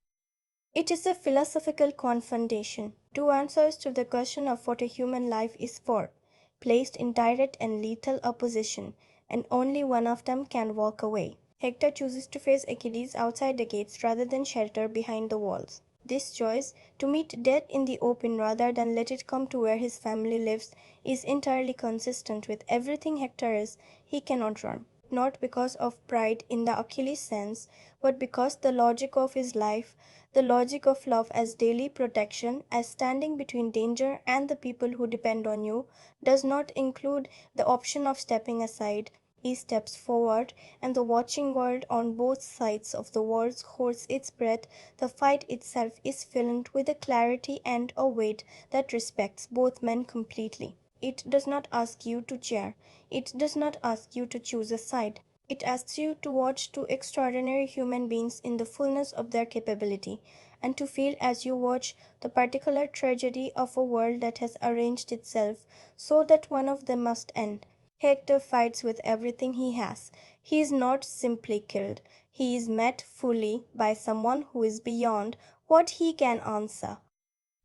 It is a philosophical confrontation, two answers to the question of what a human life is for, placed in direct and lethal opposition, and only one of them can walk away. Hector chooses to face Achilles outside the gates rather than shelter behind the walls. This choice, to meet death in the open rather than let it come to where his family lives, is entirely consistent with everything Hector is. He cannot run, not because of pride in the Achilles sense, but because the logic of his life, the logic of love as daily protection, as standing between danger and the people who depend on you, does not include the option of stepping aside. He steps forward, and the watching world on both sides of the walls holds its breath. The fight itself is filmed with a clarity and a weight that respects both men completely. It does not ask you to cheer. It does not ask you to choose a side. It asks you to watch two extraordinary human beings in the fullness of their capability, and to feel as you watch the particular tragedy of a world that has arranged itself so that one of them must end. Hector fights with everything he has. He is not simply killed. He is met fully by someone who is beyond what he can answer.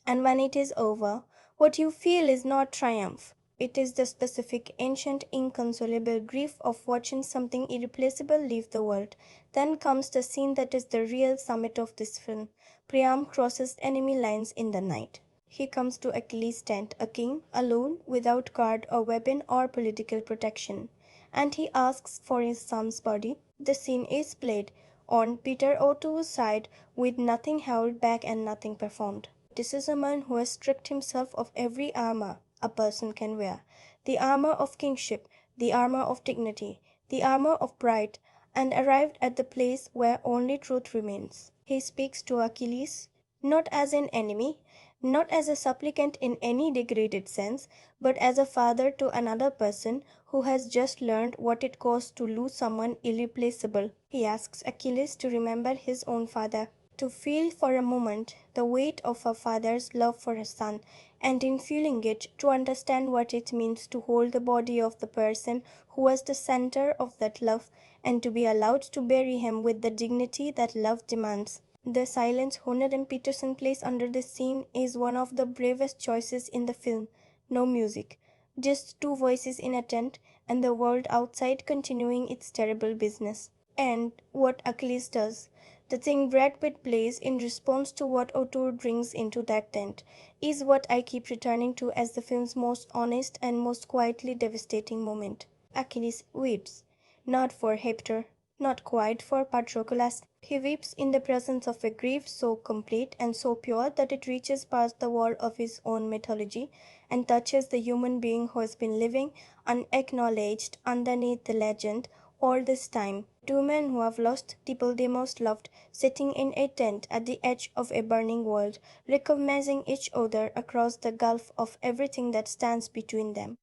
And when it is over, what you feel is not triumph. It is the specific, ancient, inconsolable grief of watching something irreplaceable leave the world. Then comes the scene that is the real summit of this film. Priam crosses enemy lines in the night. He comes to Achilles' tent, a king, alone, without guard or weapon or political protection. And he asks for his son's body. The scene is played on Peter O'Toole's side with nothing held back and nothing performed. This is a man who has stripped himself of every armor a person can wear. The armor of kingship, the armor of dignity, the armor of pride, and arrived at the place where only truth remains. He speaks to Achilles not as an enemy, not as a supplicant in any degraded sense, but as a father to another person who has just learned what it costs to lose someone irreplaceable. He asks Achilles to remember his own father, to feel for a moment the weight of a father's love for a son, and in feeling it, to understand what it means to hold the body of the person who was the center of that love, and to be allowed to bury him with the dignity that love demands. The silence Honor and Petersen place under this scene is one of the bravest choices in the film. No music, just two voices in a tent, and the world outside continuing its terrible business. And what Achilles does, the thing Brad Pitt plays in response to what O'Toole brings into that tent, is what I keep returning to as the film's most honest and most quietly devastating moment. Achilles weeps, not for Hector, not quite for Patroclus. He weeps in the presence of a grief so complete and so pure that it reaches past the wall of his own mythology and touches the human being who has been living unacknowledged underneath the legend all this time. Two men who have lost people they most loved, sitting in a tent at the edge of a burning world, recognizing each other across the gulf of everything that stands between them.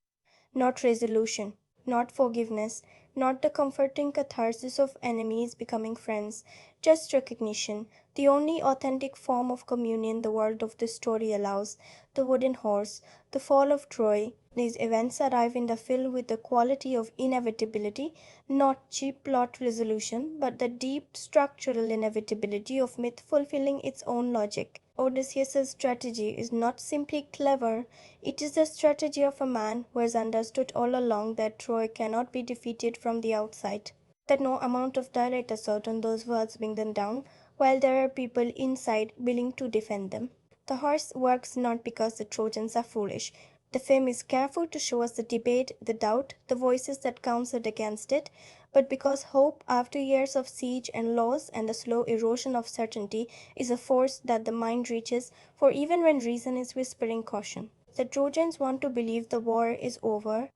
Not resolution, not forgiveness, not the comforting catharsis of enemies becoming friends, just recognition, the only authentic form of communion the world of this story allows. The wooden horse, the fall of Troy, these events arrive in the film with the quality of inevitability, not cheap plot resolution, but the deep structural inevitability of myth fulfilling its own logic. Odysseus' strategy is not simply clever, it is the strategy of a man who has understood all along that Troy cannot be defeated from the outside, that no amount of direct assault on those walls bring them down, while there are people inside willing to defend them. The horse works not because the Trojans are foolish, The film is careful to show us the debate, the doubt, the voices that counseled against it, but because hope, after years of siege and loss and the slow erosion of certainty, is a force that the mind reaches for even when reason is whispering caution. The Trojans want to believe the war is over,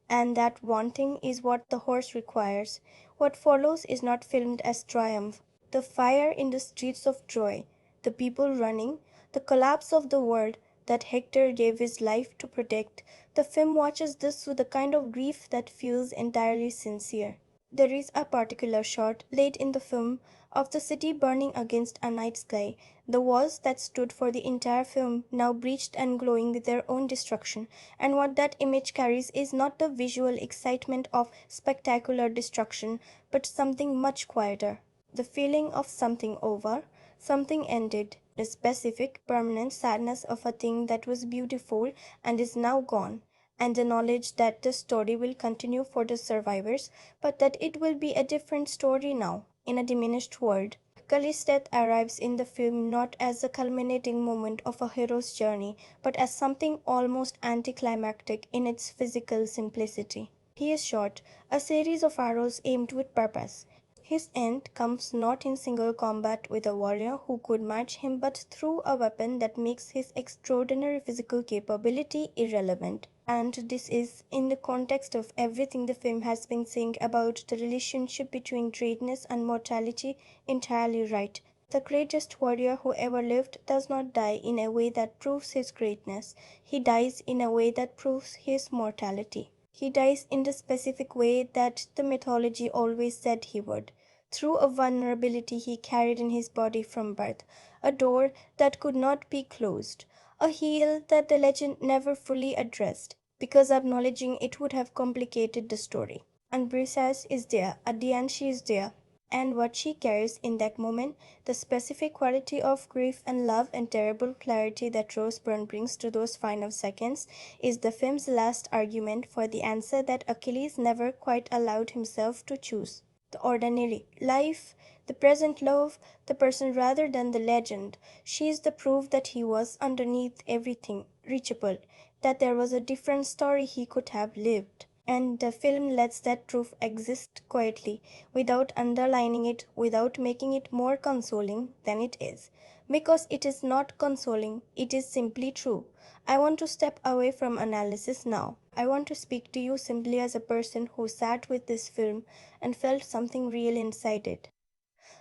and that wanting is what the horse requires. What follows is not filmed as triumph. The fire in the streets of Troy, the people running, the collapse of the world that Hector gave his life to protect. The film watches this with a kind of grief that feels entirely sincere. There is a particular shot late in the film of the city burning against a night sky, the walls that stood for the entire film now breached and glowing with their own destruction, and what that image carries is not the visual excitement of spectacular destruction, but something much quieter, the feeling of something over, something ended, the specific, permanent sadness of a thing that was beautiful and is now gone, and the knowledge that the story will continue for the survivors, but that it will be a different story now, in a diminished world. Achilles' death arrives in the film not as the culminating moment of a hero's journey, but as something almost anticlimactic in its physical simplicity. He is shot, a series of arrows aimed with purpose. His end comes not in single combat with a warrior who could match him, but through a weapon that makes his extraordinary physical capability irrelevant. And this is, in the context of everything the film has been saying about the relationship between greatness and mortality, entirely right. The greatest warrior who ever lived does not die in a way that proves his greatness. He dies in a way that proves his mortality. He dies in the specific way that the mythology always said he would, through a vulnerability he carried in his body from birth, a door that could not be closed, a heel that the legend never fully addressed, because acknowledging it would have complicated the story. And Briseis is there, at the end she is there, and what she carries in that moment, the specific quality of grief and love and terrible clarity that Rose Byrne brings to those final seconds, is the film's last argument for the answer that Achilles never quite allowed himself to choose. The ordinary life, the present love, the person rather than the legend. She is the proof that he was, underneath everything, reachable, that there was a different story he could have lived. And the film lets that truth exist quietly, without underlining it, without making it more consoling than it is. Because it is not consoling, it is simply true. I want to step away from analysis now. I want to speak to you simply as a person who sat with this film and felt something real inside it.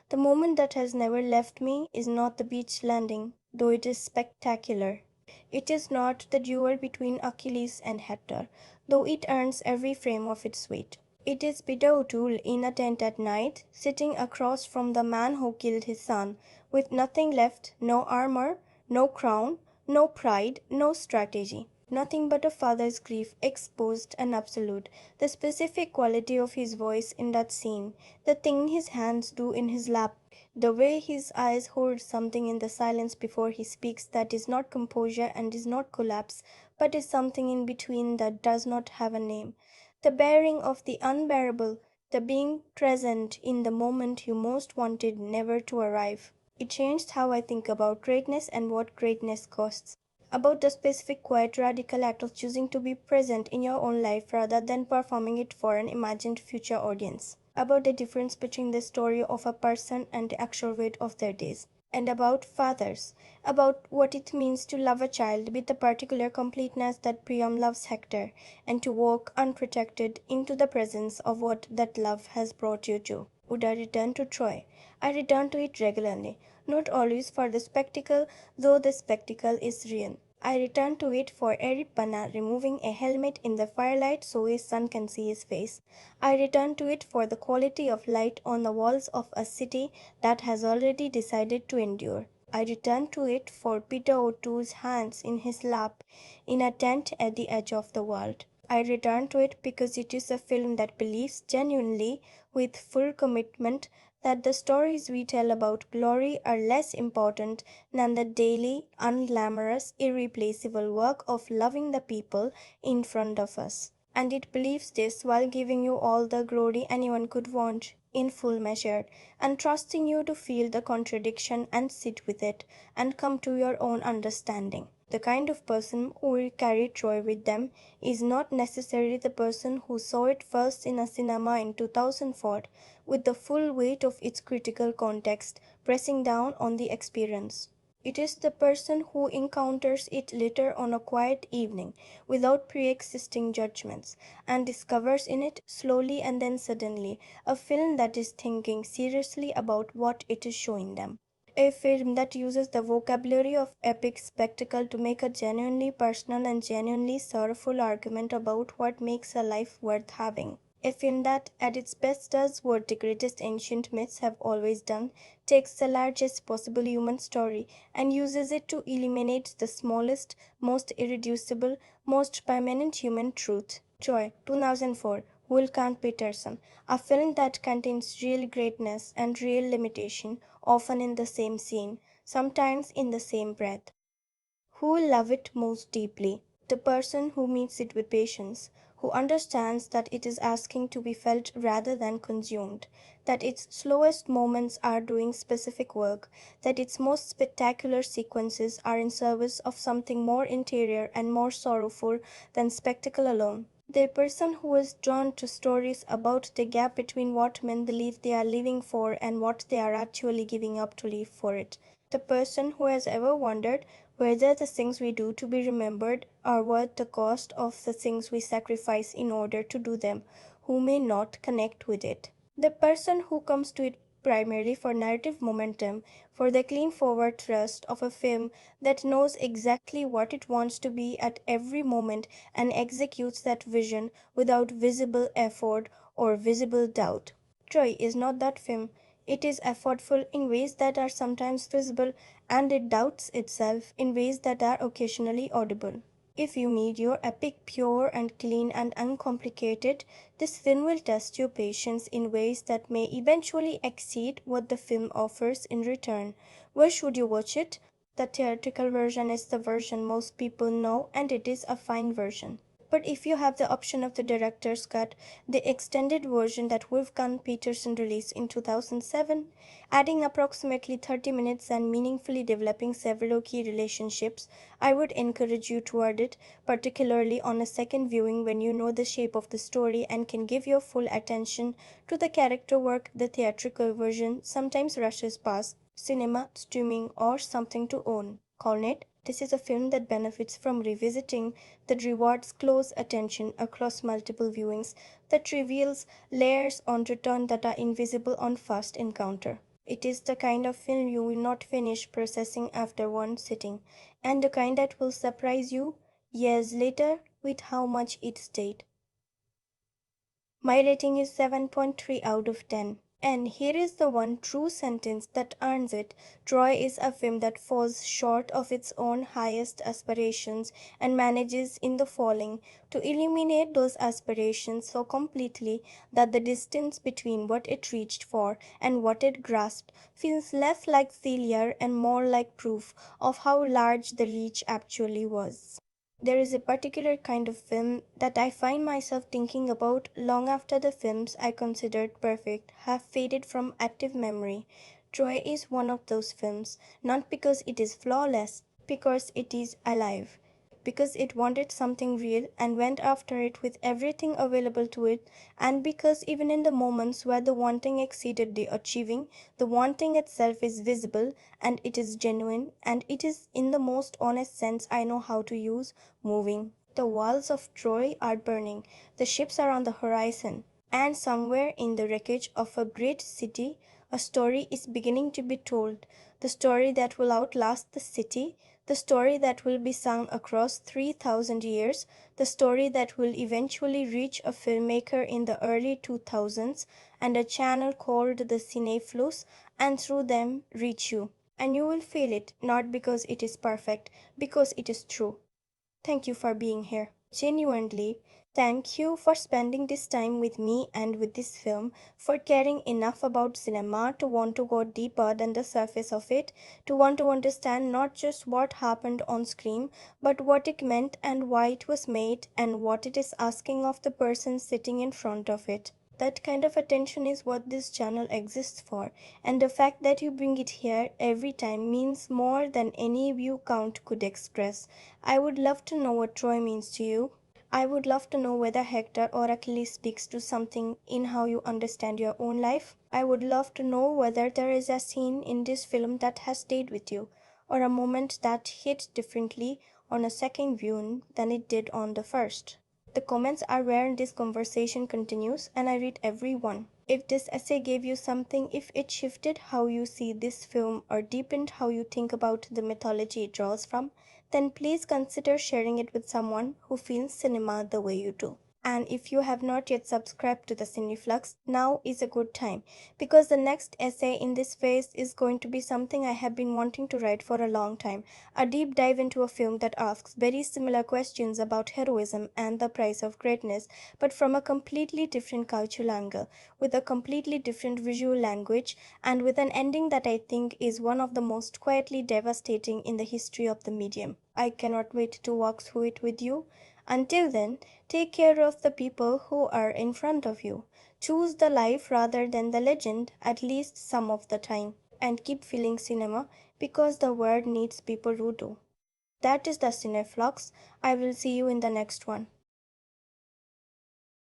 The moment that has never left me is not the beach landing, though it is spectacular. It is not the duel between Achilles and Hector, though it earns every frame of its weight. It is Peter O'Toole in a tent at night, sitting across from the man who killed his son, with nothing left, no armor, no crown, no pride, no strategy. Nothing but a father's grief, exposed and absolute. The specific quality of his voice in that scene, the thing his hands do in his lap, the way his eyes hold something in the silence before he speaks that is not composure and is not collapse, but is something in between that does not have a name. The bearing of the unbearable, the being present in the moment you most wanted never to arrive. It changed how I think about greatness and what greatness costs. About the specific, quiet, radical act of choosing to be present in your own life rather than performing it for an imagined future audience. About the difference between the story of a person and the actual weight of their days. And about fathers. About what it means to love a child with the particular completeness that Priam loves Hector, and to walk unprotected into the presence of what that love has brought you to. Would I return to Troy? I return to it regularly, not always for the spectacle, though the spectacle is real. I return to it for Eric Bana removing a helmet in the firelight so his son can see his face. I return to it for the quality of light on the walls of a city that has already decided to endure. I return to it for Peter O'Toole's hands in his lap in a tent at the edge of the world. I return to it because it is a film that believes genuinely, with full commitment, that the stories we tell about glory are less important than the daily, unglamorous, irreplaceable work of loving the people in front of us. And it believes this while giving you all the glory anyone could want, in full measure, and trusting you to feel the contradiction and sit with it, and come to your own understanding. The kind of person who will carry Troy with them is not necessarily the person who saw it first in a cinema in 2004 with the full weight of its critical context pressing down on the experience. It is the person who encounters it later on a quiet evening without pre-existing judgments and discovers in it slowly and then suddenly a film that is thinking seriously about what it is showing them. A film that uses the vocabulary of epic spectacle to make a genuinely personal and genuinely sorrowful argument about what makes a life worth having. A film that, at its best, does what the greatest ancient myths have always done, takes the largest possible human story and uses it to illuminate the smallest, most irreducible, most permanent human truth. Troy, 2004, Wolfgang Petersen, a film that contains real greatness and real limitation, often in the same scene, sometimes in the same breath. Who will love it most deeply? The person who meets it with patience, who understands that it is asking to be felt rather than consumed, that its slowest moments are doing specific work, that its most spectacular sequences are in service of something more interior and more sorrowful than spectacle alone. The person who is drawn to stories about the gap between what men believe they are living for and what they are actually giving up to live for it. The person who has ever wondered whether the things we do to be remembered are worth the cost of the things we sacrifice in order to do them, who may not connect with it. The person who comes to it primarily for narrative momentum, for the clean forward thrust of a film that knows exactly what it wants to be at every moment and executes that vision without visible effort or visible doubt. Troy is not that film. It is effortful in ways that are sometimes visible, and it doubts itself in ways that are occasionally audible. If you need your epic pure and clean and uncomplicated, this film will test your patience in ways that may eventually exceed what the film offers in return. Where should you watch it? The theatrical version is the version most people know, and it is a fine version. But if you have the option of the director's cut, the extended version that Wolfgang Petersen released in 2007, adding approximately 30 minutes and meaningfully developing several key relationships, I would encourage you toward it, particularly on a second viewing when you know the shape of the story and can give your full attention to the character work. The theatrical version sometimes rushes past cinema, streaming, or something to own. Cornet, this is a film that benefits from revisiting, that rewards close attention across multiple viewings, that reveals layers on return that are invisible on first encounter. It is the kind of film you will not finish processing after one sitting, and the kind that will surprise you years later with how much it stayed. My rating is 7.3 out of 10. And here is the one true sentence that earns it. Troy is a film that falls short of its own highest aspirations and manages in the falling to eliminate those aspirations so completely that the distance between what it reached for and what it grasped feels less like failure and more like proof of how large the reach actually was. There is a particular kind of film that I find myself thinking about long after the films I considered perfect have faded from active memory. Troy is one of those films, not because it is flawless, because it is alive, because it wanted something real and went after it with everything available to it, and because even in the moments where the wanting exceeded the achieving, the wanting itself is visible and it is genuine, and it is, in the most honest sense I know how to use, moving. The walls of Troy are burning, the ships are on the horizon, and somewhere in the wreckage of a great city, a story is beginning to be told, the story that will outlast the city, the story that will be sung across 3,000 years, the story that will eventually reach a filmmaker in the early 2000s and a channel called the Cineflux, and through them reach you. And you will feel it, not because it is perfect, because it is true. Thank you for being here. Genuinely, thank you for spending this time with me and with this film, for caring enough about cinema to want to go deeper than the surface of it, to want to understand not just what happened on screen, but what it meant and why it was made and what it is asking of the person sitting in front of it. That kind of attention is what this channel exists for, and the fact that you bring it here every time means more than any view count could express. I would love to know what Troy means to you. I would love to know whether Hector or Achilles speaks to something in how you understand your own life. I would love to know whether there is a scene in this film that has stayed with you, or a moment that hit differently on a second viewing than it did on the first. The comments are where this conversation continues, and I read every one. If this essay gave you something, if it shifted how you see this film or deepened how you think about the mythology it draws from, then please consider sharing it with someone who feels cinema the way you do. And if you have not yet subscribed to the Cineflux, now is a good time, because the next essay in this phase is going to be something I have been wanting to write for a long time, a deep dive into a film that asks very similar questions about heroism and the price of greatness, but from a completely different cultural angle, with a completely different visual language, and with an ending that I think is one of the most quietly devastating in the history of the medium. I cannot wait to walk through it with you. Until then, take care of the people who are in front of you. Choose the life rather than the legend, at least some of the time. And keep feeling cinema, because the world needs people who do. That is the Cineflux. I will see you in the next one.